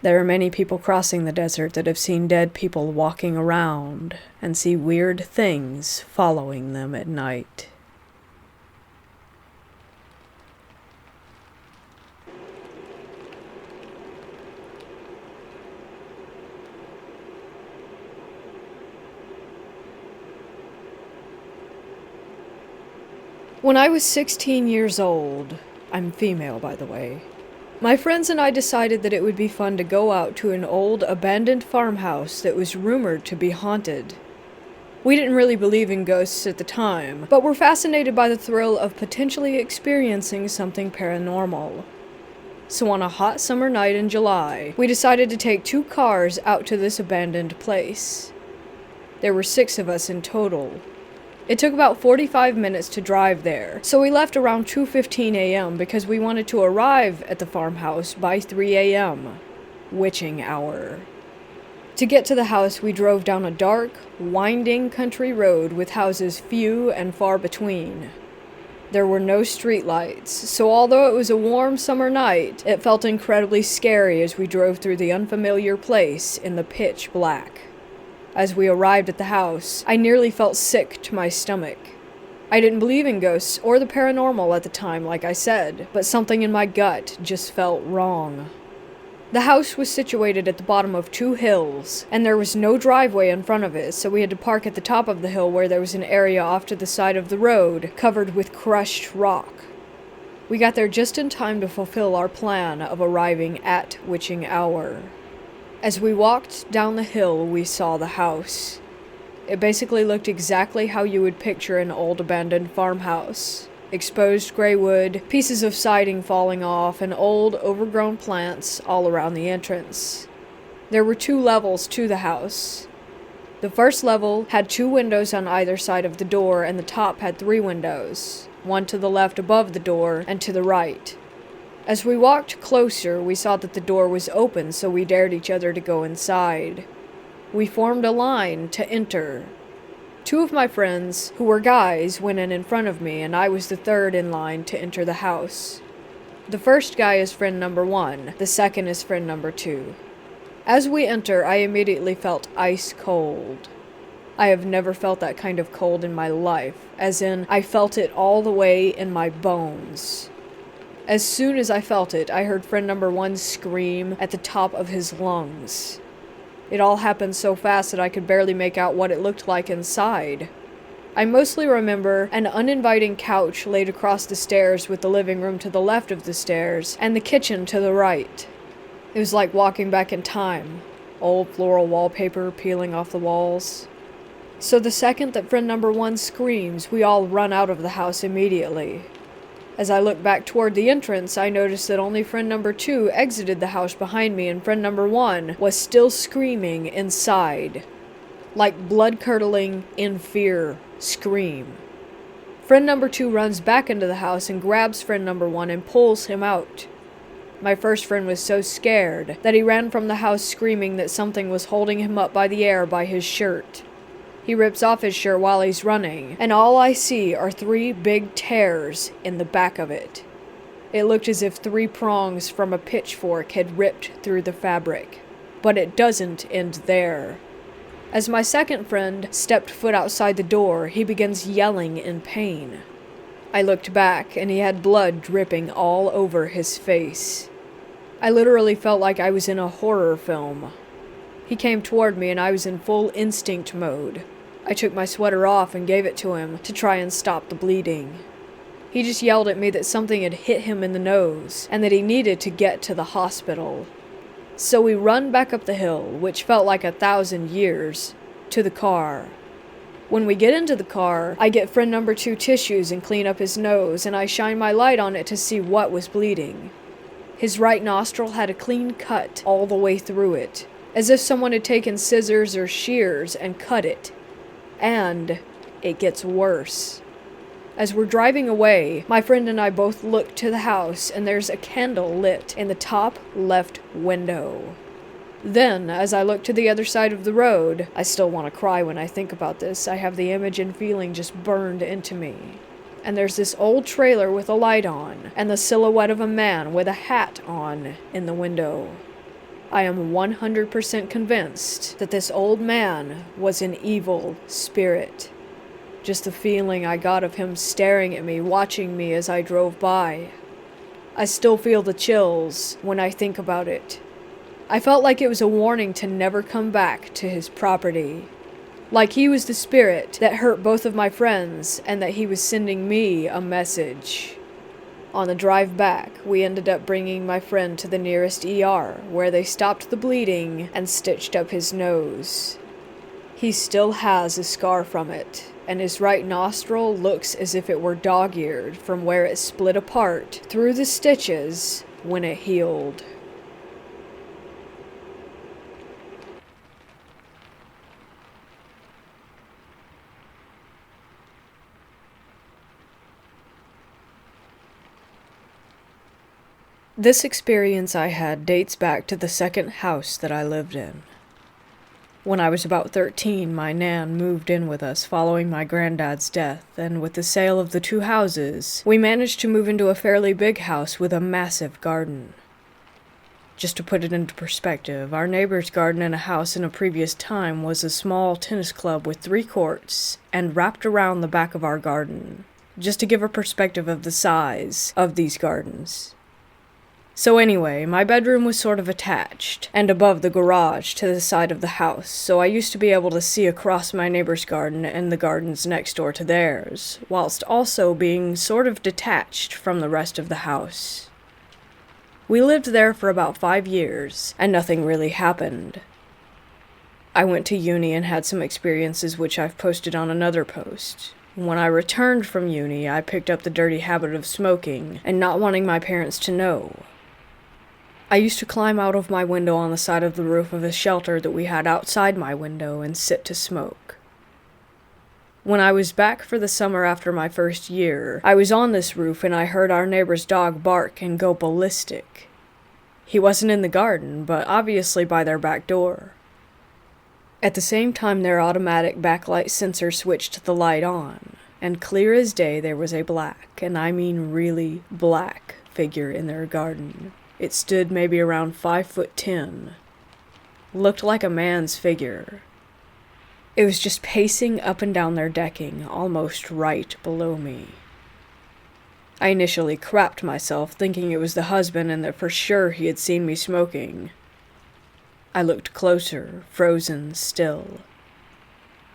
There are many people crossing the desert that have seen dead people walking around and see weird things following them at night. When I was 16 years old, I'm female by the way, my friends and I decided that it would be fun to go out to an old abandoned farmhouse that was rumored to be haunted. We didn't really believe in ghosts at the time, but were fascinated by the thrill of potentially experiencing something paranormal. So on a hot summer night in July, we decided to take 2 cars out to this abandoned place. There were 6 of us in total. It took about 45 minutes to drive there, so we left around 2:15 a.m. because we wanted to arrive at the farmhouse by 3 a.m. Witching hour. To get to the house, we drove down a dark, winding country road with houses few and far between. There were no streetlights, so although it was a warm summer night, it felt incredibly scary as we drove through the unfamiliar place in the pitch black. As we arrived at the house, I nearly felt sick to my stomach. I didn't believe in ghosts or the paranormal at the time, like I said, but something in my gut just felt wrong. The house was situated at the bottom of 2 hills, and there was no driveway in front of it, so we had to park at the top of the hill where there was an area off to the side of the road covered with crushed rock. We got there just in time to fulfill our plan of arriving at witching hour. As we walked down the hill, we saw the house. It basically looked exactly how you would picture an old abandoned farmhouse. Exposed gray wood, pieces of siding falling off, and old, overgrown plants all around the entrance. There were 2 levels to the house. The first level had 2 windows on either side of the door, and the top had 3 windows, one to the left above the door and to the right. As we walked closer, we saw that the door was open, so we dared each other to go inside. We formed a line to enter. 2 of my friends, who were guys, went in front of me, and I was the third in line to enter the house. The first guy is friend number 1, the second is friend number 2. As we enter, I immediately felt ice cold. I have never felt that kind of cold in my life, as in, I felt it all the way in my bones. As soon as I felt it, I heard friend number 1 scream at the top of his lungs. It all happened so fast that I could barely make out what it looked like inside. I mostly remember an uninviting couch laid across the stairs with the living room to the left of the stairs and the kitchen to the right. It was like walking back in time. Old floral wallpaper peeling off the walls. So the second that friend number 1 screams, we all run out of the house immediately. As I looked back toward the entrance, I noticed that only friend number 2 exited the house behind me, and friend number 1 was still screaming inside. Like blood-curdling, in fear, scream. Friend number 2 runs back into the house and grabs friend number 1 and pulls him out. My first friend was so scared that he ran from the house screaming that something was holding him up by the air by his shirt. He rips off his shirt while he's running, and all I see are 3 big tears in the back of it. It looked as if 3 prongs from a pitchfork had ripped through the fabric. But it doesn't end there. As my second friend stepped foot outside the door, he begins yelling in pain. I looked back, and he had blood dripping all over his face. I literally felt like I was in a horror film. He came toward me, and I was in full instinct mode. I took my sweater off and gave it to him to try and stop the bleeding. He just yelled at me that something had hit him in the nose, and that he needed to get to the hospital. So we run back up the hill, which felt like 1,000 years, to the car. When we get into the car, I get friend number 2 tissues and clean up his nose, and I shine my light on it to see what was bleeding. His right nostril had a clean cut all the way through it, as if someone had taken scissors or shears and cut it. And it gets worse. As we're driving away, my friend and I both look to the house, and there's a candle lit in the top left window. Then, as I look to the other side of the road, I still want to cry when I think about this. I have the image and feeling just burned into me. And there's this old trailer with a light on, and the silhouette of a man with a hat on in the window. I am 100% convinced that this old man was an evil spirit. Just the feeling I got of him staring at me, watching me as I drove by. I still feel the chills when I think about it. I felt like it was a warning to never come back to his property. Like he was the spirit that hurt both of my friends, and that he was sending me a message. On the drive back, we ended up bringing my friend to the nearest ER, where they stopped the bleeding and stitched up his nose. He still has a scar from it, and his right nostril looks as if it were dog-eared from where it split apart through the stitches when it healed. This experience I had dates back to the second house that I lived in. When I was about 13, my nan moved in with us following my granddad's death, and with the sale of the two houses, we managed to move into a fairly big house with a massive garden. Just to put it into perspective, our neighbor's garden in a house in a previous time was a small tennis club with 3 courts and wrapped around the back of our garden, just to give a perspective of the size of these gardens. So anyway, my bedroom was sort of attached and above the garage to the side of the house, so I used to be able to see across my neighbor's garden and the gardens next door to theirs, whilst also being sort of detached from the rest of the house. We lived there for about 5 years, and nothing really happened. I went to uni and had some experiences which I've posted on another post. When I returned from uni, I picked up the dirty habit of smoking and not wanting my parents to know. I used to climb out of my window on the side of the roof of a shelter that we had outside my window and sit to smoke. When I was back for the summer after my first year, I was on this roof and I heard our neighbor's dog bark and go ballistic. He wasn't in the garden, but obviously by their back door. At the same time, their automatic backlight sensor switched the light on, and clear as day there was a black, and I mean really black, figure in their garden. It stood maybe around 5'10". Looked like a man's figure. It was just pacing up and down their decking, almost right below me. I initially crapped myself, thinking it was the husband and that for sure he had seen me smoking. I looked closer, frozen still.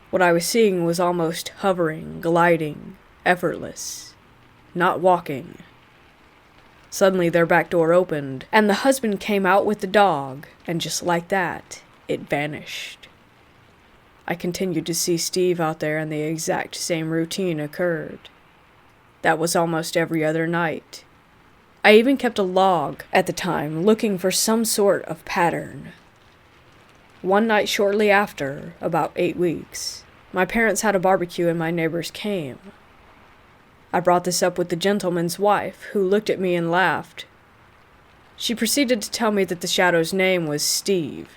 What I was seeing was almost hovering, gliding, effortless, not walking. Suddenly their back door opened, and the husband came out with the dog, and just like that, it vanished. I continued to see Steve out there, and the exact same routine occurred. That was almost every other night. I even kept a log at the time, looking for some sort of pattern. One night shortly after, about 8 weeks, my parents had a barbecue and my neighbors came. I brought this up with the gentleman's wife, who looked at me and laughed. She proceeded to tell me that the shadow's name was Steve.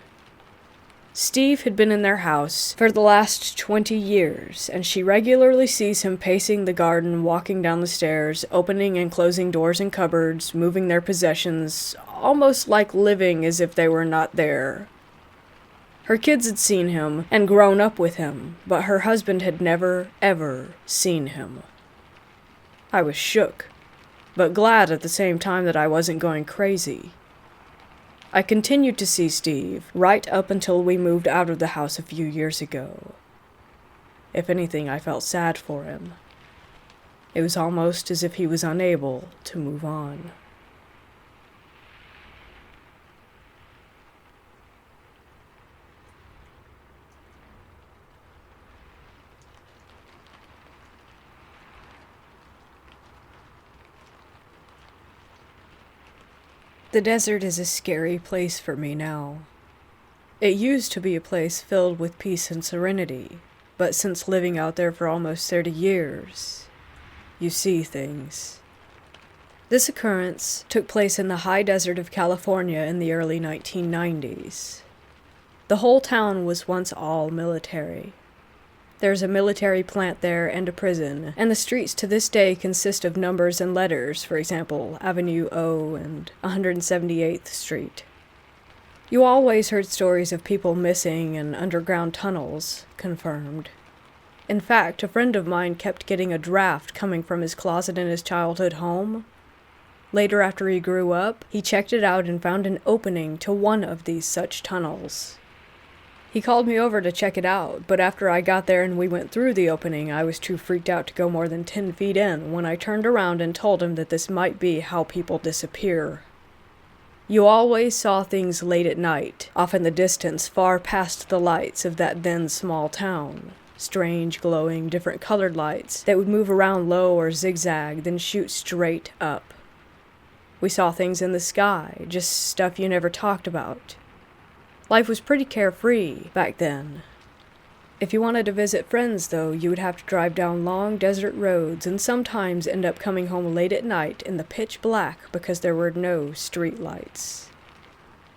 Steve had been in their house for the last 20 years, and she regularly sees him pacing the garden, walking down the stairs, opening and closing doors and cupboards, moving their possessions, almost like living as if they were not there. Her kids had seen him and grown up with him, but her husband had never, ever seen him. I was shook, but glad at the same time that I wasn't going crazy. I continued to see Steve right up until we moved out of the house a few years ago. If anything, I felt sad for him. It was almost as if he was unable to move on. The desert is a scary place for me now. It used to be a place filled with peace and serenity, but since living out there for almost 30 years, you see things. This occurrence took place in the high desert of California in the early 1990s. The whole town was once all military. There's a military plant there and a prison, and the streets to this day consist of numbers and letters, for example, Avenue O and 178th Street. You always heard stories of people missing and underground tunnels, confirmed. In fact, a friend of mine kept getting a draft coming from his closet in his childhood home. Later, after he grew up, he checked it out and found an opening to one of these such tunnels. He called me over to check it out, but after I got there and we went through the opening, I was too freaked out to go more than 10 feet in when I turned around and told him that this might be how people disappear. You always saw things late at night, off in the distance, far past the lights of that then small town. Strange, glowing, different colored lights that would move around low or zigzag, then shoot straight up. We saw things in the sky, just stuff you never talked about. Life was pretty carefree back then. If you wanted to visit friends, though, you would have to drive down long desert roads and sometimes end up coming home late at night in the pitch black because there were no street lights.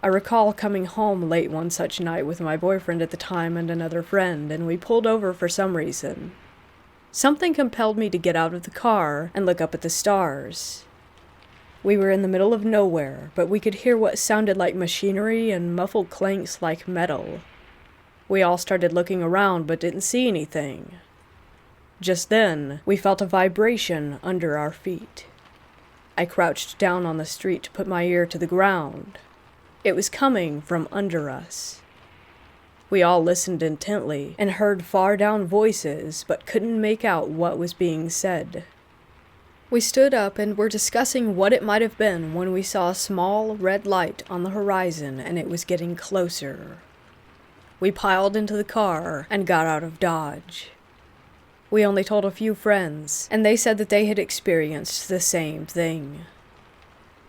I recall coming home late one such night with my boyfriend at the time and another friend, and we pulled over for some reason. Something compelled me to get out of the car and look up at the stars. We were in the middle of nowhere, but we could hear what sounded like machinery and muffled clanks like metal. We all started looking around but didn't see anything. Just then, we felt a vibration under our feet. I crouched down on the street to put my ear to the ground. It was coming from under us. We all listened intently and heard far down voices but couldn't make out what was being said. We stood up and were discussing what it might have been when we saw a small red light on the horizon and it was getting closer. We piled into the car and got out of Dodge. We only told a few friends, and they said that they had experienced the same thing.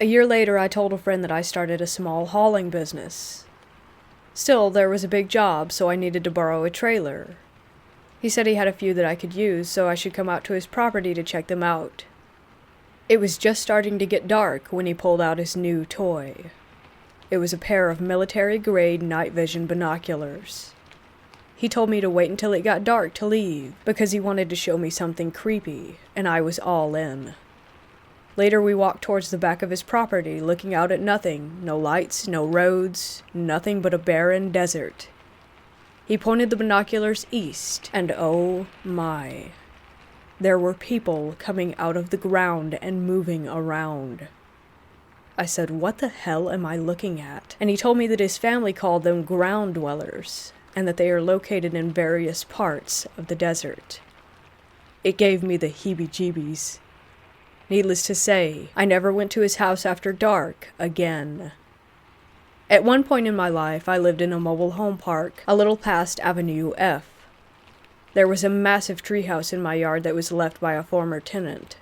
A year later, I told a friend that I started a small hauling business. Still, there was a big job, so I needed to borrow a trailer. He said he had a few that I could use, so I should come out to his property to check them out. It was just starting to get dark when he pulled out his new toy. It was a pair of military-grade night vision binoculars. He told me to wait until it got dark to leave, because he wanted to show me something creepy, and I was all in. Later we walked towards the back of his property, looking out at nothing, no lights, no roads, nothing but a barren desert. He pointed the binoculars east, and oh my. There were people coming out of the ground and moving around. I said, "What the hell am I looking at?" And he told me that his family called them ground dwellers, and that they are located in various parts of the desert. It gave me the heebie-jeebies. Needless to say, I never went to his house after dark again. At one point in my life, I lived in a mobile home park, a little past Avenue F. There was a massive treehouse in my yard that was left by a former tenant.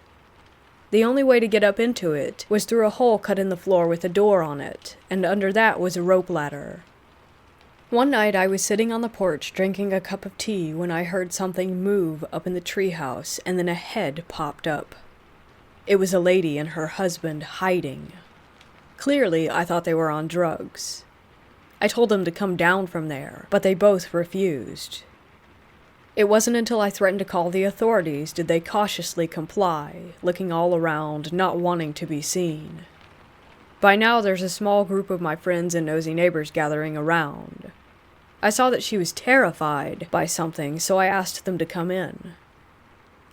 The only way to get up into it was through a hole cut in the floor with a door on it, and under that was a rope ladder. One night I was sitting on the porch drinking a cup of tea when I heard something move up in the treehouse, and then a head popped up. It was a lady and her husband hiding. Clearly, I thought they were on drugs. I told them to come down from there, but they both refused. It wasn't until I threatened to call the authorities did they cautiously comply, looking all around, not wanting to be seen. By now there's a small group of my friends and nosy neighbors gathering around. I saw that she was terrified by something, so I asked them to come in.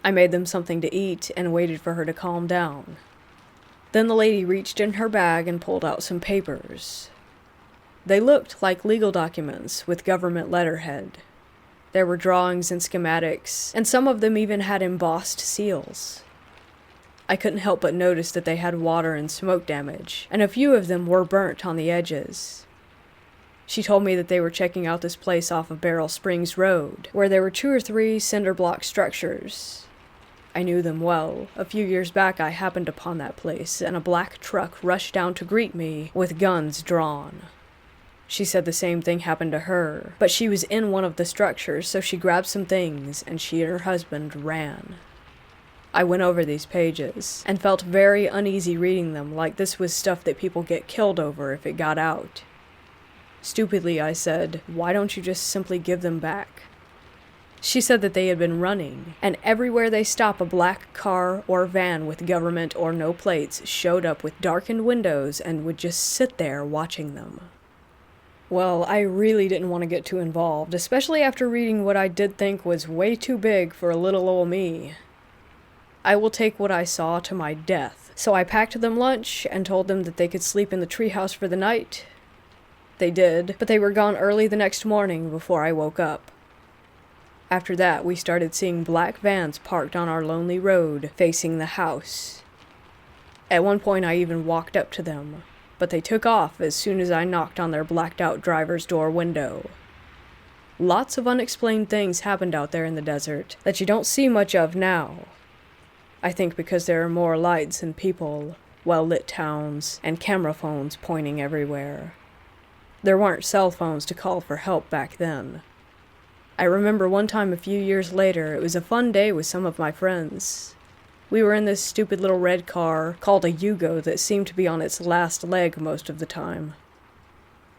I made them something to eat and waited for her to calm down. Then the lady reached in her bag and pulled out some papers. They looked like legal documents with government letterhead. There were drawings and schematics, and some of them even had embossed seals. I couldn't help but notice that they had water and smoke damage, and a few of them were burnt on the edges. She told me that they were checking out this place off of Barrel Springs Road, where there were 2 or 3 cinder block structures. I knew them well. A few years back I happened upon that place, and a black truck rushed down to greet me with guns drawn. She said the same thing happened to her, but she was in one of the structures, so she grabbed some things, and she and her husband ran. I went over these pages, and felt very uneasy reading them, like this was stuff that people get killed over if it got out. Stupidly, I said, "Why don't you just simply give them back?" She said that they had been running, and everywhere they stopped a black car or van with government or no plates showed up with darkened windows and would just sit there watching them. Well, I really didn't want to get too involved, especially after reading what I did think was way too big for a little ol' me. I will take what I saw to my death, so I packed them lunch and told them that they could sleep in the treehouse for the night. They did, but they were gone early the next morning before I woke up. After that, we started seeing black vans parked on our lonely road, facing the house. At one point, I even walked up to them, but they took off as soon as I knocked on their blacked-out driver's door window. Lots of unexplained things happened out there in the desert that you don't see much of now. I think because there are more lights and people, well-lit towns, and camera phones pointing everywhere. There weren't cell phones to call for help back then. I remember one time a few years later, it was a fun day with some of my friends. We were in this stupid little red car called a Yugo that seemed to be on its last leg most of the time.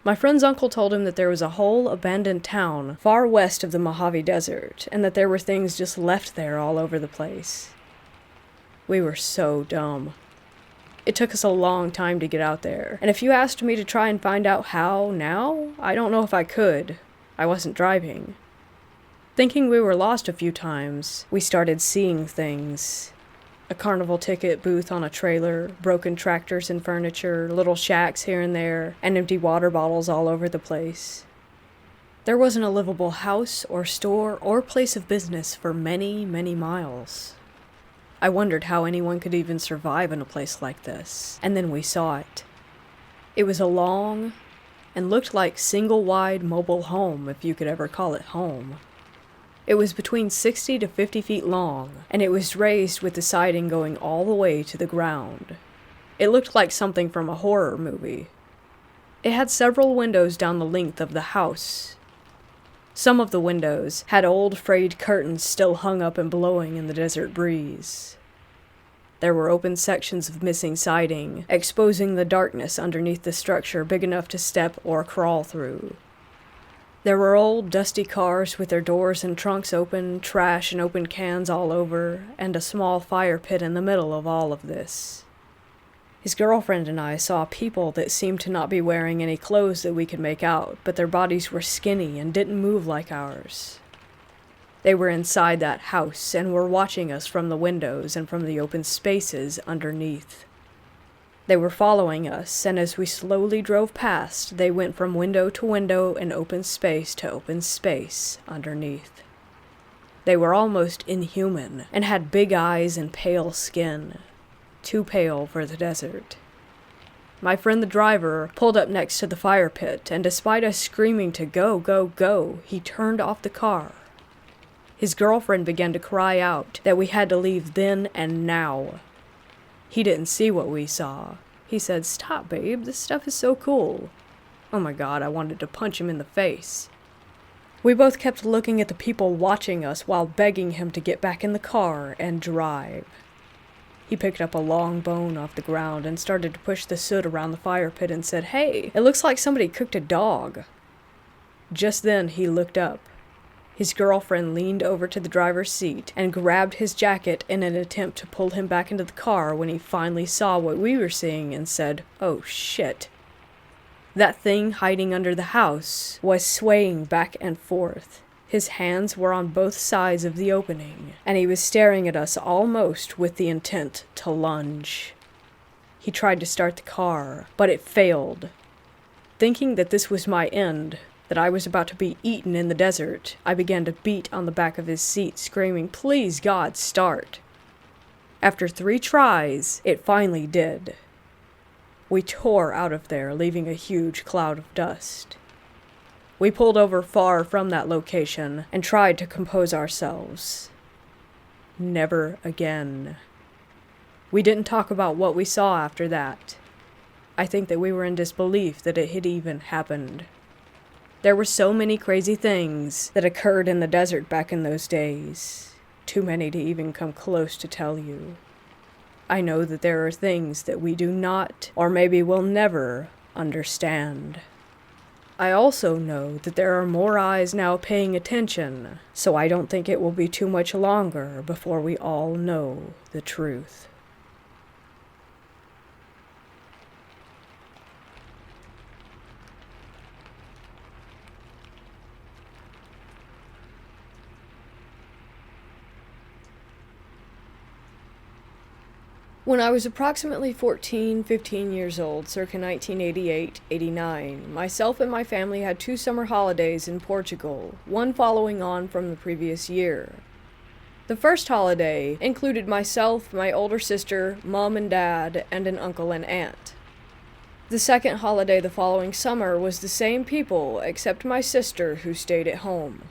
My friend's uncle told him that there was a whole abandoned town far west of the Mojave Desert, and that there were things just left there all over the place. We were so dumb. It took us a long time to get out there, and if you asked me to try and find out how now, I don't know if I could. I wasn't driving. Thinking we were lost a few times, we started seeing things. A carnival ticket booth on a trailer, broken tractors and furniture, little shacks here and there, and empty water bottles all over the place. There wasn't a livable house or store or place of business for many, many miles. I wondered how anyone could even survive in a place like this, and then we saw it. It was a long and looked like single-wide mobile home, if you could ever call it home. It was between 60 to 50 feet long, and it was raised with the siding going all the way to the ground. It looked like something from a horror movie. It had several windows down the length of the house. Some of the windows had old frayed curtains still hung up and blowing in the desert breeze. There were open sections of missing siding, exposing the darkness underneath the structure big enough to step or crawl through. There were old, dusty cars with their doors and trunks open, trash and open cans all over, and a small fire pit in the middle of all of this. His girlfriend and I saw people that seemed to not be wearing any clothes that we could make out, but their bodies were skinny and didn't move like ours. They were inside that house and were watching us from the windows and from the open spaces underneath. They were following us, and as we slowly drove past, they went from window to window and open space to open space underneath. They were almost inhuman, and had big eyes and pale skin. Too pale for the desert. My friend the driver pulled up next to the fire pit, and despite us screaming to go, go, go, he turned off the car. His girlfriend began to cry out that we had to leave then and now. He didn't see what we saw. He said, "Stop, babe, this stuff is so cool." Oh my God, I wanted to punch him in the face. We both kept looking at the people watching us while begging him to get back in the car and drive. He picked up a long bone off the ground and started to push the soot around the fire pit and said, "Hey, it looks like somebody cooked a dog." Just then he looked up. His girlfriend leaned over to the driver's seat and grabbed his jacket in an attempt to pull him back into the car when he finally saw what we were seeing and said, "Oh shit." That thing hiding under the house was swaying back and forth. His hands were on both sides of the opening, and he was staring at us almost with the intent to lunge. He tried to start the car, but it failed. Thinking that this was my end, that I was about to be eaten in the desert, I began to beat on the back of his seat, screaming, "Please, God, start." After 3 tries, it finally did. We tore out of there, leaving a huge cloud of dust. We pulled over far from that location and tried to compose ourselves. Never again. We didn't talk about what we saw after that. I think that we were in disbelief that it had even happened. There were so many crazy things that occurred in the desert back in those days. Too many to even come close to tell you. I know that there are things that we do not, or maybe will never, understand. I also know that there are more eyes now paying attention, so I don't think it will be too much longer before we all know the truth. When I was approximately 15 years old, circa 1988-89, myself and my family had 2 summer holidays in Portugal, one following on from the previous year. The first holiday included myself, my older sister, mom and dad, and an uncle and aunt. The second holiday the following summer was the same people, except my sister, who stayed at home.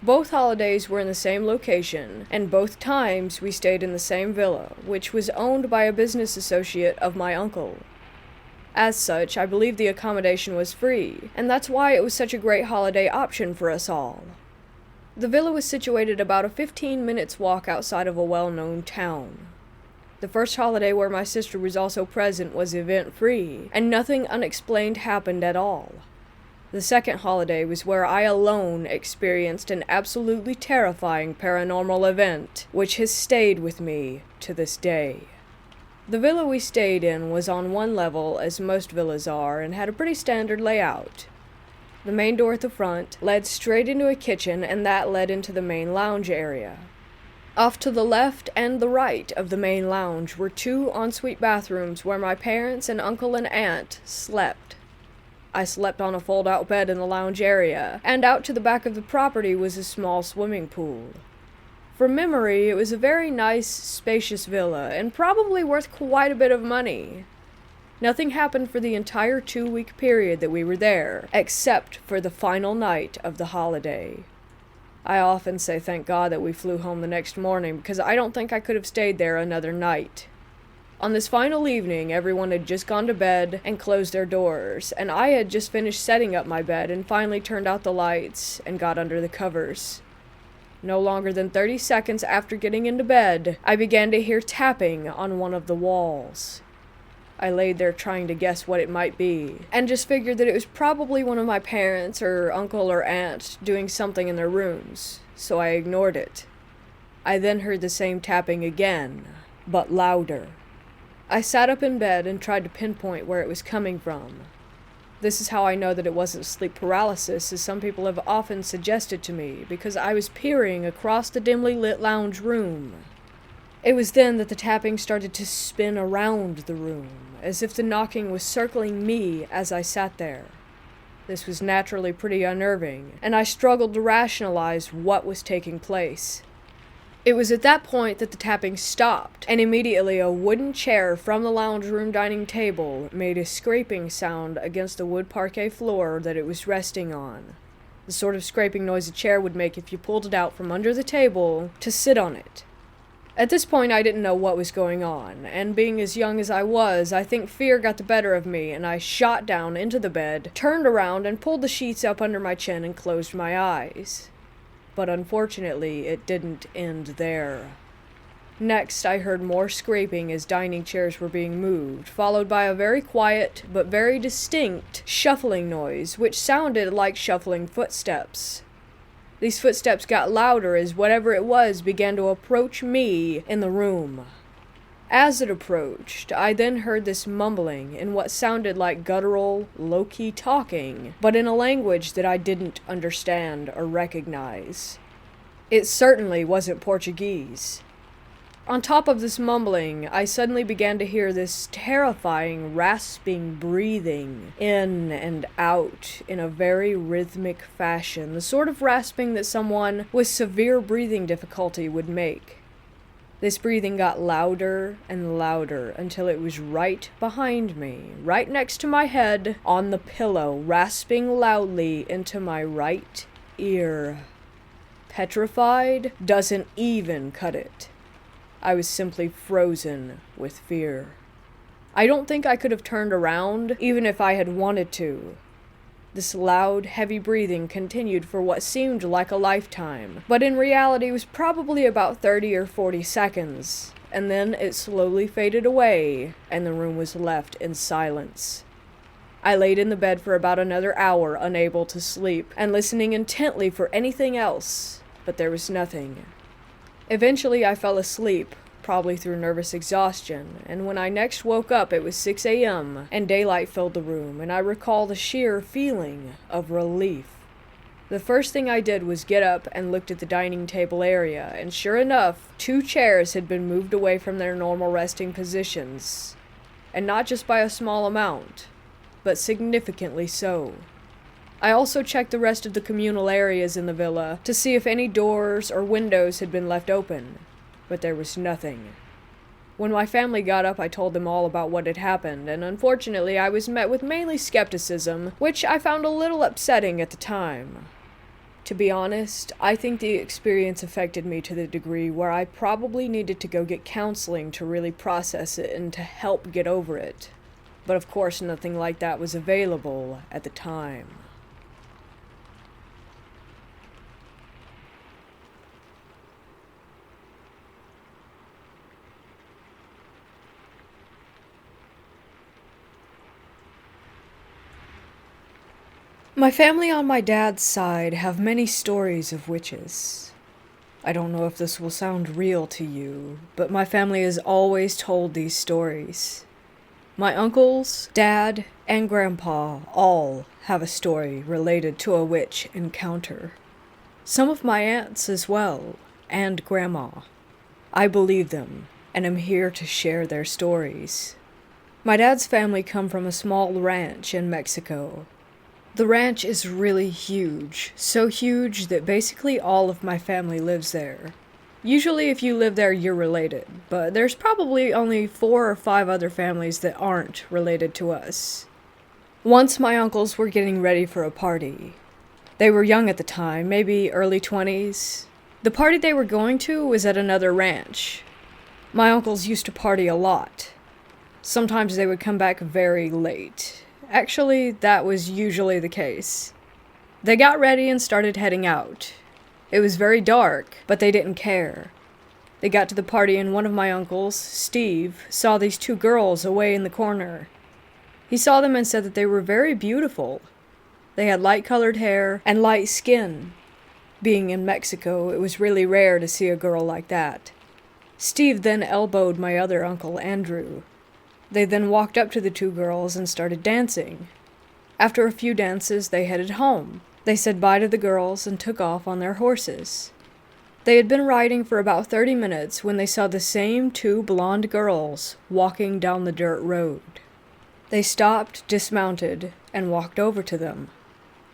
Both holidays were in the same location, and both times we stayed in the same villa, which was owned by a business associate of my uncle. As such, I believe the accommodation was free, and that's why it was such a great holiday option for us all. The villa was situated about a 15 minutes walk outside of a well-known town. The first holiday where my sister was also present was event-free, and nothing unexplained happened at all. The second holiday was where I alone experienced an absolutely terrifying paranormal event, which has stayed with me to this day. The villa we stayed in was on one level, as most villas are, and had a pretty standard layout. The main door at the front led straight into a kitchen, and that led into the main lounge area. Off to the left and the right of the main lounge were two ensuite bathrooms where my parents and uncle and aunt slept. I slept on a fold-out bed in the lounge area, and out to the back of the property was a small swimming pool. From memory, it was a very nice, spacious villa, and probably worth quite a bit of money. Nothing happened for the entire 2-week period that we were there, except for the final night of the holiday. I often say thank God that we flew home the next morning, because I don't think I could have stayed there another night. On this final evening, everyone had just gone to bed and closed their doors, and I had just finished setting up my bed and finally turned out the lights and got under the covers. No longer than 30 seconds after getting into bed, I began to hear tapping on one of the walls. I laid there trying to guess what it might be, and just figured that it was probably one of my parents or uncle or aunt doing something in their rooms, so I ignored it. I then heard the same tapping again, but louder. I sat up in bed and tried to pinpoint where it was coming from. This is how I know that it wasn't sleep paralysis, as some people have often suggested to me, because I was peering across the dimly lit lounge room. It was then that the tapping started to spin around the room, as if the knocking was circling me as I sat there. This was naturally pretty unnerving, and I struggled to rationalize what was taking place. It was at that point that the tapping stopped, and immediately a wooden chair from the lounge room dining table made a scraping sound against the wood parquet floor that it was resting on. The sort of scraping noise a chair would make if you pulled it out from under the table to sit on it. At this point, I didn't know what was going on, and being as young as I was, I think fear got the better of me, and I shot down into the bed, turned around, and pulled the sheets up under my chin and closed my eyes. But unfortunately, it didn't end there. Next, I heard more scraping as dining chairs were being moved, followed by a very quiet, but very distinct, shuffling noise, which sounded like shuffling footsteps. These footsteps got louder as whatever it was began to approach me in the room. As it approached, I then heard this mumbling in what sounded like guttural, low-key talking, but in a language that I didn't understand or recognize. It certainly wasn't Portuguese. On top of this mumbling, I suddenly began to hear this terrifying, rasping breathing in and out in a very rhythmic fashion, the sort of rasping that someone with severe breathing difficulty would make. This breathing got louder and louder until it was right behind me, right next to my head, on the pillow, rasping loudly into my right ear. Petrified doesn't even cut it. I was simply frozen with fear. I don't think I could have turned around, even if I had wanted to. This loud, heavy breathing continued for what seemed like a lifetime, but in reality was probably about 30 or 40 seconds, and then it slowly faded away, and the room was left in silence. I laid in the bed for about another hour, unable to sleep, and listening intently for anything else, but there was nothing. Eventually I fell asleep, probably through nervous exhaustion, and when I next woke up it was 6 a.m., and daylight filled the room, and I recall the sheer feeling of relief. The first thing I did was get up and looked at the dining table area, and sure enough, 2 chairs had been moved away from their normal resting positions. And not just by a small amount, but significantly so. I also checked the rest of the communal areas in the villa to see if any doors or windows had been left open, but there was nothing. When my family got up, I told them all about what had happened, and unfortunately I was met with mainly skepticism, which I found a little upsetting at the time. To be honest, I think the experience affected me to the degree where I probably needed to go get counseling to really process it and to help get over it. But of course nothing like that was available at the time. My family on my dad's side have many stories of witches. I don't know if this will sound real to you, but my family has always told these stories. My uncles, dad, and grandpa all have a story related to a witch encounter. Some of my aunts as well, and grandma. I believe them, and am here to share their stories. My dad's family come from a small ranch in Mexico. The ranch is really huge, so huge that basically all of my family lives there. Usually if you live there, you're related, but there's probably only 4 or 5 other families that aren't related to us. Once my uncles were getting ready for a party. They were young at the time, maybe early 20s. The party they were going to was at another ranch. My uncles used to party a lot. Sometimes they would come back very late. Actually, that was usually the case. They got ready and started heading out. It was very dark, but they didn't care. They got to the party and one of my uncles, Steve, saw these 2 girls away in the corner. He saw them and said that they were very beautiful. They had light-colored hair and light skin. Being in Mexico, it was really rare to see a girl like that. Steve then elbowed my other uncle, Andrew. They then walked up to the 2 girls and started dancing. After a few dances, they headed home. They said bye to the girls and took off on their horses. They had been riding for about 30 minutes when they saw the same 2 blonde girls walking down the dirt road. They stopped, dismounted, and walked over to them.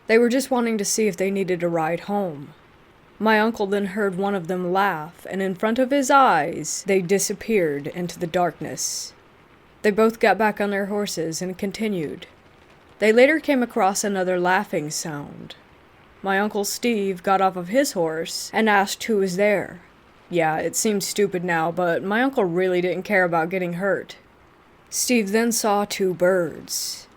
They were just wanting to see if they needed a ride home. My uncle then heard one of them laugh, and in front of his eyes, they disappeared into the darkness. They both got back on their horses and continued. They later came across another laughing sound. My uncle Steve got off of his horse and asked who was there. Yeah, it seems stupid now, but my uncle really didn't care about getting hurt. Steve then saw 2 birds.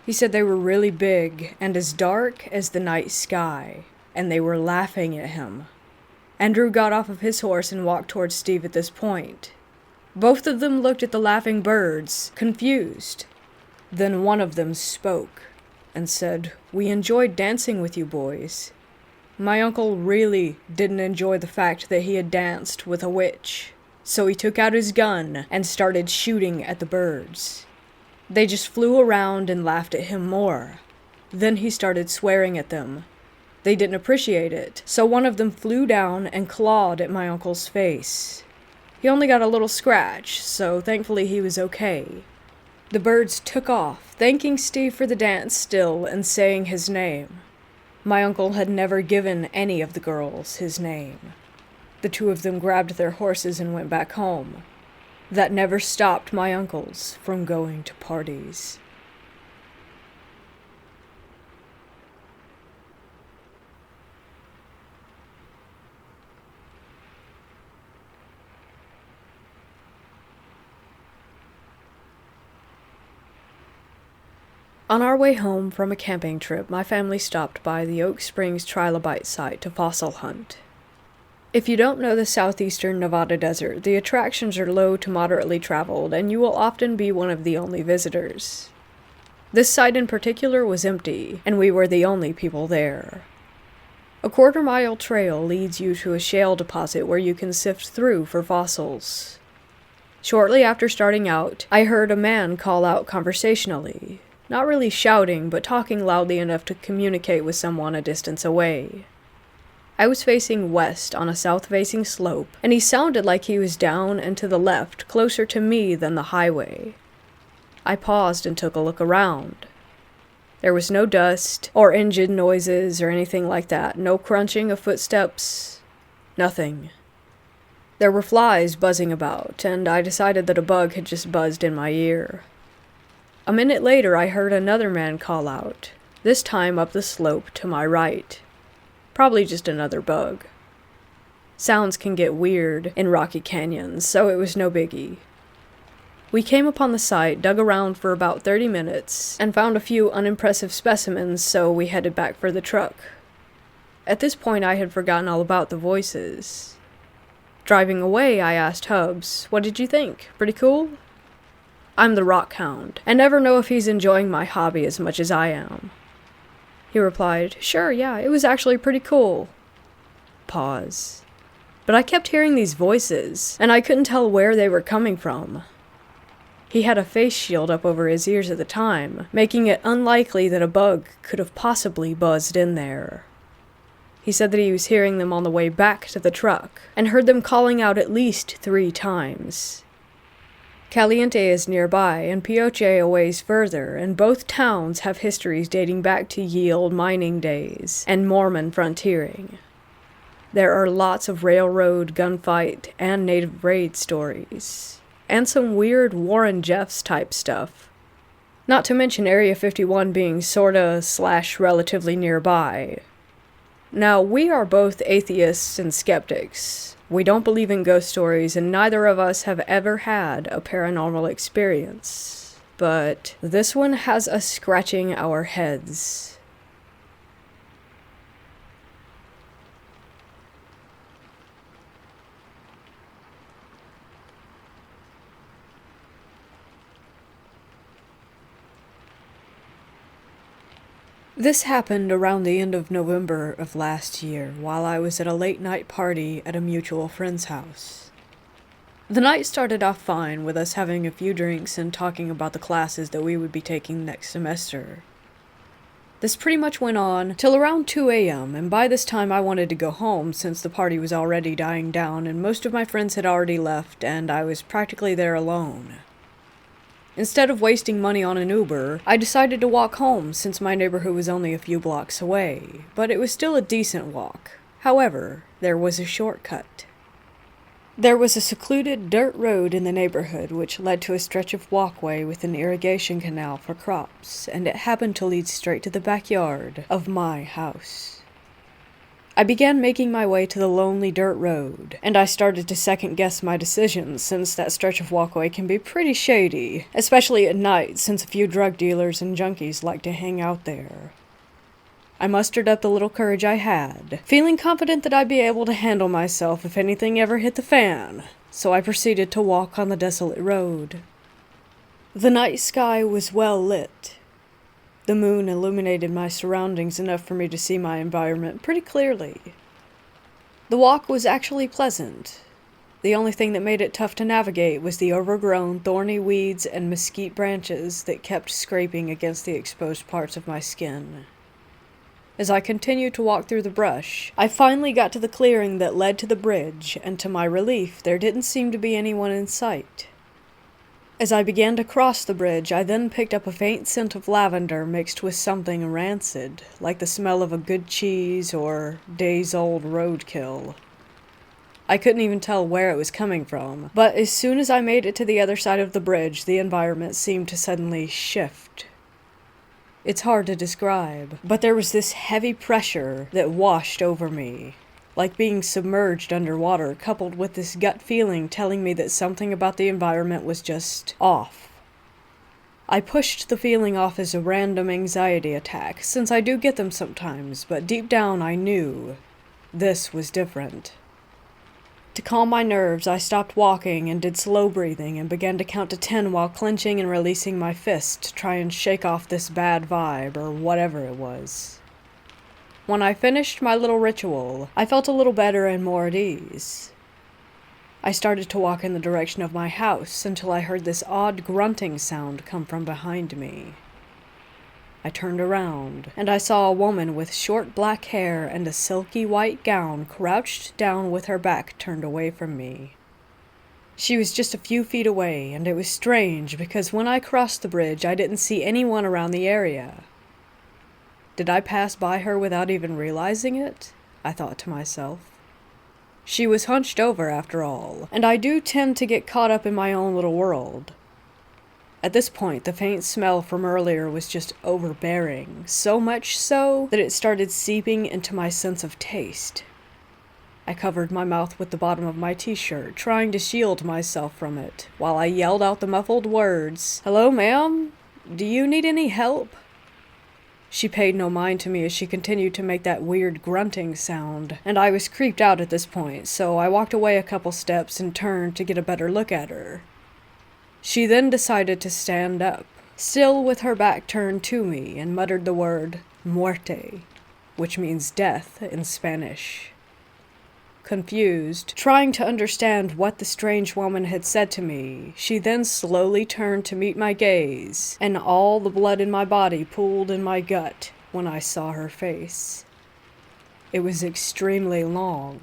He said they were really big and as dark as the night sky, and they were laughing at him. Andrew got off of his horse and walked towards Steve at this point. Both of them looked at the laughing birds, confused. Then one of them spoke and said, "We enjoyed dancing with you boys." My uncle really didn't enjoy the fact that he had danced with a witch, so he took out his gun and started shooting at the birds. They just flew around and laughed at him more. Then he started swearing at them. They didn't appreciate it, so one of them flew down and clawed at my uncle's face. He only got a little scratch, so thankfully he was okay. The birds took off, thanking Steve for the dance still and saying his name. My uncle had never given any of the girls his name. The 2 of them grabbed their horses and went back home. That never stopped my uncles from going to parties. On our way home from a camping trip, my family stopped by the Oak Springs Trilobite site to fossil hunt. If you don't know the southeastern Nevada desert, the attractions are low to moderately traveled, and you will often be one of the only visitors. This site in particular was empty, and we were the only people there. A 1/4-mile trail leads you to a shale deposit where you can sift through for fossils. Shortly after starting out, I heard a man call out conversationally, not really shouting, but talking loudly enough to communicate with someone a distance away. I was facing west on a south-facing slope, and he sounded like he was down and to the left, closer to me than the highway. I paused and took a look around. There was no dust, or engine noises, or anything like that. No crunching of footsteps. Nothing. There were flies buzzing about, and I decided that a bug had just buzzed in my ear. A minute later, I heard another man call out, this time up the slope to my right. Probably just another bug. Sounds can get weird in rocky canyons, so it was no biggie. We came upon the site, dug around for about 30 minutes, and found a few unimpressive specimens, so we headed back for the truck. At this point, I had forgotten all about the voices. Driving away, I asked Hubs, "What did you think? Pretty cool?" I'm the rock hound, and never know if he's enjoying my hobby as much as I am. He replied, "Sure, yeah, it was actually pretty cool." Pause. But I kept hearing these voices, and I couldn't tell where they were coming from. He had a face shield up over his ears at the time, making it unlikely that a bug could have possibly buzzed in there. He said that he was hearing them on the way back to the truck, and heard them calling out at least 3 times. Caliente is nearby, and Pioche a ways further, and both towns have histories dating back to ye olde mining days and Mormon frontiering. There are lots of railroad, gunfight, and native raid stories, and some weird Warren Jeffs type stuff. Not to mention Area 51 being sorta/relatively nearby. Now, we are both atheists and skeptics. We don't believe in ghost stories, and neither of us have ever had a paranormal experience. But this one has us scratching our heads. This happened around the end of November of last year, while I was at a late-night party at a mutual friend's house. The night started off fine, with us having a few drinks and talking about the classes that we would be taking next semester. This pretty much went on till around 2 a.m., and by this time I wanted to go home since the party was already dying down and most of my friends had already left and I was practically there alone. Instead of wasting money on an Uber, I decided to walk home since my neighborhood was only a few blocks away, but it was still a decent walk. However, there was a shortcut. There was a secluded dirt road in the neighborhood which led to a stretch of walkway with an irrigation canal for crops, and it happened to lead straight to the backyard of my house. I began making my way to the lonely dirt road, and I started to second-guess my decisions since that stretch of walkway can be pretty shady, especially at night since a few drug dealers and junkies like to hang out there. I mustered up the little courage I had, feeling confident that I'd be able to handle myself if anything ever hit the fan, so I proceeded to walk on the desolate road. The night sky was well lit. The moon illuminated my surroundings enough for me to see my environment pretty clearly. The walk was actually pleasant. The only thing that made it tough to navigate was the overgrown, thorny weeds and mesquite branches that kept scraping against the exposed parts of my skin. As I continued to walk through the brush, I finally got to the clearing that led to the bridge, and to my relief, there didn't seem to be anyone in sight. As I began to cross the bridge, I then picked up a faint scent of lavender mixed with something rancid, like the smell of a good cheese or days-old roadkill. I couldn't even tell where it was coming from, but as soon as I made it to the other side of the bridge, the environment seemed to suddenly shift. It's hard to describe, but there was this heavy pressure that washed over me, like being submerged underwater, coupled with this gut feeling telling me that something about the environment was just off. I pushed the feeling off as a random anxiety attack, since I do get them sometimes, but deep down I knew this was different. To calm my nerves, I stopped walking and did slow breathing and began to count to 10 while clenching and releasing my fist to try and shake off this bad vibe, or whatever it was. When I finished my little ritual, I felt a little better and more at ease. I started to walk in the direction of my house until I heard this odd grunting sound come from behind me. I turned around, and I saw a woman with short black hair and a silky white gown crouched down with her back turned away from me. She was just a few feet away, and it was strange because when I crossed the bridge, I didn't see anyone around the area. Did I pass by her without even realizing it? I thought to myself. She was hunched over, after all, and I do tend to get caught up in my own little world. At this point, the faint smell from earlier was just overbearing, so much so that it started seeping into my sense of taste. I covered my mouth with the bottom of my t-shirt, trying to shield myself from it, while I yelled out the muffled words, "Hello, ma'am? Do you need any help?" She paid no mind to me as she continued to make that weird grunting sound, and I was creeped out at this point, so I walked away a couple steps and turned to get a better look at her. She then decided to stand up, still with her back turned to me, and muttered the word, muerte, which means death in Spanish. Confused, trying to understand what the strange woman had said to me, she then slowly turned to meet my gaze, and all the blood in my body pooled in my gut when I saw her face. It was extremely long,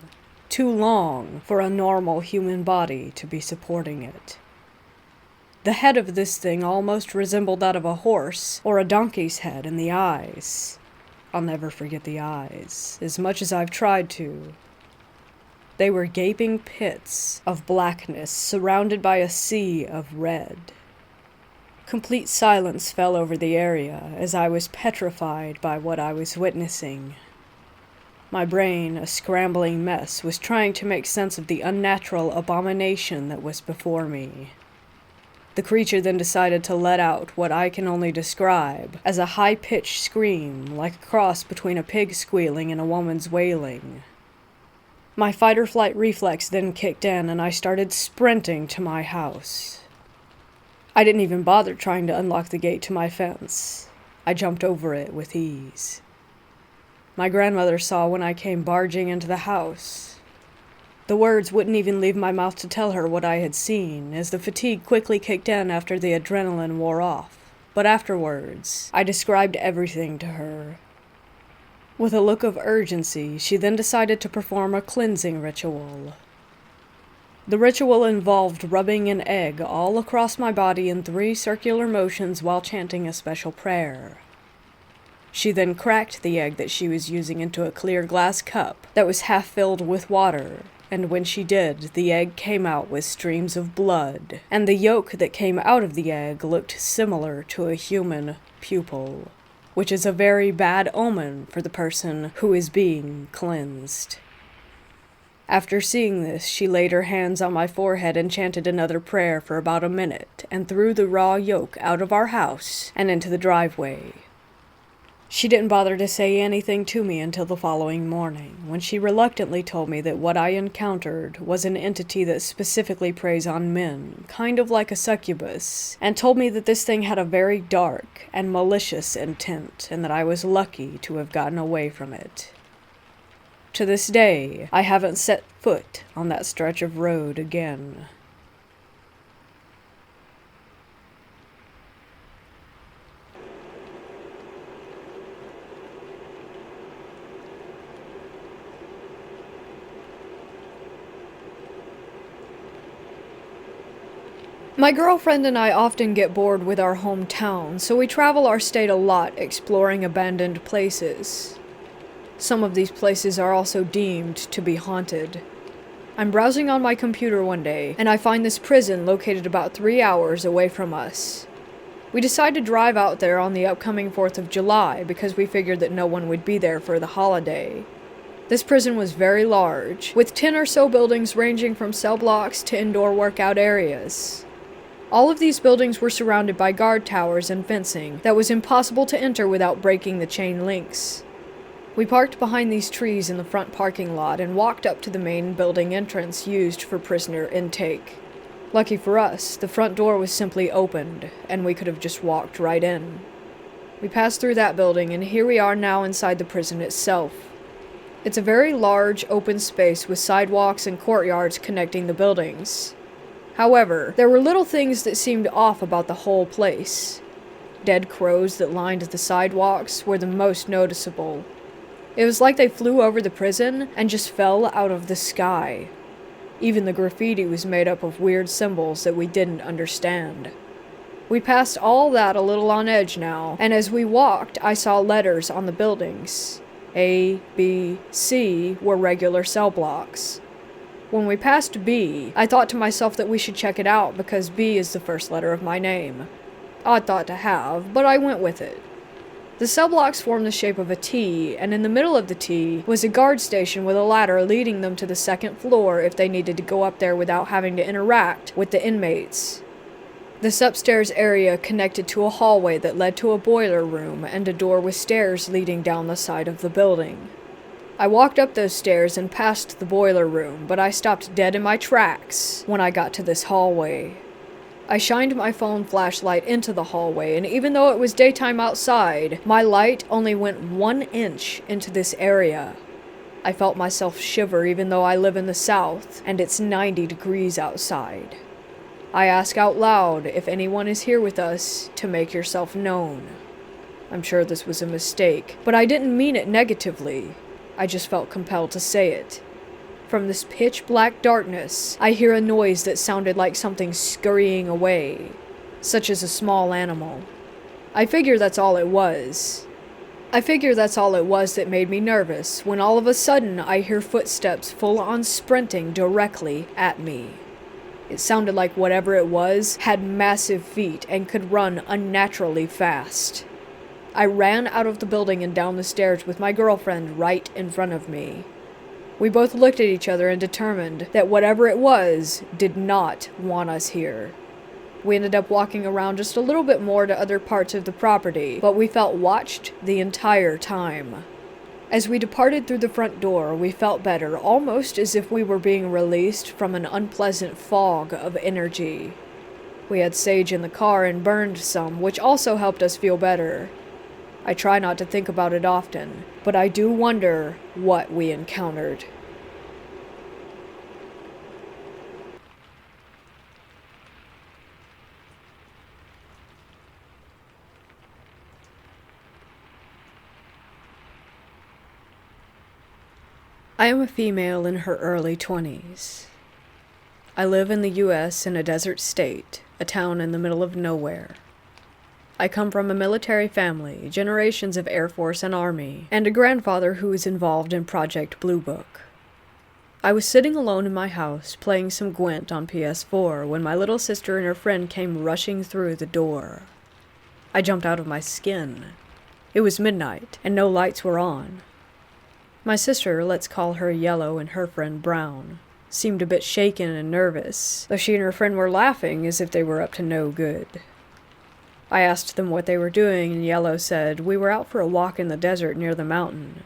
too long for a normal human body to be supporting it. The head of this thing almost resembled that of a horse or a donkey's head, and the eyes. I'll never forget the eyes, as much as I've tried to. They were gaping pits of blackness surrounded by a sea of red. Complete silence fell over the area as I was petrified by what I was witnessing. My brain, a scrambling mess, was trying to make sense of the unnatural abomination that was before me. The creature then decided to let out what I can only describe as a high-pitched scream, like a cross between a pig squealing and a woman's wailing. My fight-or-flight reflex then kicked in, and I started sprinting to my house. I didn't even bother trying to unlock the gate to my fence. I jumped over it with ease. My grandmother saw when I came barging into the house. The words wouldn't even leave my mouth to tell her what I had seen, as the fatigue quickly kicked in after the adrenaline wore off. But afterwards, I described everything to her. With a look of urgency, she then decided to perform a cleansing ritual. The ritual involved rubbing an egg all across my body in 3 circular motions while chanting a special prayer. She then cracked the egg that she was using into a clear glass cup that was half filled with water, and when she did, the egg came out with streams of blood, and the yolk that came out of the egg looked similar to a human pupil, which is a very bad omen for the person who is being cleansed. After seeing this, she laid her hands on my forehead and chanted another prayer for about a minute, and threw the raw yolk out of our house and into the driveway. She didn't bother to say anything to me until the following morning, when she reluctantly told me that what I encountered was an entity that specifically preys on men, kind of like a succubus, and told me that this thing had a very dark and malicious intent, and that I was lucky to have gotten away from it. To this day, I haven't set foot on that stretch of road again. My girlfriend and I often get bored with our hometown, so we travel our state a lot exploring abandoned places. Some of these places are also deemed to be haunted. I'm browsing on my computer one day, and I find this prison located about 3 hours away from us. We decide to drive out there on the upcoming 4th of July because we figured that no one would be there for the holiday. This prison was very large, with 10 or so buildings ranging from cell blocks to indoor workout areas. All of these buildings were surrounded by guard towers and fencing that was impossible to enter without breaking the chain links. We parked behind these trees in the front parking lot and walked up to the main building entrance used for prisoner intake. Lucky for us, the front door was simply opened, and we could have just walked right in. We passed through that building, and here we are now inside the prison itself. It's a very large, open space with sidewalks and courtyards connecting the buildings. However, there were little things that seemed off about the whole place. Dead crows that lined the sidewalks were the most noticeable. It was like they flew over the prison and just fell out of the sky. Even the graffiti was made up of weird symbols that we didn't understand. We passed all that a little on edge now, and as we walked, I saw letters on the buildings. A, B, C were regular cell blocks. When we passed B, I thought to myself that we should check it out because B is the first letter of my name. Odd thought to have, but I went with it. The cell blocks formed the shape of a T, and in the middle of the T was a guard station with a ladder leading them to the 2nd floor if they needed to go up there without having to interact with the inmates. This upstairs area connected to a hallway that led to a boiler room and a door with stairs leading down the side of the building. I walked up those stairs and past the boiler room, but I stopped dead in my tracks when I got to this hallway. I shined my phone flashlight into the hallway, and even though it was daytime outside, my light only went 1 inch into this area. I felt myself shiver even though I live in the south, and it's 90 degrees outside. I ask out loud if anyone is here with us to make yourself known. I'm sure this was a mistake, but I didn't mean it negatively. I just felt compelled to say it. From this pitch-black darkness, I hear a noise that sounded like something scurrying away, such as a small animal. I figure that's all it was that made me nervous, when all of a sudden I hear footsteps full-on sprinting directly at me. It sounded like whatever it was had massive feet and could run unnaturally fast. I ran out of the building and down the stairs with my girlfriend right in front of me. We both looked at each other and determined that whatever it was did not want us here. We ended up walking around just a little bit more to other parts of the property, but we felt watched the entire time. As we departed through the front door, we felt better, almost as if we were being released from an unpleasant fog of energy. We had sage in the car and burned some, which also helped us feel better. I try not to think about it often, but I do wonder what we encountered. I am a female in her early 20s. I live in the U.S. in a desert state, a town in the middle of nowhere. I come from a military family, generations of Air Force and Army, and a grandfather who was involved in Project Blue Book. I was sitting alone in my house, playing some Gwent on PS4, when my little sister and her friend came rushing through the door. I jumped out of my skin. It was midnight, and no lights were on. My sister, let's call her Yellow and her friend Brown, seemed a bit shaken and nervous, though she and her friend were laughing as if they were up to no good. I asked them what they were doing, and Yellow said, "We were out for a walk in the desert near the mountain."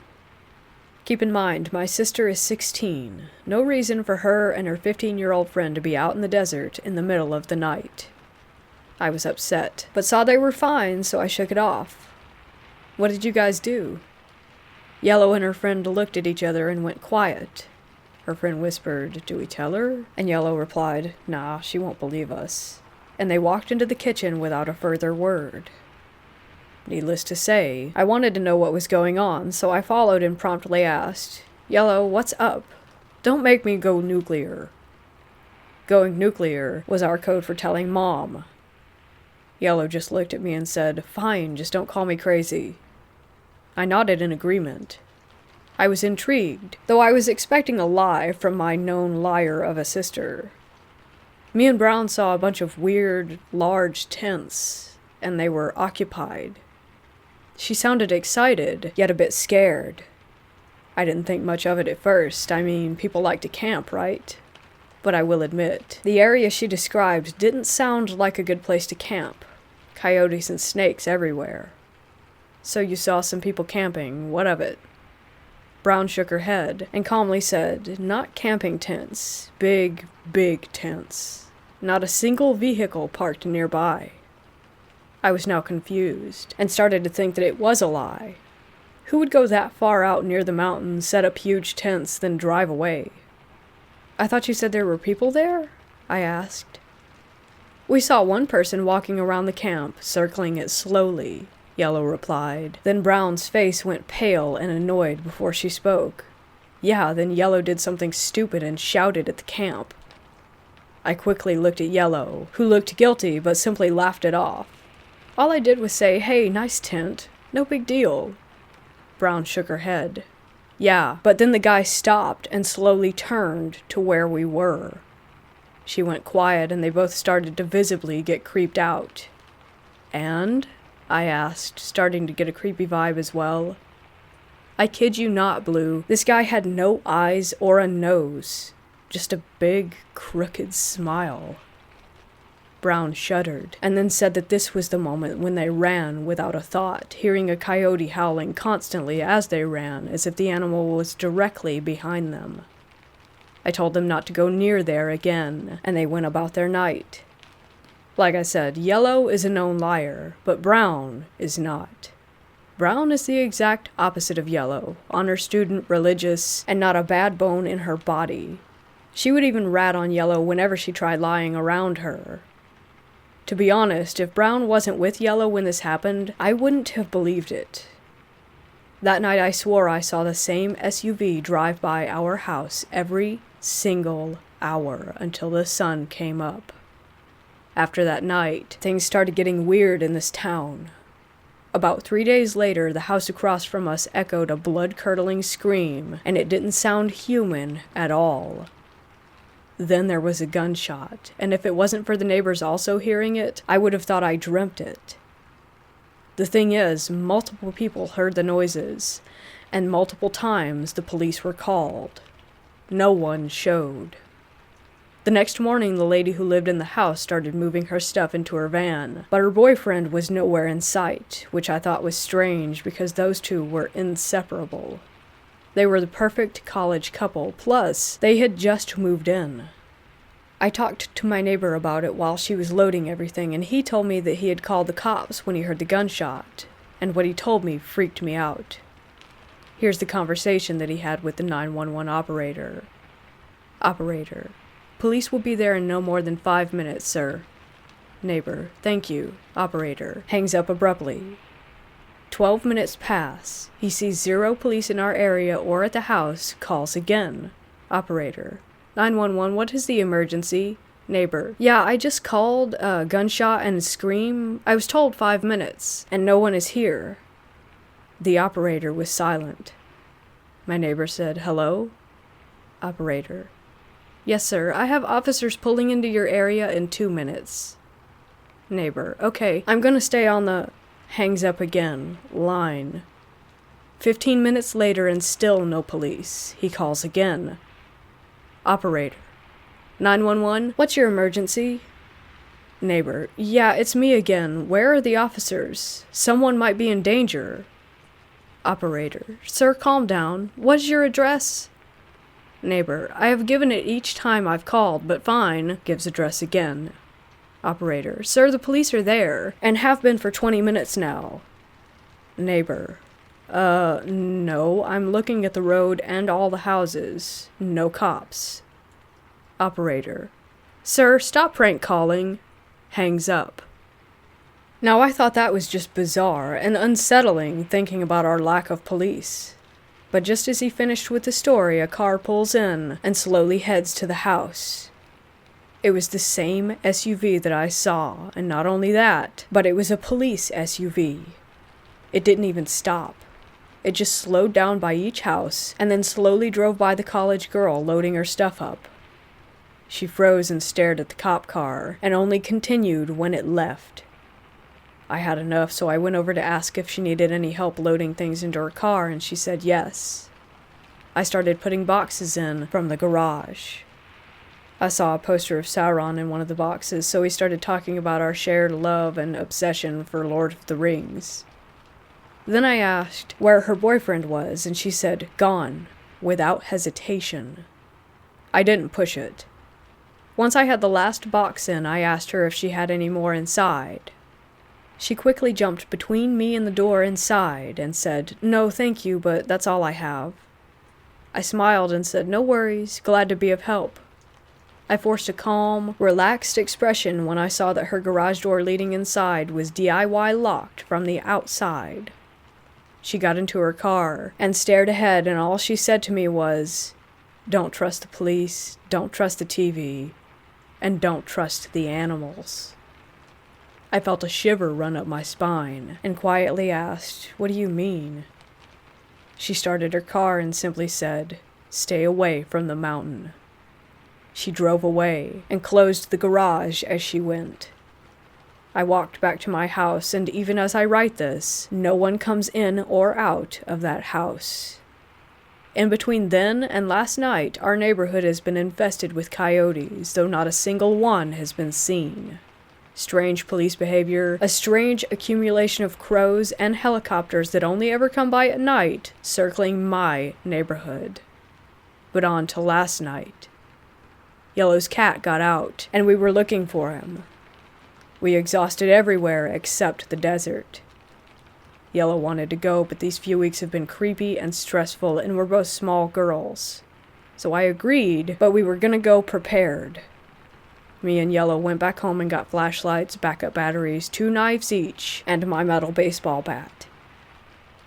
Keep in mind, my sister is 16. No reason for her and her 15-year-old friend to be out in the desert in the middle of the night. I was upset, but saw they were fine, so I shook it off. "What did you guys do?" Yellow and her friend looked at each other and went quiet. Her friend whispered, "Do we tell her?" And Yellow replied, "Nah, she won't believe us." And they walked into the kitchen without a further word. Needless to say, I wanted to know what was going on, so I followed and promptly asked, "Yellow, what's up? Don't make me go nuclear." Going nuclear was our code for telling Mom. Yellow just looked at me and said, "Fine, just don't call me crazy." I nodded in agreement. I was intrigued, though I was expecting a lie from my known liar of a sister. Me and Brown saw a bunch of weird, large tents, and they were occupied. She sounded excited, yet a bit scared. I didn't think much of it at first. I mean, people like to camp, right? But I will admit, the area she described didn't sound like a good place to camp. Coyotes and snakes everywhere. "So you saw some people camping. What of it?" Brown shook her head and calmly said, "Not camping tents. Big, big tents. Not a single vehicle parked nearby." I was now confused, and started to think that it was a lie. Who would go that far out near the mountain, set up huge tents, then drive away? "I thought you said there were people there?" I asked. "We saw one person walking around the camp, circling it slowly," Yellow replied. Then Brown's face went pale and annoyed before she spoke. "Yeah, then Yellow did something stupid and shouted at the camp." I quickly looked at Yellow, who looked guilty but simply laughed it off. "All I did was say, 'Hey, nice tent. No big deal.'" Brown shook her head. "Yeah, but then the guy stopped and slowly turned to where we were." She went quiet and they both started to visibly get creeped out. "And?" I asked, starting to get a creepy vibe as well. "I kid you not, Blue. This guy had no eyes or a nose. Just a big, crooked smile." Brown shuddered, and then said that this was the moment when they ran without a thought, hearing a coyote howling constantly as they ran, as if the animal was directly behind them. I told them not to go near there again, and they went about their night. Like I said, Yellow is a known liar, but Brown is not. Brown is the exact opposite of Yellow, honor student, religious, and not a bad bone in her body. She would even rat on Yellow whenever she tried lying around her. To be honest, if Brown wasn't with Yellow when this happened, I wouldn't have believed it. That night I swore I saw the same SUV drive by our house every single hour until the sun came up. After that night, things started getting weird in this town. About 3 days later, the house across from us echoed a blood-curdling scream, and it didn't sound human at all. Then there was a gunshot, and if it wasn't for the neighbors also hearing it, I would have thought I dreamt it. The thing is, multiple people heard the noises, and multiple times the police were called. No one showed. The next morning, the lady who lived in the house started moving her stuff into her van, but her boyfriend was nowhere in sight, which I thought was strange because those two were inseparable. They were the perfect college couple, plus they had just moved in. I talked to my neighbor about it while she was loading everything, and he told me that he had called the cops when he heard the gunshot, and what he told me freaked me out. Here's the conversation that he had with the 911 operator. Operator: police will be there in no more than 5 minutes, sir. Neighbor: thank you. Operator hangs up abruptly. 12 minutes pass. He sees 0 police in our area or at the house, calls again. Operator: 911, what is the emergency? Neighbor: yeah, I just called, gunshot and scream. I was told 5 minutes, and no one is here. The operator was silent. My neighbor said, hello? Operator: yes, sir, I have officers pulling into your area in 2 minutes. Neighbor: okay, I'm gonna stay on the... Hangs up again. Line. 15 minutes later and still no police. He calls again. Operator: 911, what's your emergency? Neighbor: yeah, it's me again. Where are the officers? Someone might be in danger. Operator: sir, calm down. What's your address? Neighbor: I have given it each time I've called, but fine. Gives address again. Operator: sir, the police are there, and have been for 20 minutes now. Neighbor: no, I'm looking at the road and all the houses. No cops. Operator: sir, stop prank calling. Hangs up. Now I thought that was just bizarre and unsettling thinking about our lack of police. But just as he finished with the story, a car pulls in and slowly heads to the house. It was the same SUV that I saw, and not only that, but it was a police SUV. It didn't even stop. It just slowed down by each house, and then slowly drove by the college girl loading her stuff up. She froze and stared at the cop car, and only continued when it left. I had enough, so I went over to ask if she needed any help loading things into her car, and she said yes. I started putting boxes in from the garage. I saw a poster of Sauron in one of the boxes, so we started talking about our shared love and obsession for Lord of the Rings. Then I asked where her boyfriend was, and she said, gone, without hesitation. I didn't push it. Once I had the last box in, I asked her if she had any more inside. She quickly jumped between me and the door inside and said, no, thank you, but that's all I have. I smiled and said, no worries, glad to be of help. I forced a calm, relaxed expression when I saw that her garage door leading inside was DIY locked from the outside. She got into her car and stared ahead, and all she said to me was, don't trust the police, don't trust the TV, and don't trust the animals. I felt a shiver run up my spine and quietly asked, what do you mean? She started her car and simply said, stay away from the mountain. She drove away and closed the garage as she went. I walked back to my house, and even as I write this, no one comes in or out of that house. In between then and last night, our neighborhood has been infested with coyotes, though not a single one has been seen. Strange police behavior, a strange accumulation of crows and helicopters that only ever come by at night, circling my neighborhood. But on to last night. Yellow's cat got out, and we were looking for him. We exhausted everywhere except the desert. Yellow wanted to go, but these few weeks have been creepy and stressful, and we're both small girls. So I agreed, but we were gonna go prepared. Me and Yellow went back home and got flashlights, backup batteries, 2 knives each, and my metal baseball bat.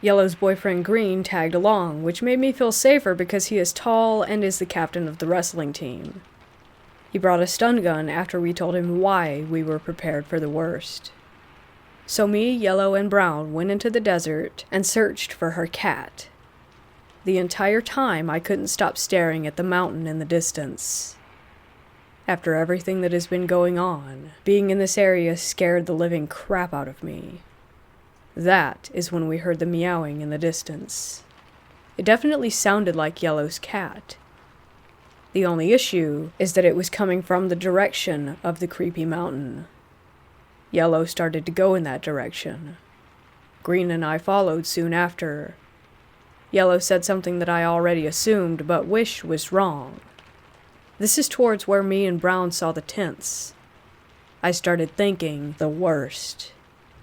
Yellow's boyfriend Green tagged along, which made me feel safer because he is tall and is the captain of the wrestling team. He brought a stun gun after we told him why we were prepared for the worst. So me, Yellow, and Brown went into the desert and searched for her cat. The entire time I couldn't stop staring at the mountain in the distance. After everything that has been going on, being in this area scared the living crap out of me. That is when we heard the meowing in the distance. It definitely sounded like Yellow's cat. The only issue is that it was coming from the direction of the creepy mountain. Yellow started to go in that direction. Green and I followed soon after. Yellow said something that I already assumed, but wish was wrong. This is towards where me and Brown saw the tents. I started thinking the worst.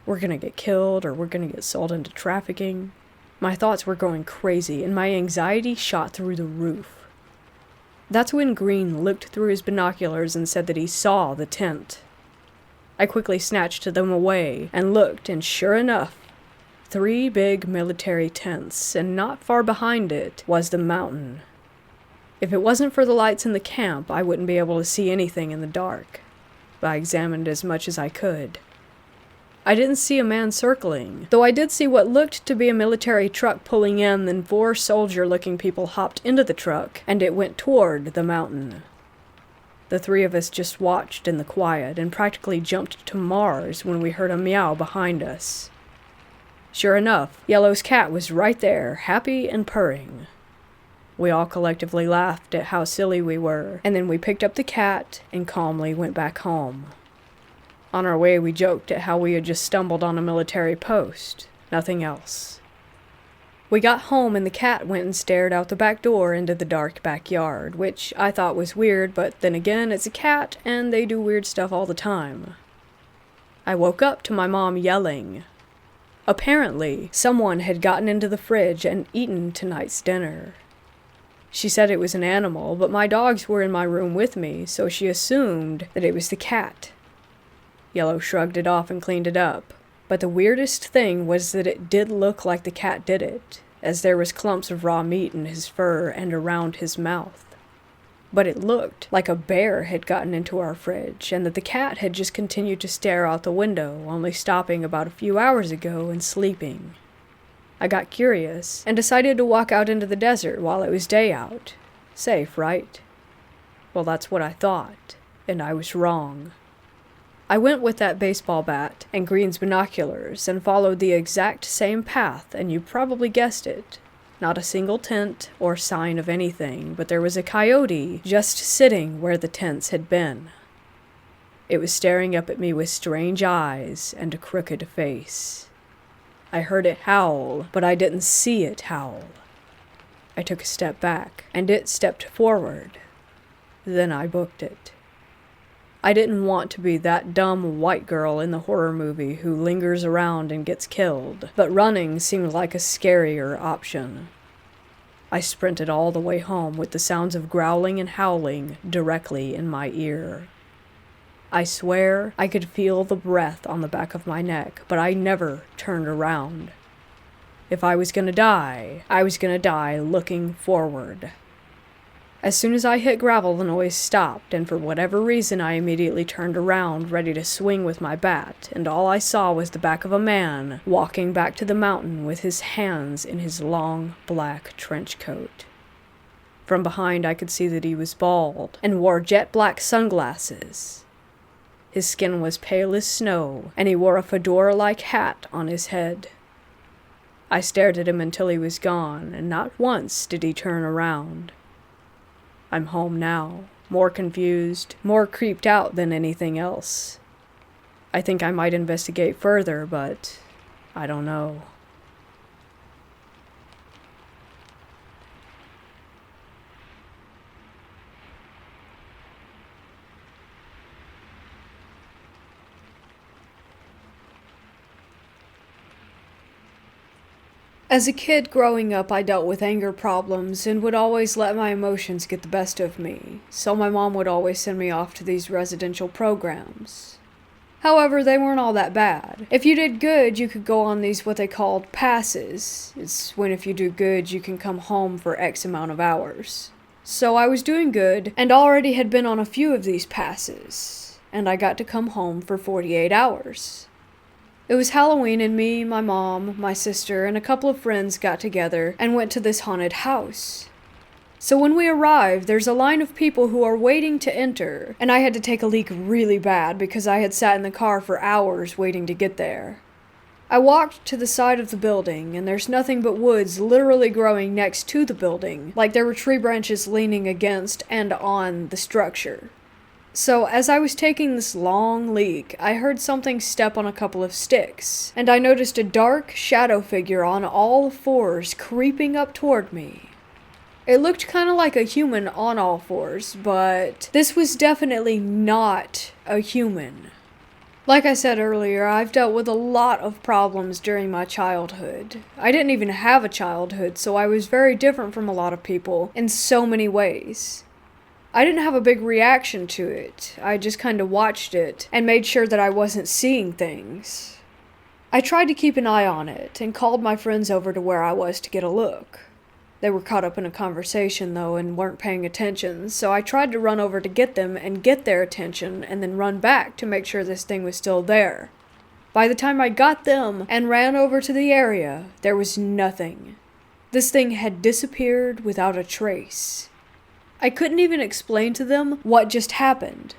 We're gonna get killed, or we're gonna get sold into trafficking. My thoughts were going crazy, and my anxiety shot through the roof. That's when Green looked through his binoculars and said that he saw the tent. I quickly snatched them away and looked, and sure enough, 3 big military tents, and not far behind it was the mountain. If it wasn't for the lights in the camp, I wouldn't be able to see anything in the dark, but I examined as much as I could. I didn't see a man circling, though I did see what looked to be a military truck pulling in, then 4 soldier-looking people hopped into the truck, and it went toward the mountain. The 3 of us just watched in the quiet and practically jumped to Mars when we heard a meow behind us. Sure enough, Yellow's cat was right there, happy and purring. We all collectively laughed at how silly we were, and then we picked up the cat and calmly went back home. On our way, we joked at how we had just stumbled on a military post, nothing else. We got home and the cat went and stared out the back door into the dark backyard, which I thought was weird, but then again, it's a cat and they do weird stuff all the time. I woke up to my mom yelling. Apparently, someone had gotten into the fridge and eaten tonight's dinner. She said it was an animal, but my dogs were in my room with me, so she assumed that it was the cat. Yellow shrugged it off and cleaned it up, but the weirdest thing was that it did look like the cat did it, as there was clumps of raw meat in his fur and around his mouth. But it looked like a bear had gotten into our fridge, and that the cat had just continued to stare out the window, only stopping about a few hours ago and sleeping. I got curious, and decided to walk out into the desert while it was day out. Safe, right? Well, that's what I thought, and I was wrong. I went with that baseball bat and Green's binoculars and followed the exact same path, and you probably guessed it. Not a single tent or sign of anything, but there was a coyote just sitting where the tents had been. It was staring up at me with strange eyes and a crooked face. I heard it howl, but I didn't see it howl. I took a step back, and it stepped forward. Then I booked it. I didn't want to be that dumb white girl in the horror movie who lingers around and gets killed, but running seemed like a scarier option. I sprinted all the way home with the sounds of growling and howling directly in my ear. I swear I could feel the breath on the back of my neck, but I never turned around. If I was gonna die, I was gonna die looking forward. As soon as I hit gravel, the noise stopped, and for whatever reason I immediately turned around, ready to swing with my bat, and all I saw was the back of a man walking back to the mountain with his hands in his long black trench coat. From behind I could see that he was bald, and wore jet black sunglasses. His skin was pale as snow, and he wore a fedora-like hat on his head. I stared at him until he was gone, and not once did he turn around. I'm home now, more confused, more creeped out than anything else. I think I might investigate further, but I don't know. As a kid growing up, I dealt with anger problems and would always let my emotions get the best of me, so my mom would always send me off to these residential programs. However, they weren't all that bad. If you did good, you could go on these what they called passes. It's when if you do good, you can come home for X amount of hours. So I was doing good and already had been on a few of these passes, and I got to come home for 48 hours. It was Halloween and me, my mom, my sister, and a couple of friends got together and went to this haunted house. So when we arrived, there's a line of people who are waiting to enter, and I had to take a leak really bad because I had sat in the car for hours waiting to get there. I walked to the side of the building, and there's nothing but woods literally growing next to the building, like there were tree branches leaning against and on the structure. So, as I was taking this long leak, I heard something step on a couple of sticks, and I noticed a dark shadow figure on all fours creeping up toward me. It looked kind of like a human on all fours, but this was definitely not a human. Like I said earlier, I've dealt with a lot of problems during my childhood. I didn't even have a childhood, so I was very different from a lot of people in so many ways. I didn't have a big reaction to it. I just kind of watched it and made sure that I wasn't seeing things. I tried to keep an eye on it and called my friends over to where I was to get a look. They were caught up in a conversation though and weren't paying attention, so I tried to run over to get them and get their attention and then run back to make sure this thing was still there. By the time I got them and ran over to the area, there was nothing. This thing had disappeared without a trace. I couldn't even explain to them what just happened.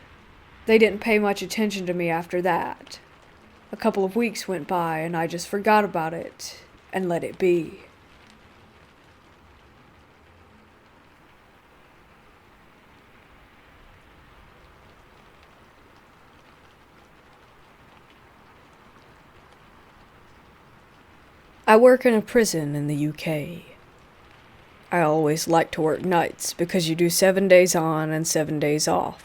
They didn't pay much attention to me after that. A couple of weeks went by and I just forgot about it and let it be. I work in a prison in the UK. I always like to work nights because you do 7 days on and 7 days off.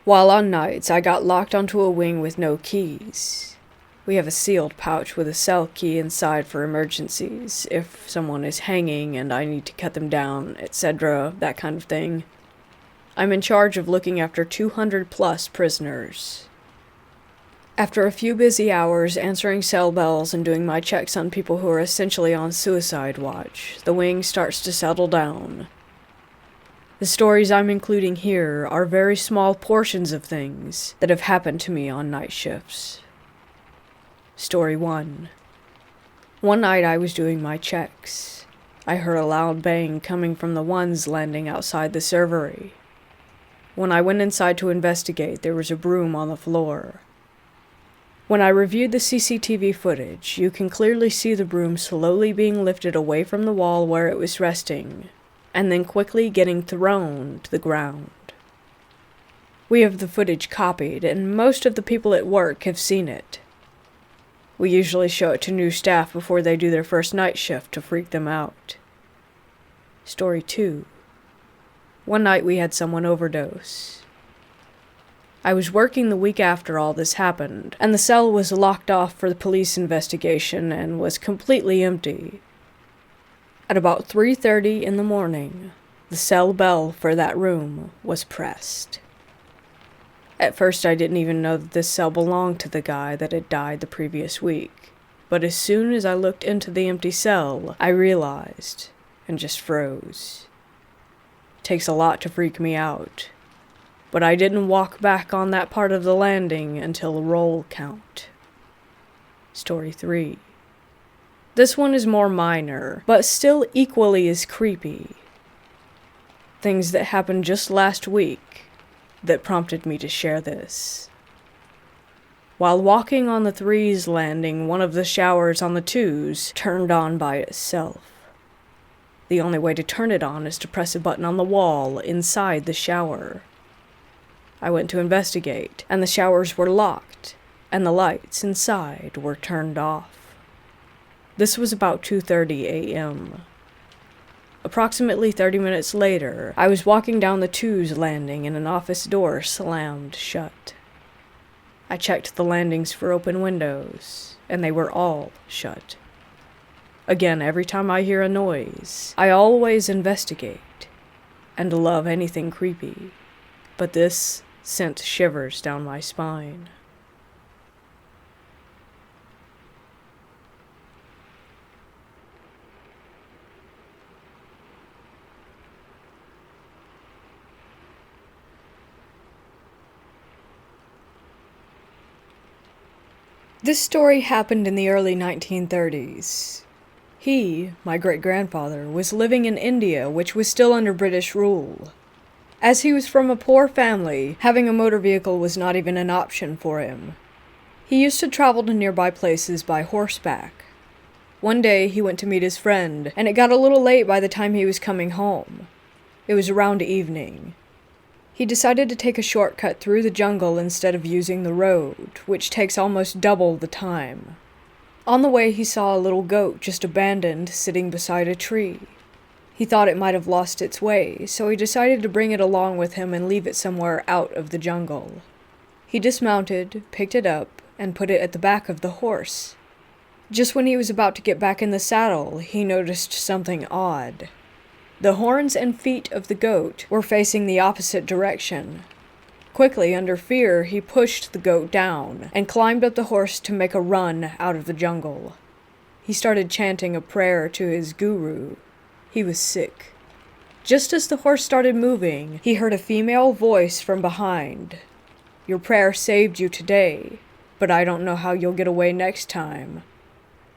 While on nights, I got locked onto a wing with no keys. We have a sealed pouch with a cell key inside for emergencies, if someone is hanging and I need to cut them down, etc., that kind of thing. I'm in charge of looking after 200 plus prisoners. After a few busy hours answering cell bells and doing my checks on people who are essentially on suicide watch, the wing starts to settle down. The stories I'm including here are very small portions of things that have happened to me on night shifts. Story 1. One night I was doing my checks. I heard a loud bang coming from the ones landing outside the servery. When I went inside to investigate, there was a broom on the floor. When I reviewed the CCTV footage, you can clearly see the broom slowly being lifted away from the wall where it was resting, and then quickly getting thrown to the ground. We have the footage copied, and most of the people at work have seen it. We usually show it to new staff before they do their first night shift to freak them out. Story 2. One night we had someone overdose. I was working the week after all this happened, and the cell was locked off for the police investigation and was completely empty. At about 3:30 in the morning, the cell bell for that room was pressed. At first I didn't even know that this cell belonged to the guy that had died the previous week, but as soon as I looked into the empty cell, I realized, and just froze. It takes a lot to freak me out. But I didn't walk back on that part of the landing until roll count. Story 3. This one is more minor, but still equally as creepy. Things that happened just last week that prompted me to share this. While walking on the 3's landing, one of the showers on the 2's turned on by itself. The only way to turn it on is to press a button on the wall inside the shower. I went to investigate, and the showers were locked, and the lights inside were turned off. This was about 2:30 a.m. Approximately 30 minutes later, I was walking down the 2's landing and an office door slammed shut. I checked the landings for open windows, and they were all shut. Again, every time I hear a noise, I always investigate and love anything creepy, but this sent shivers down my spine. This story happened in the early 1930s. He, my great-grandfather, was living in India, which was still under British rule. As he was from a poor family, having a motor vehicle was not even an option for him. He used to travel to nearby places by horseback. One day he went to meet his friend, and it got a little late by the time he was coming home. It was around evening. He decided to take a shortcut through the jungle instead of using the road, which takes almost double the time. On the way, he saw a little goat just abandoned, sitting beside a tree. He thought it might have lost its way, so he decided to bring it along with him and leave it somewhere out of the jungle. He dismounted, picked it up, and put it at the back of the horse. Just when he was about to get back in the saddle, he noticed something odd. The horns and feet of the goat were facing the opposite direction. Quickly, under fear, he pushed the goat down and climbed up the horse to make a run out of the jungle. He started chanting a prayer to his guru. He was sick. Just as the horse started moving, he heard a female voice from behind. "Your prayer saved you today, but I don't know how you'll get away next time."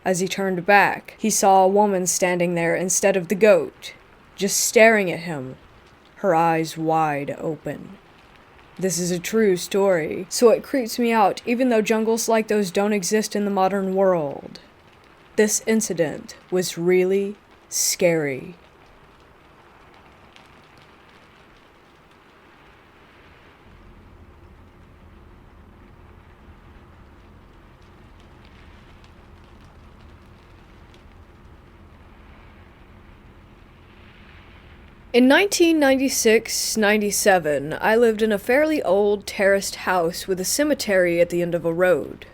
As he turned back, he saw a woman standing there instead of the goat, just staring at him, her eyes wide open. This is a true story, so it creeps me out even though jungles like those don't exist in the modern world. This incident was really scary. In 1996-97, I lived in a fairly old terraced house with a cemetery at the end of a road.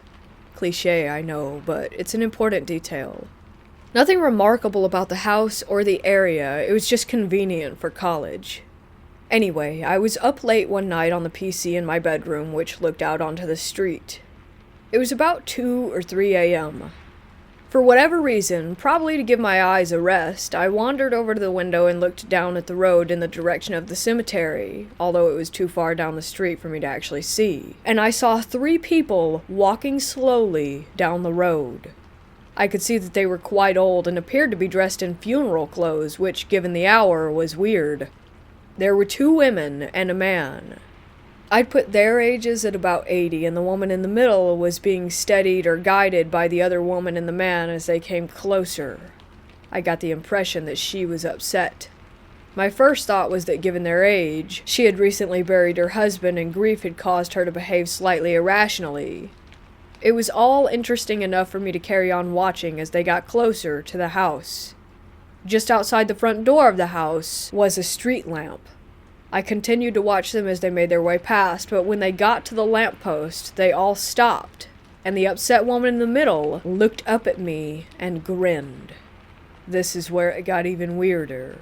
Cliché, I know, but it's an important detail. Nothing remarkable about the house or the area, it was just convenient for college. Anyway, I was up late one night on the PC in my bedroom, which looked out onto the street. It was about 2 or 3 a.m. For whatever reason, probably to give my eyes a rest, I wandered over to the window and looked down at the road in the direction of the cemetery, although it was too far down the street for me to actually see. And I saw 3 people walking slowly down the road. I could see that they were quite old and appeared to be dressed in funeral clothes, which, given the hour, was weird. There were 2 women and a man. I'd put their ages at about 80, and the woman in the middle was being steadied or guided by the other woman and the man as they came closer. I got the impression that she was upset. My first thought was that given their age, she had recently buried her husband and grief had caused her to behave slightly irrationally. It was all interesting enough for me to carry on watching as they got closer to the house. Just outside the front door of the house was a street lamp. I continued to watch them as they made their way past, but when they got to the lamppost, they all stopped, and the upset woman in the middle looked up at me and grinned. This is where it got even weirder.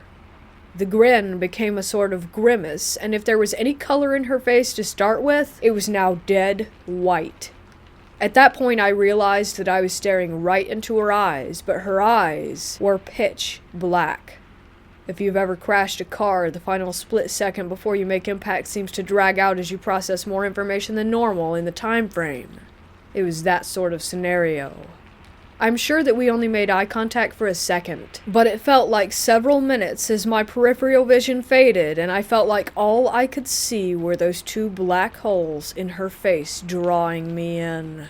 The grin became a sort of grimace, and if there was any color in her face to start with, it was now dead white. At that point, I realized that I was staring right into her eyes, but her eyes were pitch black. If you've ever crashed a car, the final split second before you make impact seems to drag out as you process more information than normal in the time frame. It was that sort of scenario. I'm sure that we only made eye contact for a second, but it felt like several minutes as my peripheral vision faded and I felt like all I could see were those 2 black holes in her face drawing me in.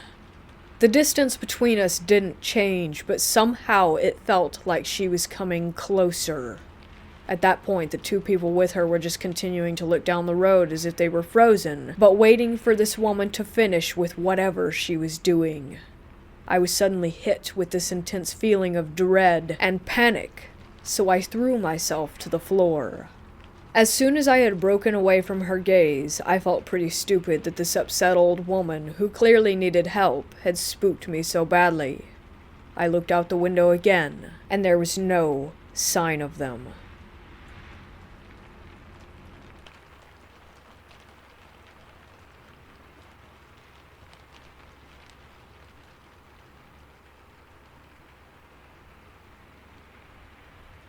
The distance between us didn't change, but somehow it felt like she was coming closer. At that point, the 2 people with her were just continuing to look down the road as if they were frozen, but waiting for this woman to finish with whatever she was doing. I was suddenly hit with this intense feeling of dread and panic, so I threw myself to the floor. As soon as I had broken away from her gaze, I felt pretty stupid that this upset old woman, who clearly needed help, had spooked me so badly. I looked out the window again, and there was no sign of them.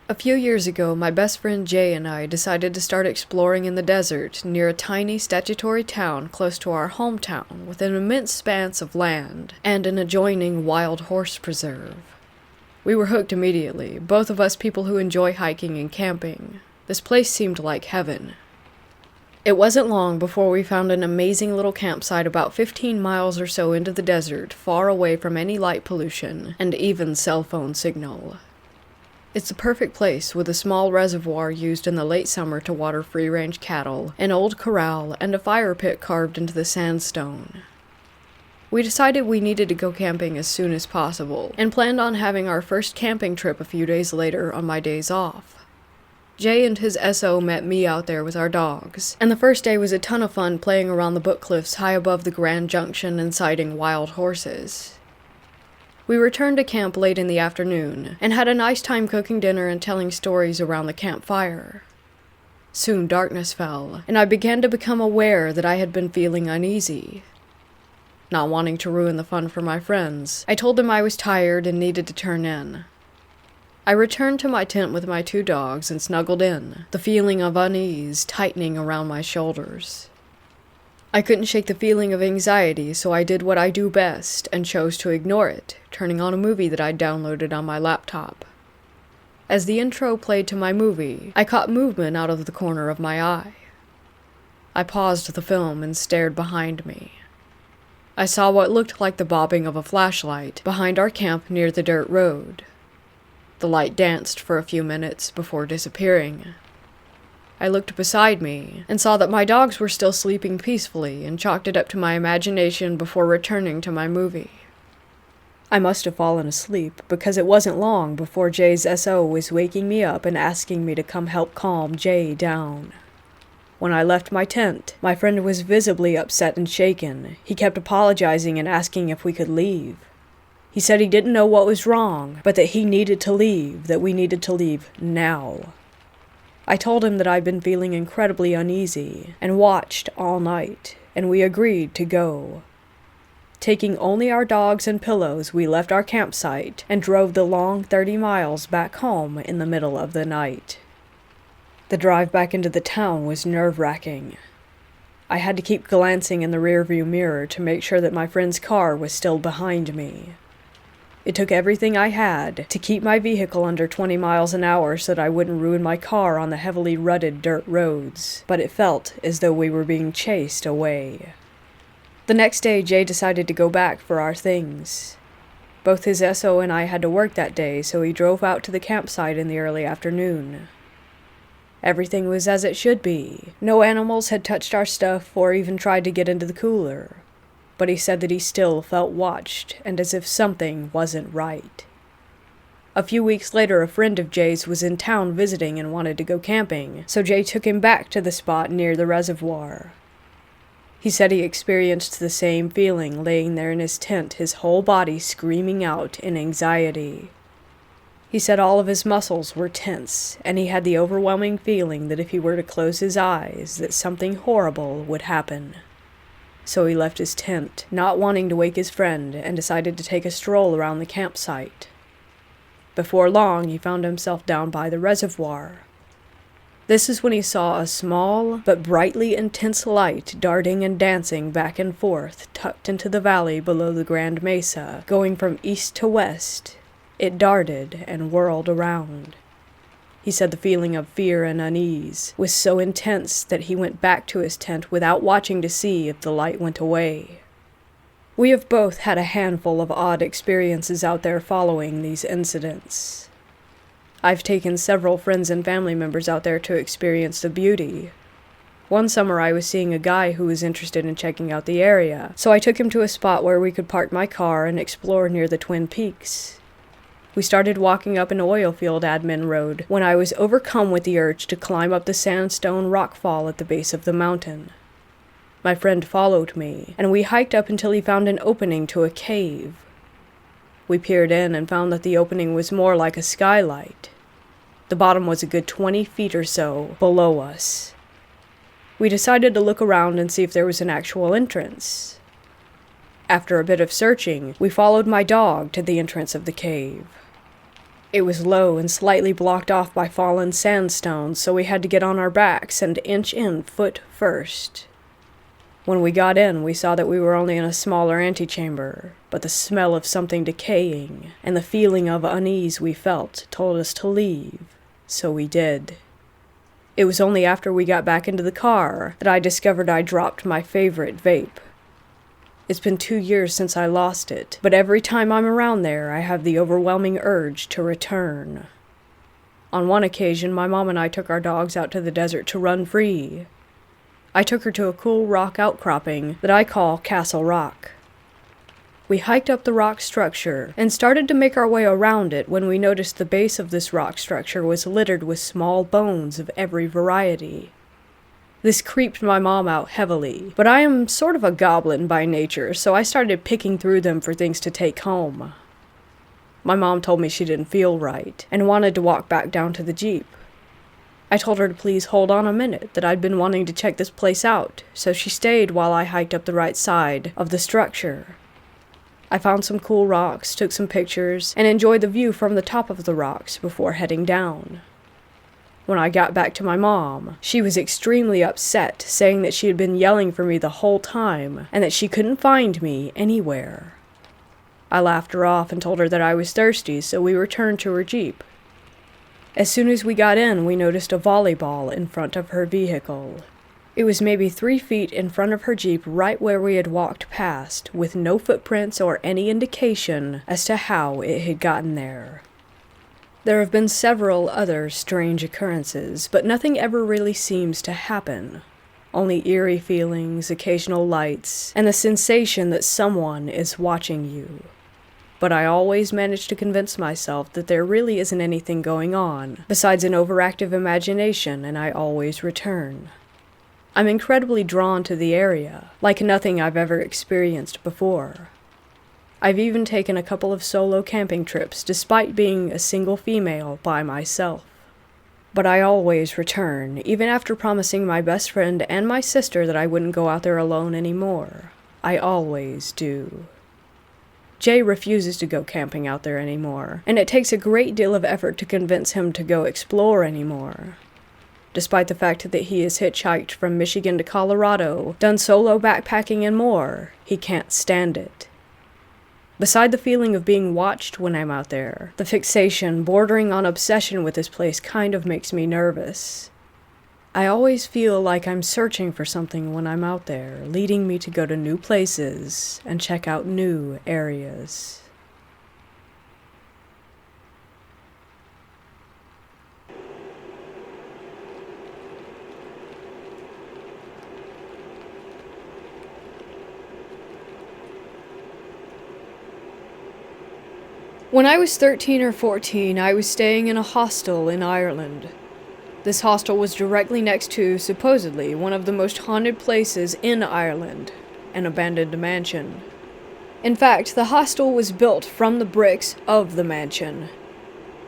A few years ago, my best friend Jay and I decided to start exploring in the desert near a tiny statutory town close to our hometown with an immense expanse of land and an adjoining wild horse preserve. We were hooked immediately, both of us people who enjoy hiking and camping. This place seemed like heaven. It wasn't long before we found an amazing little campsite about 15 miles or so into the desert, far away from any light pollution and even cell phone signal. It's the perfect place with a small reservoir used in the late summer to water free-range cattle, an old corral, and a fire pit carved into the sandstone. We decided we needed to go camping as soon as possible, and planned on having our first camping trip a few days later on my days off. Jay and his SO met me out there with our dogs, and the first day was a ton of fun playing around the book cliffs high above the Grand Junction and sighting wild horses. We returned to camp late in the afternoon, and had a nice time cooking dinner and telling stories around the campfire. Soon darkness fell, and I began to become aware that I had been feeling uneasy. Not wanting to ruin the fun for my friends, I told them I was tired and needed to turn in. I returned to my tent with my 2 dogs and snuggled in, the feeling of unease tightening around my shoulders. I couldn't shake the feeling of anxiety, so I did what I do best and chose to ignore it, turning on a movie that I'd downloaded on my laptop. As the intro played to my movie, I caught movement out of the corner of my eye. I paused the film and stared behind me. I saw what looked like the bobbing of a flashlight behind our camp near the dirt road. The light danced for a few minutes before disappearing. I looked beside me and saw that my dogs were still sleeping peacefully and chalked it up to my imagination before returning to my movie. I must have fallen asleep because it wasn't long before Jay's SO was waking me up and asking me to come help calm Jay down. When I left my tent, my friend was visibly upset and shaken. He kept apologizing and asking if we could leave. He said he didn't know what was wrong, but that he needed to leave, that we needed to leave now. I told him that I'd been feeling incredibly uneasy, and watched all night, and we agreed to go. Taking only our dogs and pillows, we left our campsite, and drove the long 30 miles back home in the middle of the night. The drive back into the town was nerve-wracking. I had to keep glancing in the rearview mirror to make sure that my friend's car was still behind me. It took everything I had to keep my vehicle under 20 miles an hour so that I wouldn't ruin my car on the heavily rutted dirt roads, but it felt as though we were being chased away. The next day, Jay decided to go back for our things. Both his SO and I had to work that day, so he drove out to the campsite in the early afternoon. Everything was as it should be. No animals had touched our stuff or even tried to get into the cooler. But he said that he still felt watched, and as if something wasn't right. A few weeks later, a friend of Jay's was in town visiting and wanted to go camping, so Jay took him back to the spot near the reservoir. He said he experienced the same feeling laying there in his tent, his whole body screaming out in anxiety. He said all of his muscles were tense, and he had the overwhelming feeling that if he were to close his eyes, that something horrible would happen. So he left his tent, not wanting to wake his friend, and decided to take a stroll around the campsite. Before long, he found himself down by the reservoir. This is when he saw a small but brightly intense light darting and dancing back and forth, tucked into the valley below the Grand Mesa, going from east to west. It darted and whirled around. He said the feeling of fear and unease was so intense that he went back to his tent without watching to see if the light went away. We have both had a handful of odd experiences out there following these incidents. I've taken several friends and family members out there to experience the beauty. One summer I was seeing a guy who was interested in checking out the area, so I took him to a spot where we could park my car and explore near the Twin Peaks. We started walking up an oil field admin road when I was overcome with the urge to climb up the sandstone rockfall at the base of the mountain. My friend followed me, and we hiked up until he found an opening to a cave. We peered in and found that the opening was more like a skylight. The bottom was a good 20 feet or so below us. We decided to look around and see if there was an actual entrance. After a bit of searching, we followed my dog to the entrance of the cave. It was low and slightly blocked off by fallen sandstones, so we had to get on our backs and inch in foot first. When we got in, we saw that we were only in a smaller antechamber, but the smell of something decaying and the feeling of unease we felt told us to leave, so we did. It was only after we got back into the car that I discovered I dropped my favorite vape. It's been 2 years since I lost it, but every time I'm around there, I have the overwhelming urge to return. On one occasion, my mom and I took our dogs out to the desert to run free. I took her to a cool rock outcropping that I call Castle Rock. We hiked up the rock structure and started to make our way around it when we noticed the base of this rock structure was littered with small bones of every variety. This creeped my mom out heavily, but I am sort of a goblin by nature, so I started picking through them for things to take home. My mom told me she didn't feel right and wanted to walk back down to the Jeep. I told her to please hold on a minute, that I'd been wanting to check this place out, so she stayed while I hiked up the right side of the structure. I found some cool rocks, took some pictures, and enjoyed the view from the top of the rocks before heading down. When I got back to my mom, she was extremely upset, saying that she had been yelling for me the whole time, and that she couldn't find me anywhere. I laughed her off and told her that I was thirsty, so we returned to her Jeep. As soon as we got in, we noticed a volleyball in front of her vehicle. It was maybe 3 feet in front of her Jeep right where we had walked past, with no footprints or any indication as to how it had gotten there. There have been several other strange occurrences, but nothing ever really seems to happen. Only eerie feelings, occasional lights, and the sensation that someone is watching you. But I always manage to convince myself that there really isn't anything going on, besides an overactive imagination, and I always return. I'm incredibly drawn to the area, like nothing I've ever experienced before. I've even taken a couple of solo camping trips despite being a single female by myself. But I always return, even after promising my best friend and my sister that I wouldn't go out there alone anymore. I always do. Jay refuses to go camping out there anymore, and it takes a great deal of effort to convince him to go explore anymore. Despite the fact that he has hitchhiked from Michigan to Colorado, done solo backpacking and more, he can't stand it. Beside the feeling of being watched when I'm out there, the fixation bordering on obsession with this place kind of makes me nervous. I always feel like I'm searching for something when I'm out there, leading me to go to new places and check out new areas. When I was 13 or 14, I was staying in a hostel in Ireland. This hostel was directly next to, supposedly, one of the most haunted places in Ireland, an abandoned mansion. In fact, the hostel was built from the bricks of the mansion.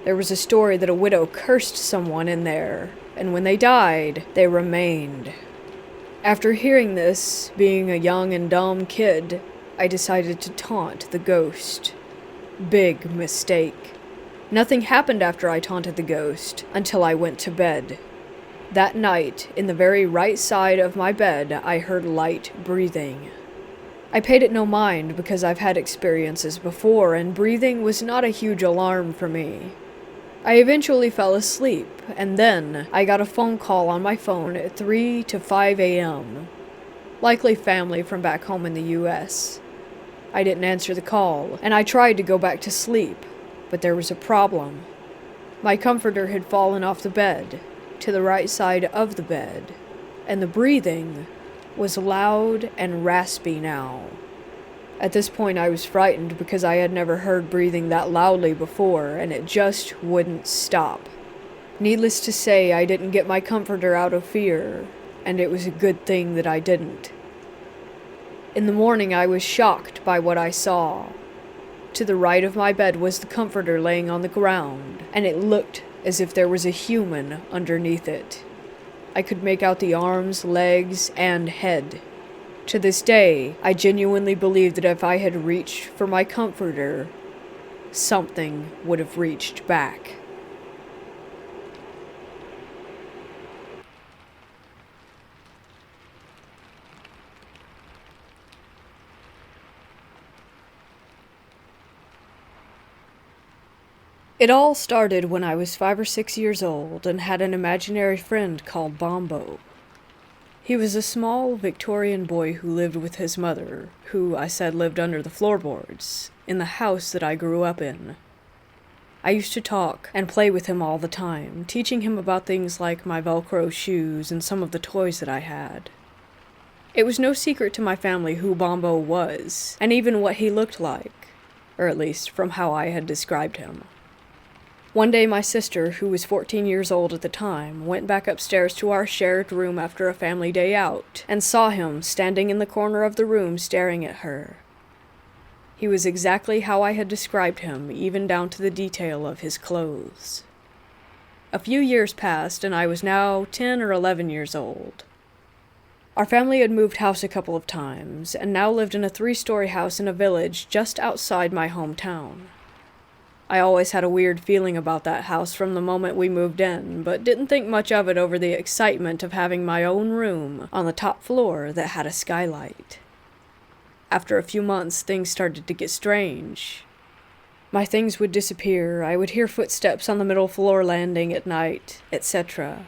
There was a story that a widow cursed someone in there, and when they died, they remained. After hearing this, being a young and dumb kid, I decided to taunt the ghost. Big mistake. Nothing happened after I taunted the ghost until I went to bed. That night, in the very right side of my bed, I heard light breathing. I paid it no mind because I've had experiences before, and breathing was not a huge alarm for me. I eventually fell asleep, and then I got a phone call on my phone at 3 to 5 a.m. Likely family from back home in the U.S. I didn't answer the call, and I tried to go back to sleep, but there was a problem. My comforter had fallen off the bed, to the right side of the bed, and the breathing was loud and raspy now. At this point I was frightened because I had never heard breathing that loudly before, and it just wouldn't stop. Needless to say, I didn't get my comforter out of fear, and it was a good thing that I didn't. In the morning, I was shocked by what I saw. To the right of my bed was the comforter laying on the ground, and it looked as if there was a human underneath it. I could make out the arms, legs, and head. To this day, I genuinely believe that if I had reached for my comforter, something would have reached back. It all started when I was 5 or 6 years old and had an imaginary friend called Bombo. He was a small Victorian boy who lived with his mother, who I said lived under the floorboards, in the house that I grew up in. I used to talk and play with him all the time, teaching him about things like my Velcro shoes and some of the toys that I had. It was no secret to my family who Bombo was, and even what he looked like, or at least from how I had described him. One day my sister, who was 14 years old at the time, went back upstairs to our shared room after a family day out, and saw him standing in the corner of the room staring at her. He was exactly how I had described him, even down to the detail of his clothes. A few years passed, and I was now 10 or 11 years old. Our family had moved house a couple of times, and now lived in a 3-story house in a village just outside my hometown. I always had a weird feeling about that house from the moment we moved in, but didn't think much of it over the excitement of having my own room on the top floor that had a skylight. After a few months, things started to get strange. My things would disappear, I would hear footsteps on the middle floor landing at night, etc.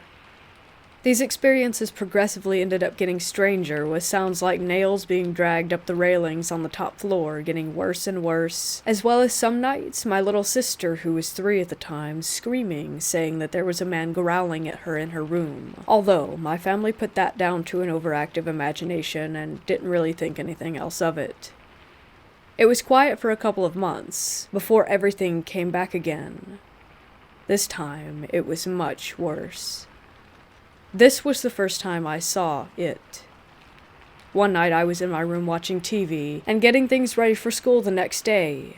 These experiences progressively ended up getting stranger, with sounds like nails being dragged up the railings on the top floor getting worse and worse, as well as some nights my little sister, who was 3 at the time, screaming, saying that there was a man growling at her in her room, although my family put that down to an overactive imagination and didn't really think anything else of it. It was quiet for a couple of months, before everything came back again. This time, it was much worse. This was the first time I saw it. One night I was in my room watching TV and getting things ready for school the next day.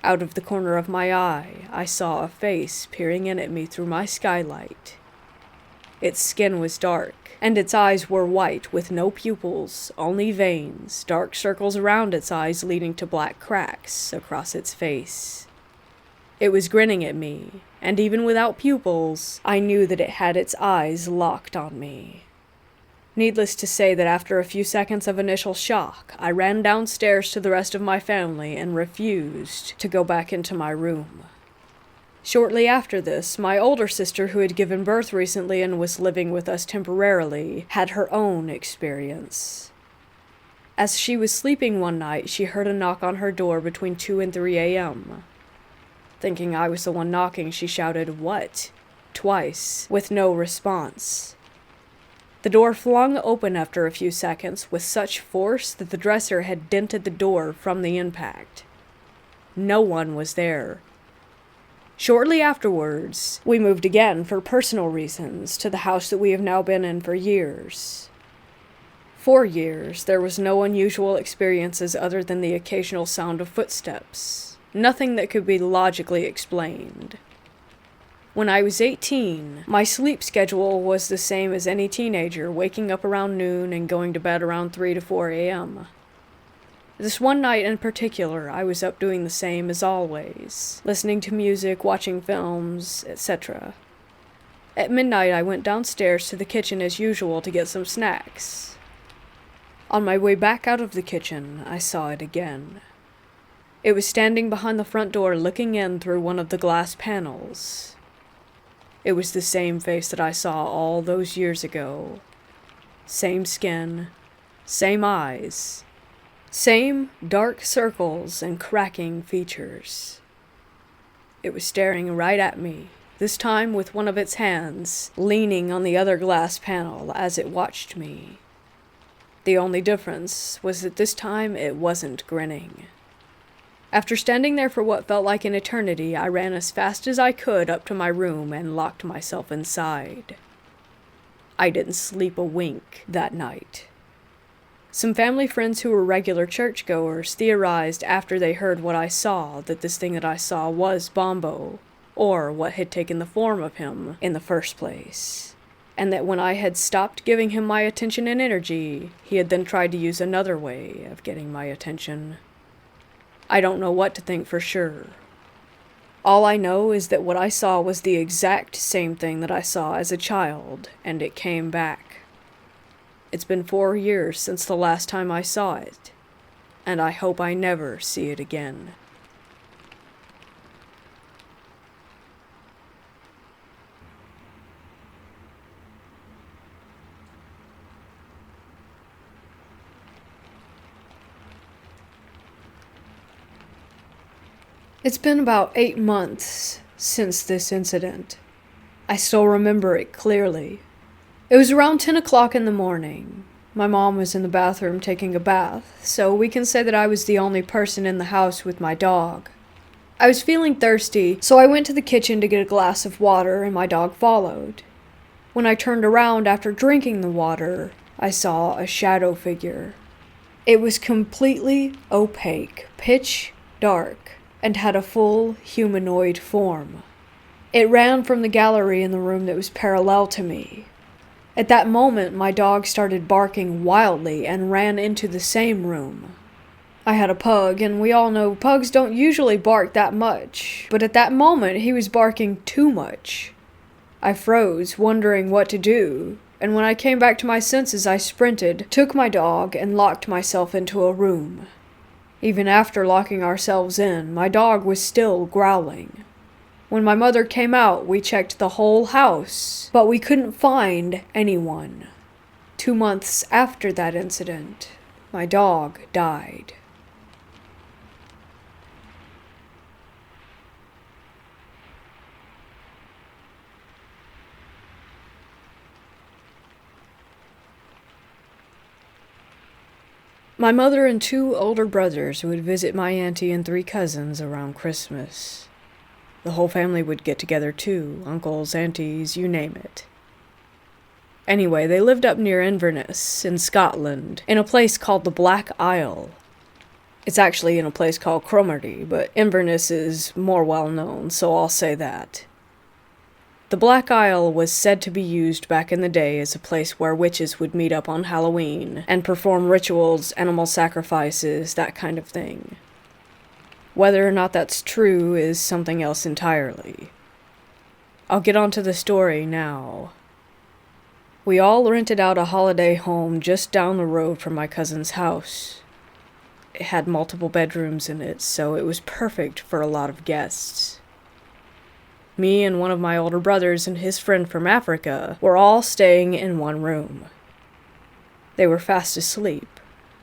Out of the corner of my eye, I saw a face peering in at me through my skylight. Its skin was dark, and its eyes were white with no pupils, only veins, dark circles around its eyes leading to black cracks across its face. It was grinning at me, and even without pupils, I knew that it had its eyes locked on me. Needless to say that after a few seconds of initial shock, I ran downstairs to the rest of my family and refused to go back into my room. Shortly after this, my older sister, who had given birth recently and was living with us temporarily, had her own experience. As she was sleeping one night, she heard a knock on her door between 2 and 3 a.m. Thinking I was the one knocking, she shouted, "What?" twice, with no response. The door flung open after a few seconds with such force that the dresser had dented the door from the impact. No one was there. Shortly afterwards, we moved again for personal reasons to the house that we have now been in for years. For years, there was no unusual experiences other than the occasional sound of footsteps. Nothing that could be logically explained. When I was 18, my sleep schedule was the same as any teenager, waking up around noon and going to bed around 3 to 4 a.m. This one night in particular, I was up doing the same as always, listening to music, watching films, etc. At midnight, I went downstairs to the kitchen as usual to get some snacks. On my way back out of the kitchen, I saw it again. It was standing behind the front door looking in through one of the glass panels. It was the same face that I saw all those years ago. Same skin, same eyes, same dark circles and cracking features. It was staring right at me, this time with one of its hands leaning on the other glass panel as it watched me. The only difference was that this time it wasn't grinning. After standing there for what felt like an eternity, I ran as fast as I could up to my room and locked myself inside. I didn't sleep a wink that night. Some family friends who were regular churchgoers theorized after they heard what I saw that this thing that I saw was Bombo, or what had taken the form of him in the first place, and that when I had stopped giving him my attention and energy, he had then tried to use another way of getting my attention. I don't know what to think for sure. All I know is that what I saw was the exact same thing that I saw as a child, and it came back. It's been 4 years since the last time I saw it, and I hope I never see it again. It's been about 8 months since this incident. I still remember it clearly. It was around 10 o'clock in the morning. My mom was in the bathroom taking a bath, so we can say that I was the only person in the house with my dog. I was feeling thirsty, so I went to the kitchen to get a glass of water, and my dog followed. When I turned around after drinking the water, I saw a shadow figure. It was completely opaque, pitch dark, and had a full humanoid form. It ran from the gallery in the room that was parallel to me. At that moment, my dog started barking wildly and ran into the same room. I had a pug, and we all know pugs don't usually bark that much, but at that moment, he was barking too much. I froze, wondering what to do, and when I came back to my senses, I sprinted, took my dog, and locked myself into a room. Even after locking ourselves in, my dog was still growling. When my mother came out, we checked the whole house, but we couldn't find anyone. 2 months after that incident, my dog died. My mother and 2 older brothers would visit my auntie and 3 cousins around Christmas. The whole family would get together too, uncles, aunties, you name it. Anyway, they lived up near Inverness, in Scotland, in a place called the Black Isle. It's actually in a place called Cromarty, but Inverness is more well known, so I'll say that. The Black Isle was said to be used back in the day as a place where witches would meet up on Halloween and perform rituals, animal sacrifices, that kind of thing. Whether or not that's true is something else entirely. I'll get onto the story now. We all rented out a holiday home just down the road from my cousin's house. It had multiple bedrooms in it, so it was perfect for a lot of guests. Me and one of my older brothers and his friend from Africa were all staying in one room. They were fast asleep.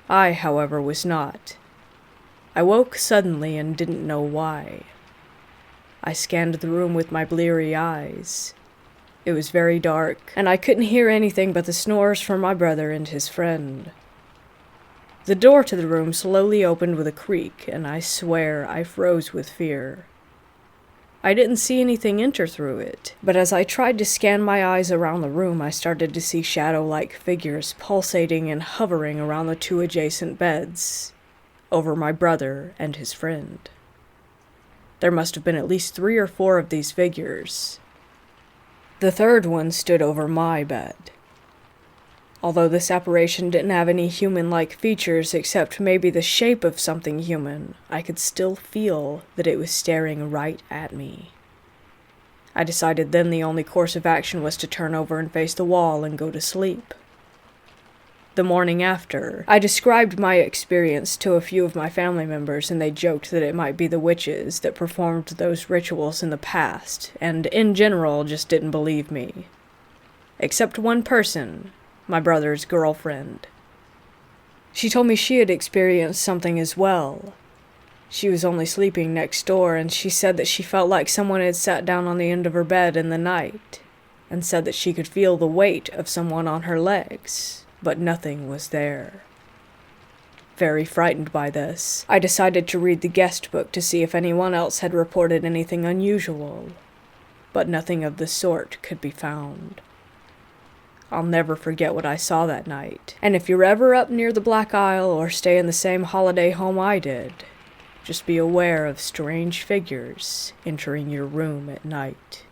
I, however, was not. I woke suddenly and didn't know why. I scanned the room with my bleary eyes. It was very dark, and I couldn't hear anything but the snores from my brother and his friend. The door to the room slowly opened with a creak, and I swear I froze with fear. I didn't see anything enter through it, but as I tried to scan my eyes around the room, I started to see shadow-like figures pulsating and hovering around the 2 adjacent beds, over my brother and his friend. There must have been at least 3 or 4 of these figures. The third one stood over my bed. Although this apparition didn't have any human-like features except maybe the shape of something human, I could still feel that it was staring right at me. I decided then the only course of action was to turn over and face the wall and go to sleep. The morning after, I described my experience to a few of my family members, and they joked that it might be the witches that performed those rituals in the past, and in general just didn't believe me. Except one person, my brother's girlfriend. She told me she had experienced something as well. She was only sleeping next door, and she said that she felt like someone had sat down on the end of her bed in the night, and said that she could feel the weight of someone on her legs, but nothing was there. Very frightened by this, I decided to read the guest book to see if anyone else had reported anything unusual, but nothing of the sort could be found. I'll never forget what I saw that night. And if you're ever up near the Black Isle or stay in the same holiday home I did, just be aware of strange figures entering your room at night.